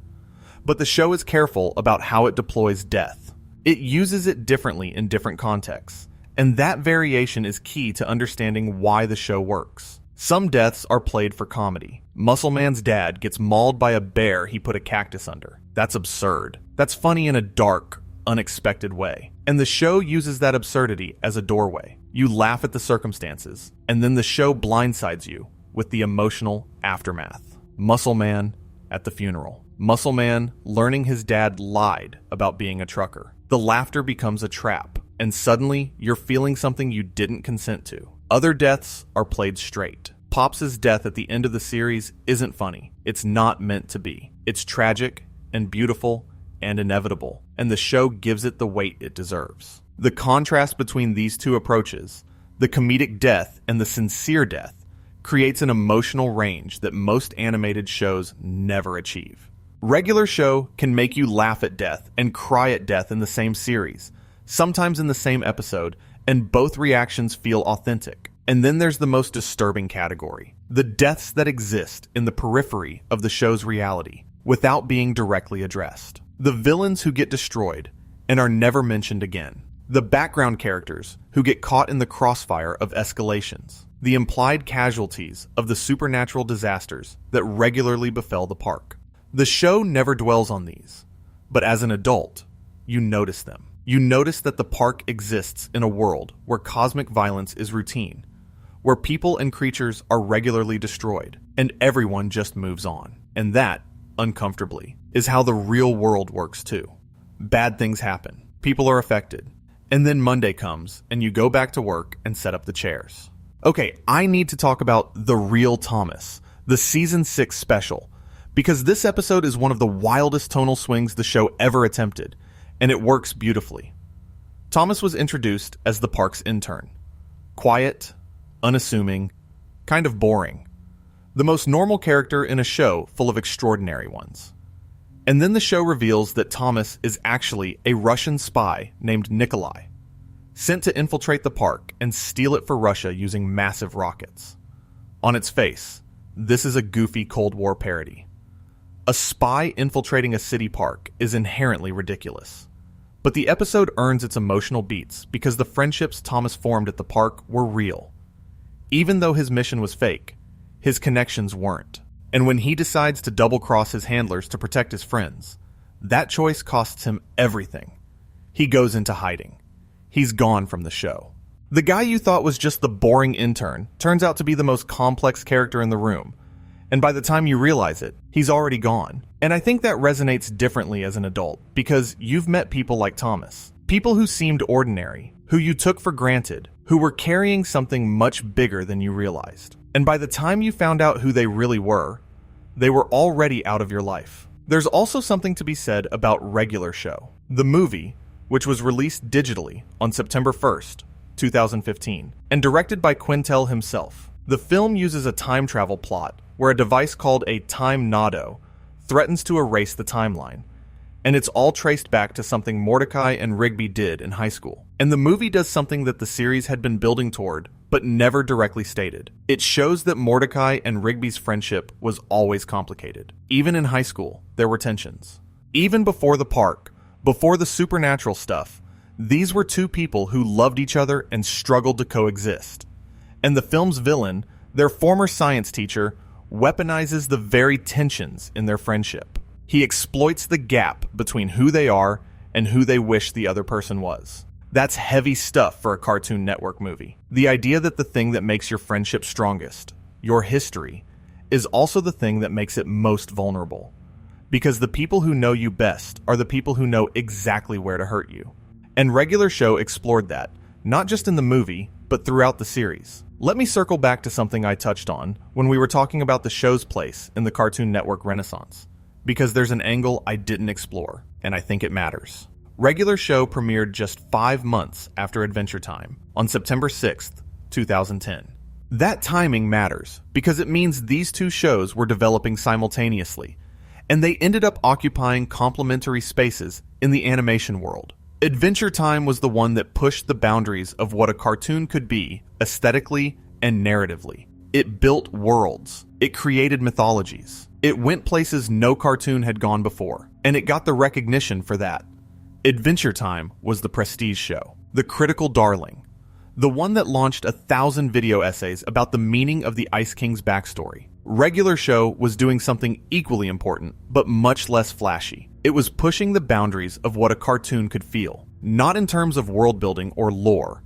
But the show is careful about how it deploys death. It uses it differently in different contexts, and that variation is key to understanding why the show works. Some deaths are played for comedy. Muscle Man's dad gets mauled by a bear he put a cactus under. That's absurd. That's funny in a dark, unexpected way. And the show uses that absurdity as a doorway. You laugh at the circumstances, and then the show blindsides you with the emotional aftermath. Muscle Man at the funeral. Muscle Man learning his dad lied about being a trucker. The laughter becomes a trap, and suddenly you're feeling something you didn't consent to. Other deaths are played straight. Pops' death at the end of the series isn't funny. It's not meant to be. It's tragic and beautiful and inevitable, and the show gives it the weight it deserves. The contrast between these two approaches, the comedic death and the sincere death, creates an emotional range that most animated shows never achieve. Regular show can make you laugh at death and cry at death in the same series, sometimes in the same episode, and both reactions feel authentic. And then there's the most disturbing category, the deaths that exist in the periphery of the show's reality, without being directly addressed. The villains who get destroyed and are never mentioned again. The background characters who get caught in the crossfire of escalations. The implied casualties of the supernatural disasters that regularly befell the park. The show never dwells on these, but as an adult, you notice them. You notice that the park exists in a world where cosmic violence is routine, where people and creatures are regularly destroyed, and everyone just moves on. And that, uncomfortably, is how the real world works too. Bad things happen, people are affected, and then Monday comes and you go back to work and set up the chairs. Okay, I need to talk about The Real Thomas, the Season 6 special, because this episode is one of the wildest tonal swings the show ever attempted, and it works beautifully. Thomas was introduced as the park's intern. Quiet, unassuming, kind of boring. The most normal character in a show full of extraordinary ones. And then the show reveals that Thomas is actually a Russian spy named Nikolai, sent to infiltrate the park and steal it for Russia using massive rockets. On its face, this is a goofy Cold War parody. A spy infiltrating a city park is inherently ridiculous. But the episode earns its emotional beats because the friendships Thomas formed at the park were real. Even though his mission was fake, his connections weren't. And when he decides to double-cross his handlers to protect his friends, that choice costs him everything. He goes into hiding. He's gone from the show. The guy you thought was just the boring intern turns out to be the most complex character in the room. And by the time you realize it, he's already gone. And I think that resonates differently as an adult, because you've met people like Thomas. People who seemed ordinary, who you took for granted, who were carrying something much bigger than you realized. And by the time you found out who they really were, they were already out of your life. There's also something to be said about Regular Show, the movie, which was released digitally on September 1st, 2015, and directed by Quintel himself. The film uses a time travel plot where a device called a time nodo threatens to erase the timeline, and it's all traced back to something Mordecai and Rigby did in high school. And the movie does something that the series had been building toward, but never directly stated. It shows that Mordecai and Rigby's friendship was always complicated. Even in high school, there were tensions. Even before the park, before the supernatural stuff, these were two people who loved each other and struggled to coexist. And the film's villain, their former science teacher, weaponizes the very tensions in their friendship. He exploits the gap between who they are and who they wish the other person was. That's heavy stuff for a Cartoon Network movie. The idea that the thing that makes your friendship strongest, your history, is also the thing that makes it most vulnerable. Because the people who know you best are the people who know exactly where to hurt you. And Regular Show explored that, not just in the movie, but throughout the series. Let me circle back to something I touched on when we were talking about the show's place in the Cartoon Network renaissance, because there's an angle I didn't explore, and I think it matters. Regular Show premiered just 5 months after Adventure Time, on September 6th, 2010. That timing matters, because it means these two shows were developing simultaneously, and they ended up occupying complementary spaces in the animation world. Adventure Time was the one that pushed the boundaries of what a cartoon could be aesthetically and narratively. It built worlds. It created mythologies. It went places no cartoon had gone before, and it got the recognition for that. Adventure Time was the prestige show, the critical darling, the one that launched 1,000 video essays about the meaning of the Ice King's backstory. Regular Show was doing something equally important, but much less flashy. It was pushing the boundaries of what a cartoon could feel, not in terms of world building or lore,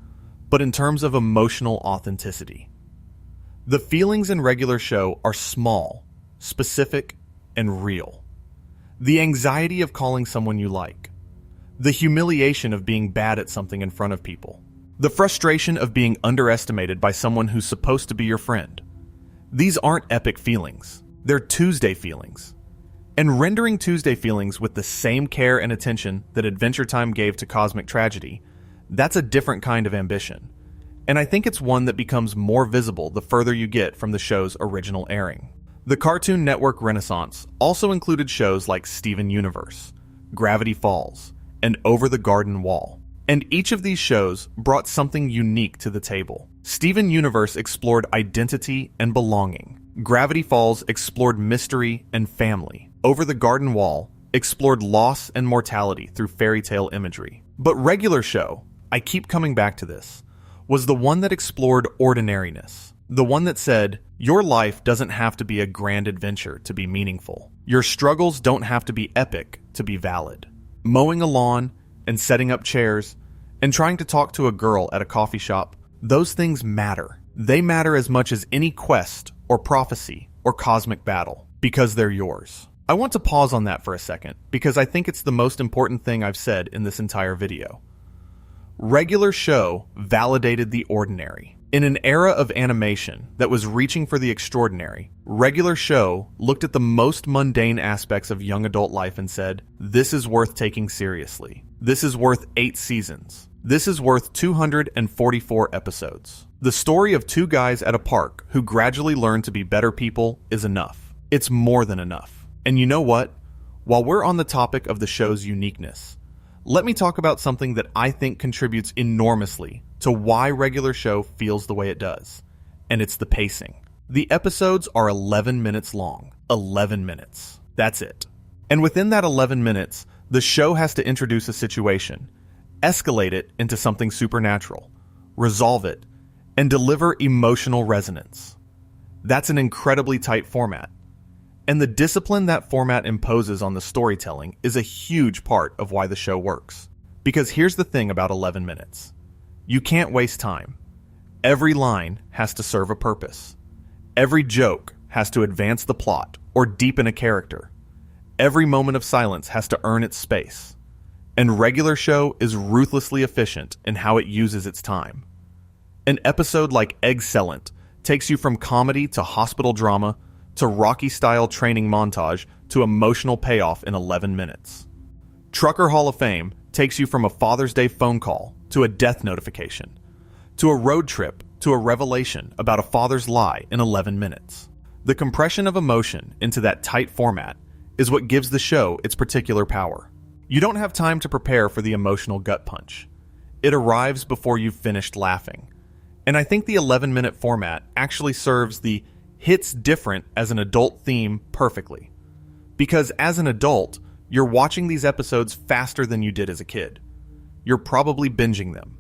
but in terms of emotional authenticity. The feelings in Regular Show are small, specific, and real. The anxiety of calling someone you like. The humiliation of being bad at something in front of people. The frustration of being underestimated by someone who's supposed to be your friend. These aren't epic feelings. They're Tuesday feelings. And rendering Tuesday feelings with the same care and attention that Adventure Time gave to Cosmic Tragedy, that's a different kind of ambition. And I think it's one that becomes more visible the further you get from the show's original airing. The Cartoon Network Renaissance also included shows like Steven Universe, Gravity Falls, and Over the Garden Wall. And each of these shows brought something unique to the table. Steven Universe explored identity and belonging. Gravity Falls explored mystery and family. Over the Garden Wall explored loss and mortality through fairy tale imagery. But Regular Show, I keep coming back to this, was the one that explored ordinariness. The one that said, your life doesn't have to be a grand adventure to be meaningful. Your struggles don't have to be epic to be valid. Mowing a lawn and setting up chairs and trying to talk to a girl at a coffee shop, those things matter. They matter as much as any quest or prophecy or cosmic battle, because they're yours. I want to pause on that for a second, because I think it's the most important thing I've said in this entire video. Regular Show validated the ordinary. In an era of animation that was reaching for the extraordinary, Regular Show looked at the most mundane aspects of young adult life and said, this is worth taking seriously. This is worth 8 seasons. This is worth 244 episodes. The story of 2 guys at a park who gradually learn to be better people is enough. It's more than enough. And you know what? While we're on the topic of the show's uniqueness, let me talk about something that I think contributes enormously to why Regular Show feels the way it does. And it's the pacing. The episodes are 11 minutes long. 11 minutes. That's it. And within that 11 minutes, the show has to introduce a situation, escalate it into something supernatural, resolve it, and deliver emotional resonance. That's an incredibly tight format. And the discipline that format imposes on the storytelling is a huge part of why the show works. Because here's the thing about 11 minutes. You can't waste time. Every line has to serve a purpose. Every joke has to advance the plot or deepen a character. Every moment of silence has to earn its space. And regular show is ruthlessly efficient in how it uses its time. An episode like Excellent takes you from comedy to hospital drama to Rocky-style training montage to emotional payoff in 11 minutes. Trucker Hall of Fame takes you from a Father's Day phone call to a death notification, to a road trip to a revelation about a father's lie in 11 minutes. The compression of emotion into that tight format is what gives the show its particular power. You don't have time to prepare for the emotional gut punch. It arrives before you've finished laughing. And I think the 11-minute format actually serves the hits different as an adult theme perfectly. Because as an adult, you're watching these episodes faster than you did as a kid. You're probably binging them.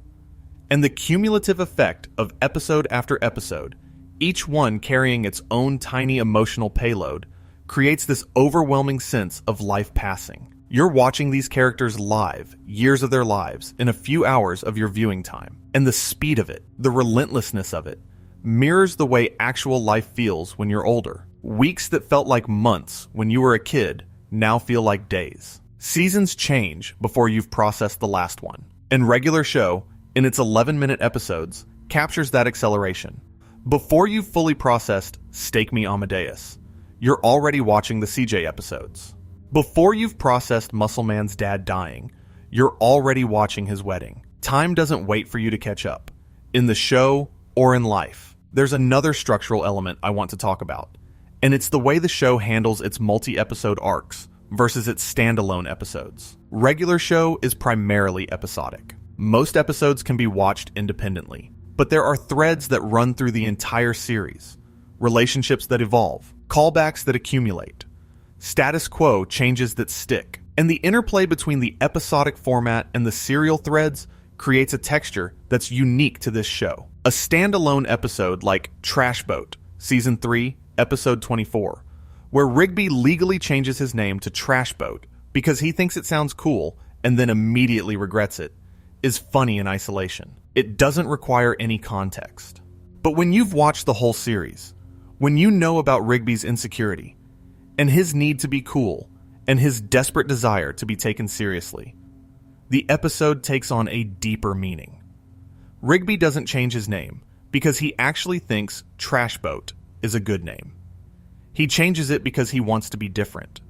And the cumulative effect of episode after episode, each one carrying its own tiny emotional payload, creates this overwhelming sense of life passing. You're watching these characters live, years of their lives, in a few hours of your viewing time. And the speed of it, the relentlessness of it, mirrors the way actual life feels when you're older. Weeks that felt like months when you were a kid now feel like days. Seasons change before you've processed the last one. And regular show, in its 11-minute episodes, captures that acceleration. Before you've fully processed Stake Me Amadeus, you're already watching the CJ episodes. Before you've processed Muscle Man's dad dying, you're already watching his wedding. Time doesn't wait for you to catch up. In the show or in life, there's another structural element I want to talk about, and it's the way the show handles its multi-episode arcs versus its standalone episodes. Regular show is primarily episodic. Most episodes can be watched independently, but there are threads that run through the entire series, relationships that evolve, callbacks that accumulate, status quo changes that stick, and the interplay between the episodic format and the serial threads creates a texture that's unique to this show. A standalone episode like Trash Boat, Season 3, Episode 24, where Rigby legally changes his name to Trash Boat because he thinks it sounds cool and then immediately regrets it, is funny in isolation. It doesn't require any context. But when you've watched the whole series, when you know about Rigby's insecurity, and his need to be cool, and his desperate desire to be taken seriously, the episode takes on a deeper meaning. Rigby doesn't change his name because he actually thinks Trash Boat is a good name. He changes it because he wants to be different.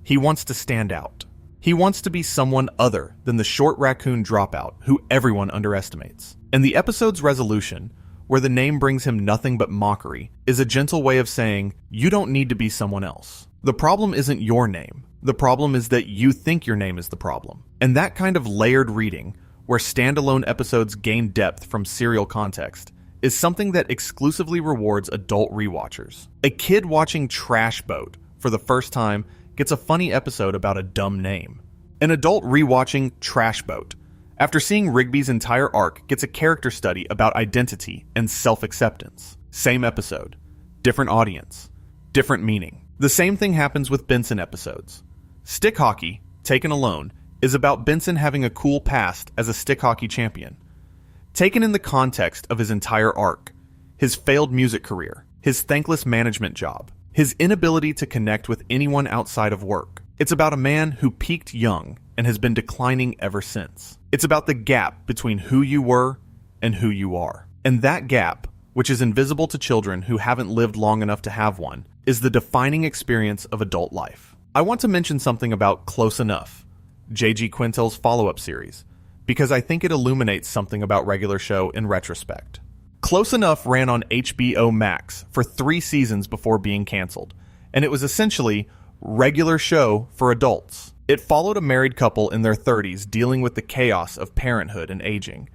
He wants to stand out. He wants to be someone other than the short raccoon dropout who everyone underestimates. And the episode's resolution, where the name brings him nothing but mockery, is a gentle way of saying, you don't need to be someone else. The problem isn't your name. The problem is that you think your name is the problem. And that kind of layered reading, where standalone episodes gain depth from serial context, is something that exclusively rewards adult rewatchers. A kid watching Trash Boat for the first time gets a funny episode about a dumb name. An adult rewatching Trash Boat, after seeing Rigby's entire arc, gets a character study about identity and self-acceptance. Same episode, different audience, different meaning. The same thing happens with Benson episodes. Stick Hockey, taken alone, is about Benson having a cool past as a stick hockey champion. Taken in the context of his entire arc, his failed music career, his thankless management job, his inability to connect with anyone outside of work. It's about a man who peaked young and has been declining ever since. It's about the gap between who you were and who you are. And that gap, which is invisible to children who haven't lived long enough to have one, is the defining experience of adult life. I want to mention something about Close Enough, J.G. Quintel's follow-up series, because I think it illuminates something about regular show in retrospect. Close Enough ran on HBO Max for 3 seasons before being canceled, and it was essentially regular show for adults. It followed a married couple in their 30s dealing with the chaos of parenthood and aging,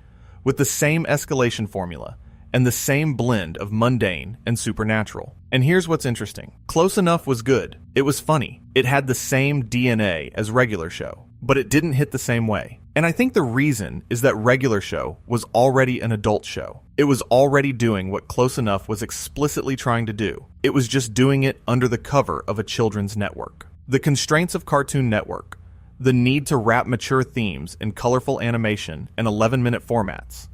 with the same escalation formula and the same blend of mundane and supernatural. And here's what's interesting. Close Enough was good. It was funny. It had the same DNA as regular show. but it didn't hit the same way. And I think the reason is that Regular Show was already an adult show. It was already doing what Close Enough was explicitly trying to do. It was just doing it under the cover of a children's network. The constraints of Cartoon Network, the need to wrap mature themes in colorful animation and 11-minute formats,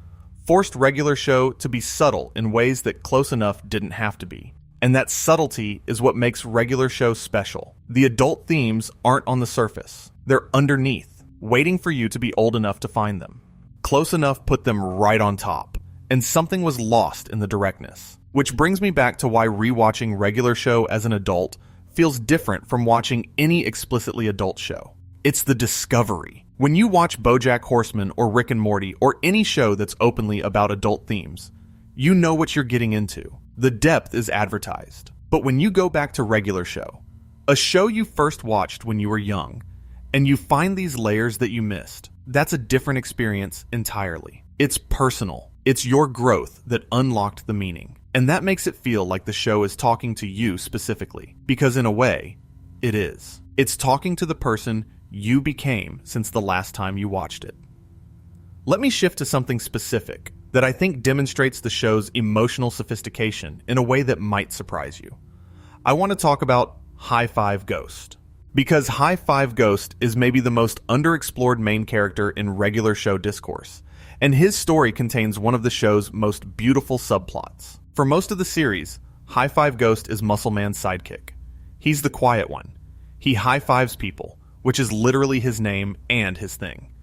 forced Regular Show to be subtle in ways that Close Enough didn't have to be. And that subtlety is what makes Regular Show special. The adult themes aren't on the surface. They're underneath, waiting for you to be old enough to find them. Close Enough put them right on top, and something was lost in the directness. Which brings me back to why rewatching Regular Show as an adult feels different from watching any explicitly adult show. It's the discovery. When you watch BoJack Horseman or Rick and Morty or any show that's openly about adult themes, you know what you're getting into. The depth is advertised. But when you go back to Regular Show, a show you first watched when you were young, and you find these layers that you missed, that's a different experience entirely. It's personal. It's your growth that unlocked the meaning. And that makes it feel like the show is talking to you specifically, because in a way, it is. It's talking to the person you became since the last time you watched it. Let me shift to something specific that I think demonstrates the show's emotional sophistication in a way that might surprise you. I want to talk about High Five Ghost. Because High Five Ghost is maybe the most underexplored main character in Regular Show discourse, and his story contains one of the show's most beautiful subplots. For most of the series, High Five Ghost is Muscle Man's sidekick. He's the quiet one. He high-fives people, which is literally his name and his thing.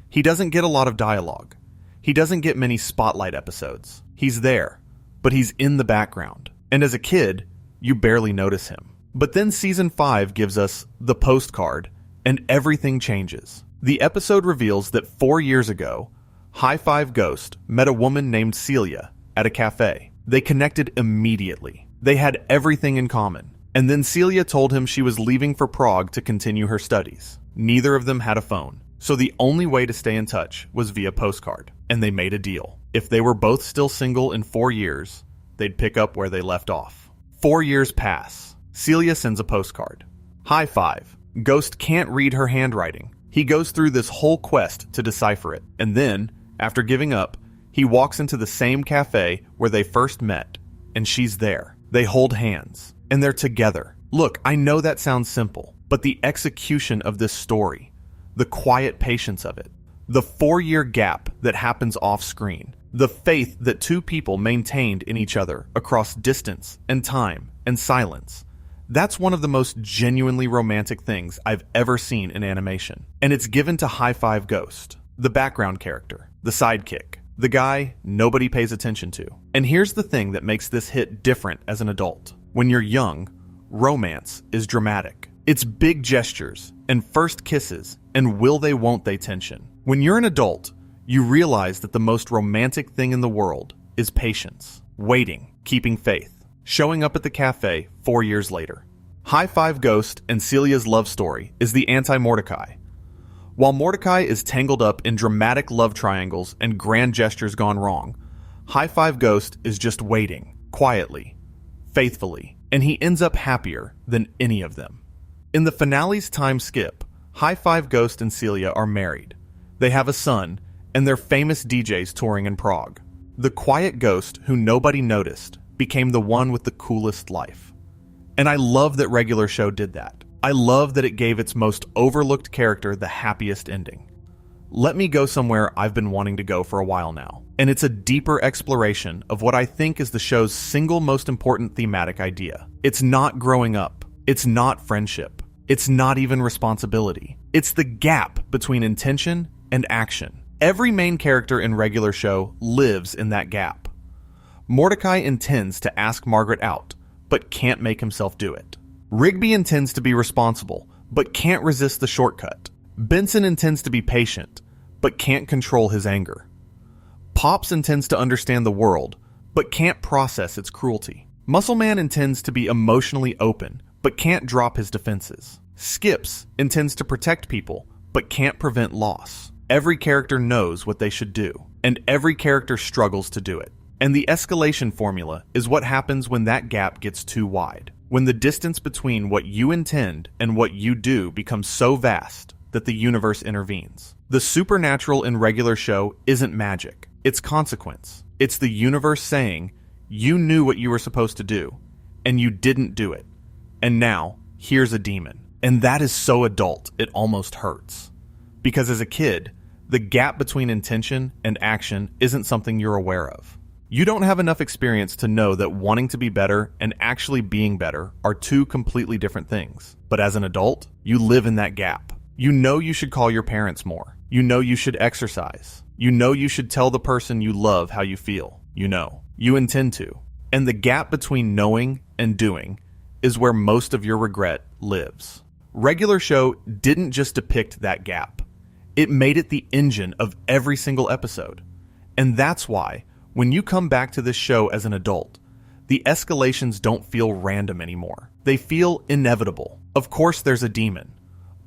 He doesn't get a lot of dialogue. He doesn't get many spotlight episodes. He's there, but he's in the background. And as a kid, you barely notice him. But then Season 5 gives us the postcard, and everything changes. The episode reveals that 4 years ago, High Five Ghost met a woman named Celia at a cafe. They connected immediately. They had everything in common. And then Celia told him she was leaving for Prague to continue her studies. Neither of them had a phone, so the only way to stay in touch was via postcard. And they made a deal. If they were both still single in 4 years, they'd pick up where they left off. 4 years pass. Celia sends a postcard. High Five. Ghost can't read her handwriting. He goes through this whole quest to decipher it. And then, after giving up, he walks into the same cafe where they first met, and she's there. They hold hands, and they're together. Look, I know that sounds simple, but the execution of this story, the quiet patience of it, the 4-year gap that happens off-screen, the faith that two people maintained in each other across distance and time and silence, that's one of the most genuinely romantic things I've ever seen in animation. And it's given to High Five Ghost, the background character, the sidekick, the guy nobody pays attention to. And here's the thing that makes this hit different as an adult. When you're young, romance is dramatic. It's big gestures and first kisses and will they won't they tension. When you're an adult, you realize that the most romantic thing in the world is patience, waiting, keeping faith, showing up at the cafe 4 years later. High Five Ghost and Celia's love story is the anti-Mordecai. While Mordecai is tangled up in dramatic love triangles and grand gestures gone wrong, High Five Ghost is just waiting, quietly, faithfully, and he ends up happier than any of them. In the finale's time skip, High Five Ghost and Celia are married. They have a son, and they're famous DJs touring in Prague. The quiet ghost who nobody noticed became the one with the coolest life. And I love that Regular Show did that. I love that it gave its most overlooked character the happiest ending. Let me go somewhere I've been wanting to go for a while now, and it's a deeper exploration of what I think is the show's single most important thematic idea. It's not growing up. It's not friendship. It's not even responsibility. It's the gap between intention and action. Every main character in Regular Show lives in that gap. Mordecai intends to ask Margaret out, but can't make himself do it. Rigby intends to be responsible, but can't resist the shortcut. Benson intends to be patient, but can't control his anger. Pops intends to understand the world, but can't process its cruelty. Muscle Man intends to be emotionally open, but can't drop his defenses. Skips intends to protect people, but can't prevent loss. Every character knows what they should do, and every character struggles to do it. And the escalation formula is what happens when that gap gets too wide. When the distance between what you intend and what you do becomes so vast that the universe intervenes. The supernatural in regular show isn't magic. It's consequence. It's the universe saying, you knew what you were supposed to do, and you didn't do it. And now, here's a demon. And that is so adult, it almost hurts. Because as a kid, the gap between intention and action isn't something you're aware of. You don't have enough experience to know that wanting to be better and actually being better are two completely different things. But as an adult, you live in that gap. You know you should call your parents more. You know you should exercise. You know you should tell the person you love how you feel. You know. You intend to. And the gap between knowing and doing is where most of your regret lives. Regular show didn't just depict that gap. It made it the engine of every single episode. And that's why, when you come back to this show as an adult, the escalations don't feel random anymore. They feel inevitable. Of course there's a demon.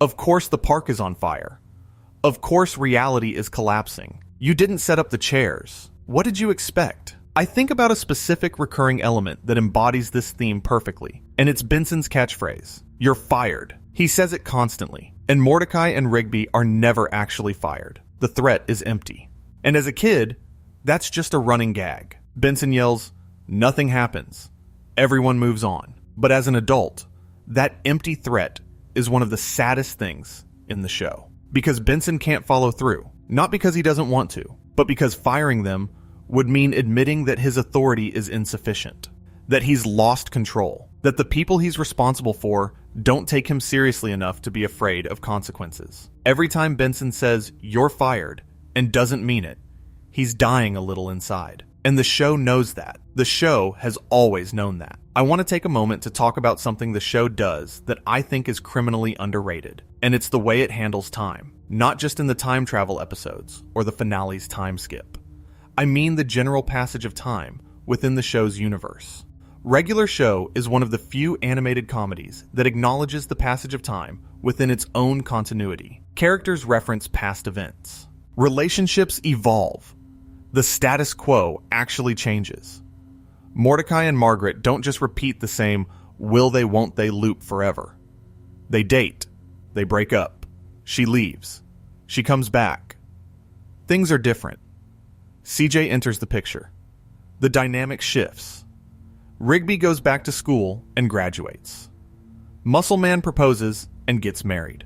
Of course the park is on fire. Of course reality is collapsing. You didn't set up the chairs. What did you expect? I think about a specific recurring element that embodies this theme perfectly, and it's Benson's catchphrase, "You're fired." He says it constantly, and Mordecai and Rigby are never actually fired. The threat is empty. And as a kid, that's just a running gag. Benson yells, "Nothing happens. Everyone moves on." But as an adult, that empty threat is one of the saddest things in the show. Because Benson can't follow through. Not because he doesn't want to, but because firing them would mean admitting that his authority is insufficient. That he's lost control. That the people he's responsible for don't take him seriously enough to be afraid of consequences. Every time Benson says, "You're fired," and doesn't mean it, he's dying a little inside. And the show knows that. The show has always known that. I want to take a moment to talk about something the show does that I think is criminally underrated. And it's the way it handles time. Not just in the time travel episodes, or the finale's time skip. I mean the general passage of time within the show's universe. Regular Show is one of the few animated comedies that acknowledges the passage of time within its own continuity. Characters reference past events. Relationships evolve. The status quo actually changes. Mordecai and Margaret don't just repeat the same will they won't they loop forever. They date. They break up. She leaves. She comes back. Things are different. CJ enters the picture. The dynamic shifts. Rigby goes back to school and graduates. Muscle Man proposes and gets married.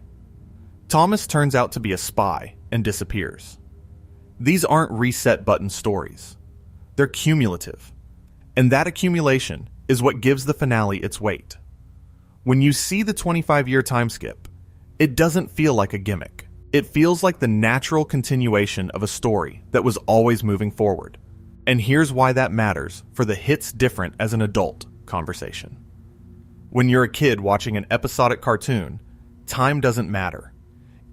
Thomas turns out to be a spy and disappears. These aren't reset button stories. They're cumulative. And that accumulation is what gives the finale its weight. When you see the 25-year time skip, it doesn't feel like a gimmick. It feels like the natural continuation of a story that was always moving forward. And here's why that matters for the hits different as an adult conversation. When you're a kid watching an episodic cartoon, time doesn't matter.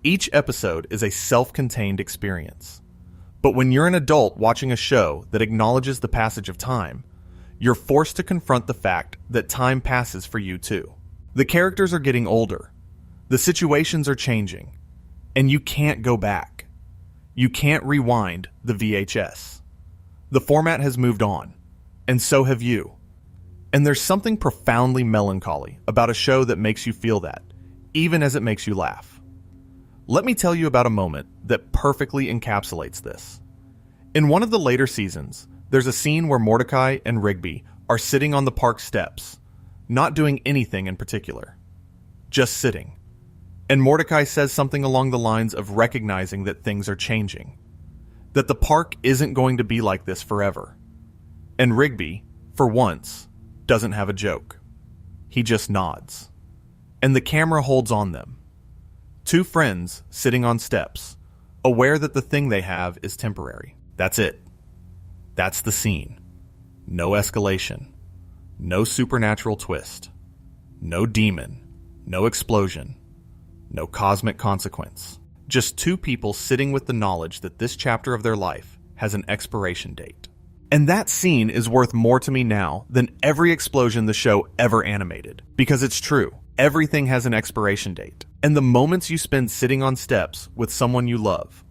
Each episode is a self-contained experience. But when you're an adult watching a show that acknowledges the passage of time, you're forced to confront the fact that time passes for you too. The characters are getting older. The situations are changing. And you can't go back. You can't rewind the VHS. The format has moved on, and so have you. And there's something profoundly melancholy about a show that makes you feel that, even as it makes you laugh. Let me tell you about a moment that perfectly encapsulates this. In one of the later seasons, there's a scene where Mordecai and Rigby are sitting on the park steps, not doing anything in particular, just sitting. And Mordecai says something along the lines of recognizing that things are changing. That the park isn't going to be like this forever. And Rigby, for once, doesn't have a joke. He just nods. And the camera holds on them. Two friends sitting on steps, aware that the thing they have is temporary. That's it. That's the scene. No escalation. No supernatural twist. No demon. No explosion. No cosmic consequence. Just two people sitting with the knowledge that this chapter of their life has an expiration date. And that scene is worth more to me now than every explosion the show ever animated. Because it's true. Everything has an expiration date. And the moments you spend sitting on steps with someone you love,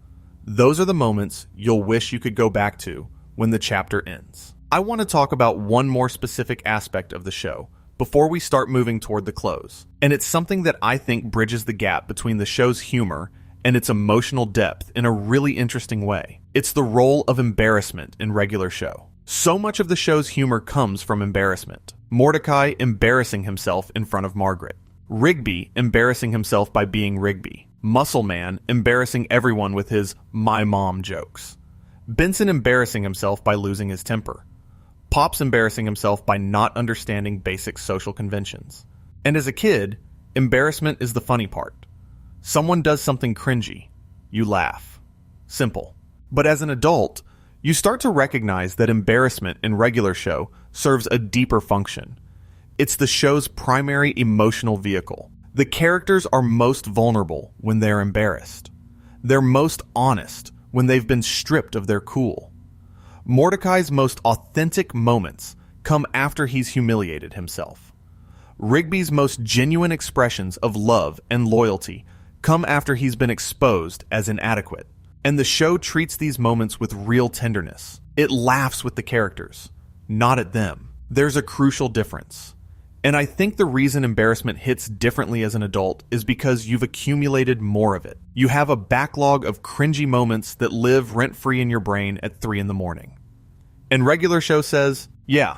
those are the moments you'll wish you could go back to when the chapter ends. I want to talk about one more specific aspect of the show before we start moving toward the close. And it's something that I think bridges the gap between the show's humor and its emotional depth in a really interesting way. It's the role of embarrassment in regular show. So much of the show's humor comes from embarrassment. Mordecai embarrassing himself in front of Margaret. Rigby embarrassing himself by being Rigby. Muscle Man embarrassing everyone with his "my mom" jokes. Benson embarrassing himself by losing his temper. Pops embarrassing himself by not understanding basic social conventions. And as a kid, embarrassment is the funny part. Someone does something cringy. You laugh. Simple. But as an adult, you start to recognize that embarrassment in regular show serves a deeper function. It's the show's primary emotional vehicle. The characters are most vulnerable when they're embarrassed. They're most honest when they've been stripped of their cool. Mordecai's most authentic moments come after he's humiliated himself. Rigby's most genuine expressions of love and loyalty come after he's been exposed as inadequate. And the show treats these moments with real tenderness. It laughs with the characters, not at them. There's a crucial difference. And I think the reason embarrassment hits differently as an adult is because you've accumulated more of it. You have a backlog of cringy moments that live rent-free in your brain at 3 a.m. And regular show says, yeah,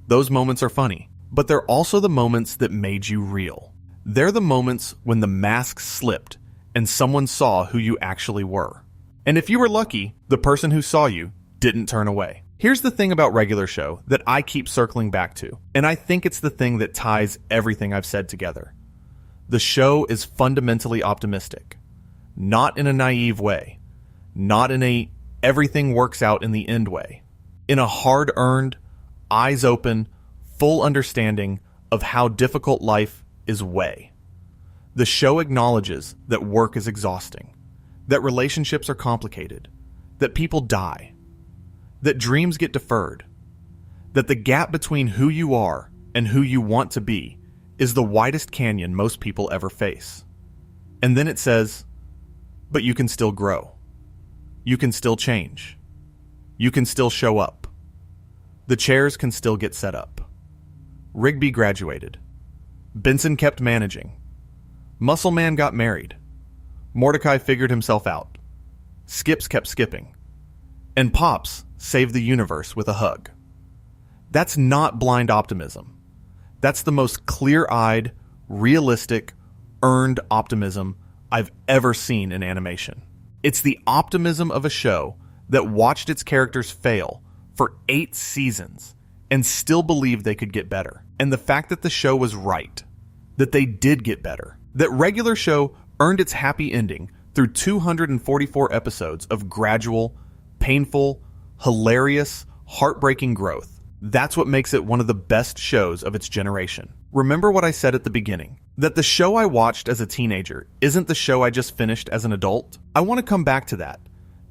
those moments are funny, but they're also the moments that made you real. They're the moments when the mask slipped and someone saw who you actually were. And if you were lucky, the person who saw you didn't turn away. Here's the thing about regular show that I keep circling back to, and I think it's the thing that ties everything I've said together. The show is fundamentally optimistic. Not in a naive way. Not in a everything works out in the end way. In a hard-earned, eyes-open, full understanding of how difficult life is way. The show acknowledges that work is exhausting, that relationships are complicated, that people die, that dreams get deferred, that the gap between who you are and who you want to be is the widest canyon most people ever face. And then it says, but you can still grow. You can still change. You can still show up. The chairs can still get set up. Rigby graduated. Benson kept managing. Muscle Man got married. Mordecai figured himself out. Skips kept skipping. And Pops saved the universe with a hug. That's not blind optimism. That's the most clear-eyed, realistic, earned optimism I've ever seen in animation. It's the optimism of a show that watched its characters fail for 8 seasons and still believed they could get better. And the fact that the show was right, that they did get better, that regular show earned its happy ending through 244 episodes of gradual, painful, hilarious, heartbreaking growth. That's what makes it one of the best shows of its generation. Remember what I said at the beginning, that the show I watched as a teenager isn't the show I just finished as an adult? I want to come back to that,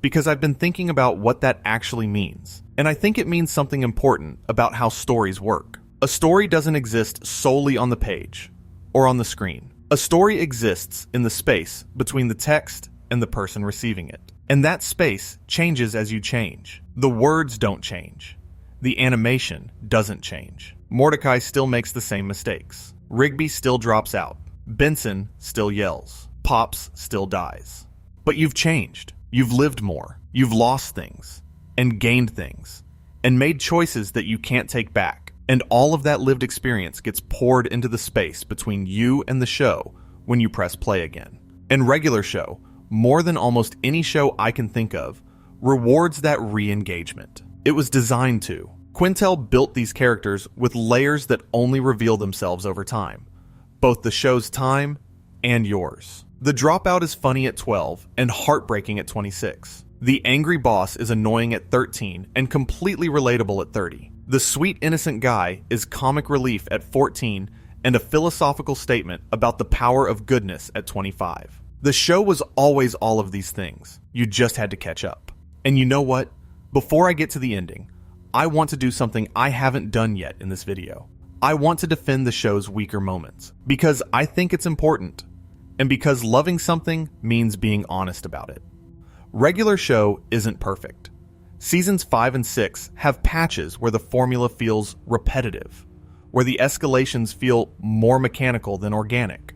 because I've been thinking about what that actually means. And I think it means something important about how stories work. A story doesn't exist solely on the page or on the screen. A story exists in the space between the text and the person receiving it. And that space changes as you change. The words don't change. The animation doesn't change. Mordecai still makes the same mistakes. Rigby still drops out. Benson still yells. Pops still dies. But you've changed. You've lived more. You've lost things and gained things and made choices that you can't take back. And all of that lived experience gets poured into the space between you and the show when you press play again. And regular show, more than almost any show I can think of, rewards that re-engagement. It was designed to. Quintel built these characters with layers that only reveal themselves over time, both the show's time and yours. The dropout is funny at 12 and heartbreaking at 26. The angry boss is annoying at 13 and completely relatable at 30. The sweet innocent guy is comic relief at 14 and a philosophical statement about the power of goodness at 25. The show was always all of these things. You just had to catch up. And you know what? Before I get to the ending, I want to do something I haven't done yet in this video. I want to defend the show's weaker moments, because I think it's important, and because loving something means being honest about it. Regular show isn't perfect. Seasons 5 and 6 have patches where the formula feels repetitive, where the escalations feel more mechanical than organic,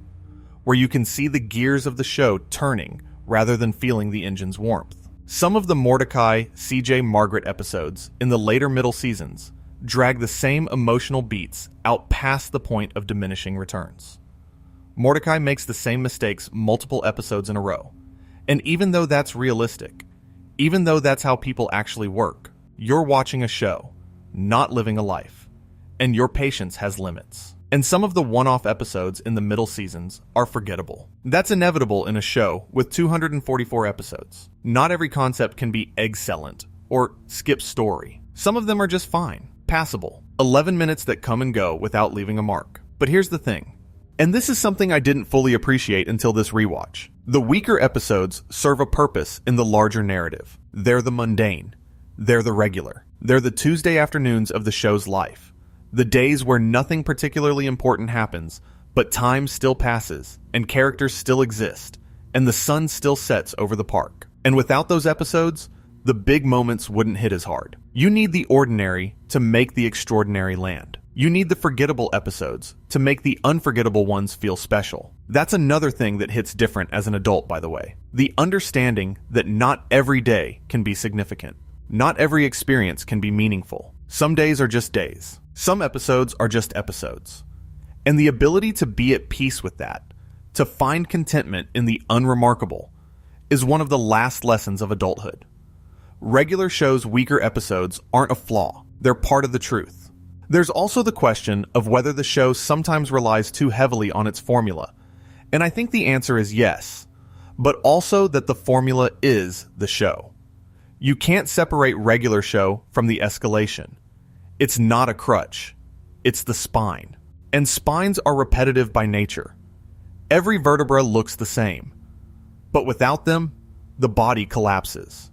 where you can see the gears of the show turning rather than feeling the engine's warmth. Some of the Mordecai, CJ, Margaret episodes in the later middle seasons drag the same emotional beats out past the point of diminishing returns. Mordecai makes the same mistakes multiple episodes in a row, and even though that's realistic, even though that's how people actually work, you're watching a show, not living a life, and your patience has limits. And some of the one-off episodes in the middle seasons are forgettable. That's inevitable in a show with 244 episodes. Not every concept can be excellent or skip story. Some of them are just fine, passable, 11 minutes that come and go without leaving a mark. But here's the thing, and this is something I didn't fully appreciate until this rewatch. The weaker episodes serve a purpose in the larger narrative. They're the mundane. They're the regular. They're the Tuesday afternoons of the show's life. The days where nothing particularly important happens, but time still passes, and characters still exist, and the sun still sets over the park. And without those episodes, the big moments wouldn't hit as hard. You need the ordinary to make the extraordinary land. You need the forgettable episodes to make the unforgettable ones feel special. That's another thing that hits different as an adult, by the way. The understanding that not every day can be significant. Not every experience can be meaningful. Some days are just days. Some episodes are just episodes. And the ability to be at peace with that, to find contentment in the unremarkable, is one of the last lessons of adulthood. Regular shows' weaker episodes aren't a flaw. They're part of the truth. There's also the question of whether the show sometimes relies too heavily on its formula. And I think the answer is yes, but also that the formula is the show. You can't separate regular show from the escalation. It's not a crutch. It's the spine. And spines are repetitive by nature. Every vertebra looks the same. But without them, the body collapses.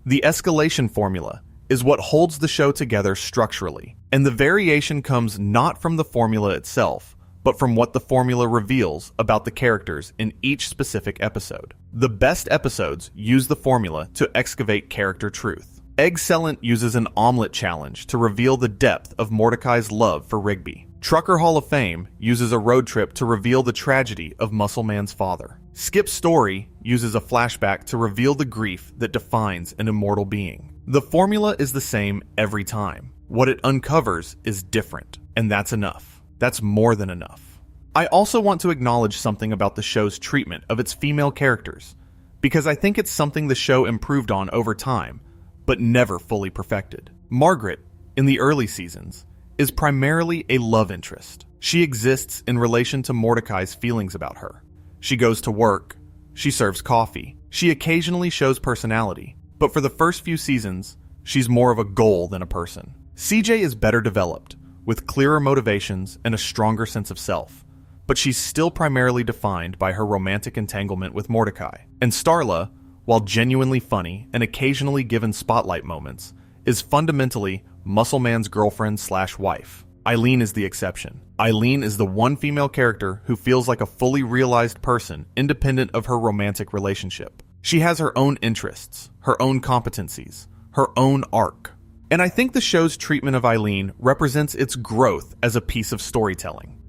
The escalation formula is what holds the show together structurally. And the variation comes not from the formula itself, but from what the formula reveals about the characters in each specific episode. The best episodes use the formula to excavate character truth. Excellent uses an omelet challenge to reveal the depth of Mordecai's love for Rigby. Trucker Hall of Fame uses a road trip to reveal the tragedy of Muscle Man's father. Skip Story uses a flashback to reveal the grief that defines an immortal being. The formula is the same every time. What it uncovers is different, and that's enough. That's more than enough. I also want to acknowledge something about the show's treatment of its female characters, because I think it's something the show improved on over time, but never fully perfected. Margaret, in the early seasons, is primarily a love interest. She exists in relation to Mordecai's feelings about her. She goes to work. She serves coffee. She occasionally shows personality. But for the first few seasons, she's more of a goal than a person. CJ is better developed, with clearer motivations and a stronger sense of self. But she's still primarily defined by her romantic entanglement with Mordecai. And Starla, while genuinely funny and occasionally given spotlight moments, is fundamentally Muscle Man's girlfriend/wife. Eileen is the exception. Eileen is the one female character who feels like a fully realized person independent of her romantic relationship. She has her own interests, her own competencies, her own arc. And I think the show's treatment of Eileen represents its growth as a piece of storytelling.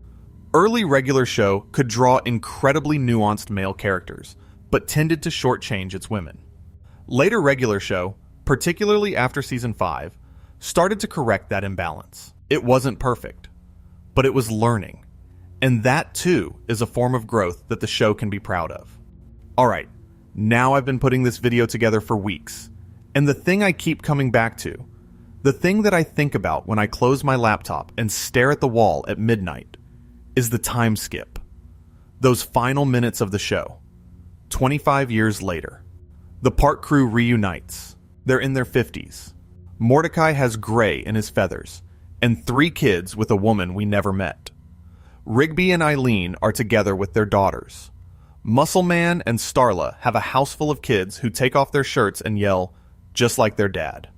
Early regular show could draw incredibly nuanced male characters, but tended to shortchange its women. Later regular show, particularly after season 5, started to correct that imbalance. It wasn't perfect, but it was learning. And that too is a form of growth that the show can be proud of. Alright, now I've been putting this video together for weeks, and the thing I keep coming back to, the thing that I think about when I close my laptop and stare at the wall at midnight, is the time skip. Those final minutes of the show. 25 years later. The park crew reunites. They're in their 50s. Mordecai has gray in his feathers, and 3 kids with a woman we never met. Rigby and Eileen are together with their daughters. Muscle Man and Starla have a house full of kids who take off their shirts and yell, just like their dad.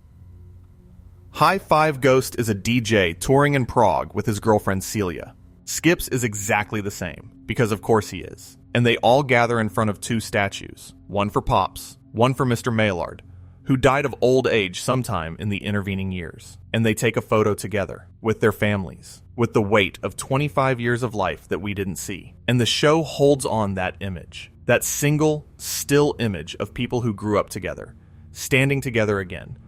High Five Ghost is a DJ touring in Prague with his girlfriend Celia. Skips is exactly the same, because of course he is. And they all gather in front of 2 statues, one for Pops, one for Mr. Maillard, who died of old age sometime in the intervening years, and they take a photo together with their families, with the weight of 25 years of life that we didn't see. And the show holds on that image, that single, still image of people who grew up together, standing together again,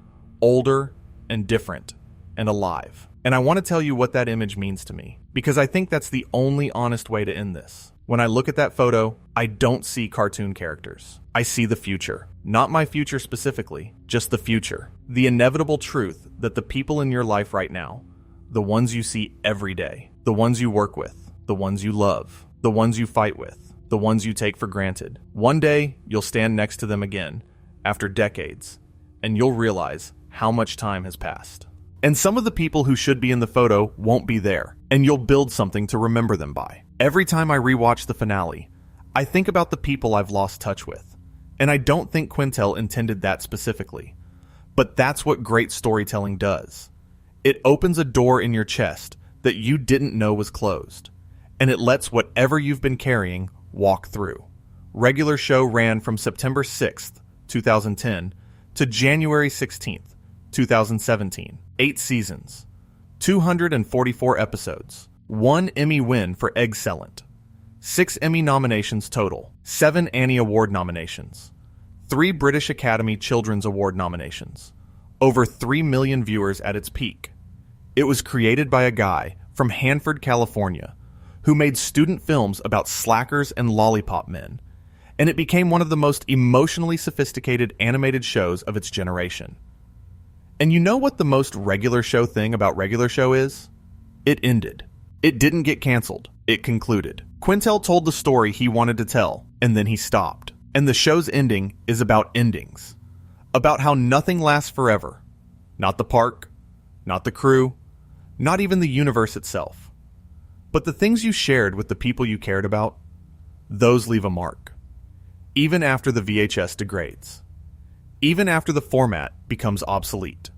older and different and alive. And I want to tell you what that image means to me, because I think that's the only honest way to end this. When I look at that photo, I don't see cartoon characters. I see the future. Not my future specifically, just the future. The inevitable truth that the people in your life right now, the ones you see every day, the ones you work with, the ones you love, the ones you fight with, the ones you take for granted, one day you'll stand next to them again after decades, and you'll realize how much time has passed. And some of the people who should be in the photo won't be there, and you'll build something to remember them by. Every time I rewatch the finale, I think about the people I've lost touch with. And I don't think Quintel intended that specifically. But that's what great storytelling does. It opens a door in your chest that you didn't know was closed. And it lets whatever you've been carrying walk through. Regular show ran from September 6th, 2010 to January 16th, 2017. 8 seasons, 244 episodes, 1 Emmy win for Excellent, 6 Emmy nominations total, 7 Annie Award nominations, 3 British Academy Children's Award nominations, over 3 million viewers at its peak. It was created by a guy from Hanford, California, who made student films about slackers and lollipop men, and it became one of the most emotionally sophisticated animated shows of its generation. And you know what the most regular show thing about regular show is? It ended. It didn't get canceled. It concluded. Quintel told the story he wanted to tell, and then he stopped. And the show's ending is about endings. About how nothing lasts forever. Not the park, not the crew, not even the universe itself. But the things you shared with the people you cared about, those leave a mark. Even after the VHS degrades. Even after the format becomes obsolete.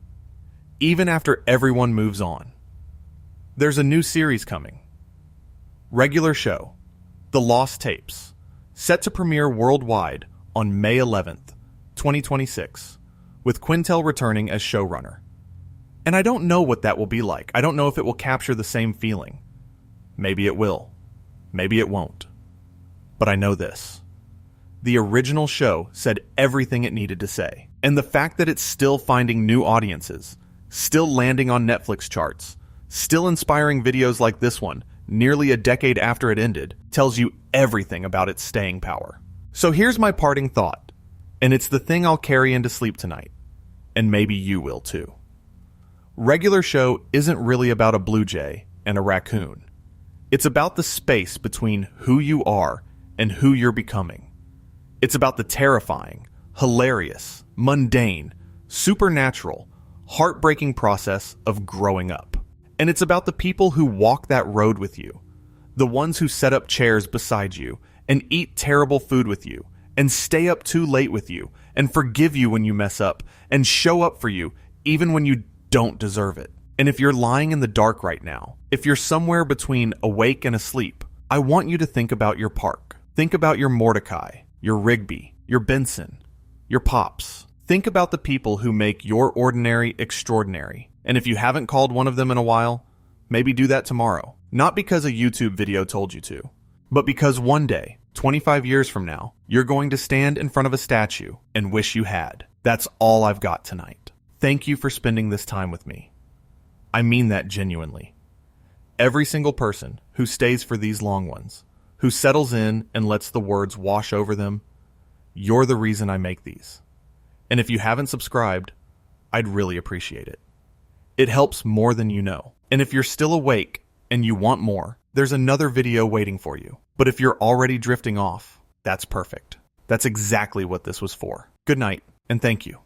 Even after everyone moves on. There's a new series coming. Regular show, The Lost Tapes, set to premiere worldwide on May 11th, 2026, with Quintel returning as showrunner. And I don't know what that will be like. I don't know if it will capture the same feeling. Maybe it will. Maybe it won't. But I know this. The original show said everything it needed to say. And the fact that it's still finding new audiences, still landing on Netflix charts, still inspiring videos like this one, nearly a decade after it ended, tells you everything about its staying power. So here's my parting thought, and it's the thing I'll carry into sleep tonight. And maybe you will too. Regular show isn't really about a blue jay and a raccoon. It's about the space between who you are and who you're becoming. It's about the terrifying, hilarious, mundane, supernatural, heartbreaking process of growing up. And it's about the people who walk that road with you, the ones who set up chairs beside you and eat terrible food with you and stay up too late with you and forgive you when you mess up and show up for you even when you don't deserve it. And if you're lying in the dark right now, if you're somewhere between awake and asleep, I want you to think about your park. Think about your Mordecai, your Rigby, your Benson, your Pops. Think about the people who make your ordinary extraordinary. And if you haven't called one of them in a while, maybe do that tomorrow. Not because a YouTube video told you to, but because one day, 25 years from now, you're going to stand in front of a statue and wish you had. That's all I've got tonight. Thank you for spending this time with me. I mean that genuinely. Every single person who stays for these long ones, who settles in and lets the words wash over them, you're the reason I make these. And if you haven't subscribed, I'd really appreciate it. It helps more than you know. And if you're still awake and you want more, there's another video waiting for you. But if you're already drifting off, that's perfect. That's exactly what this was for. Good night, and thank you.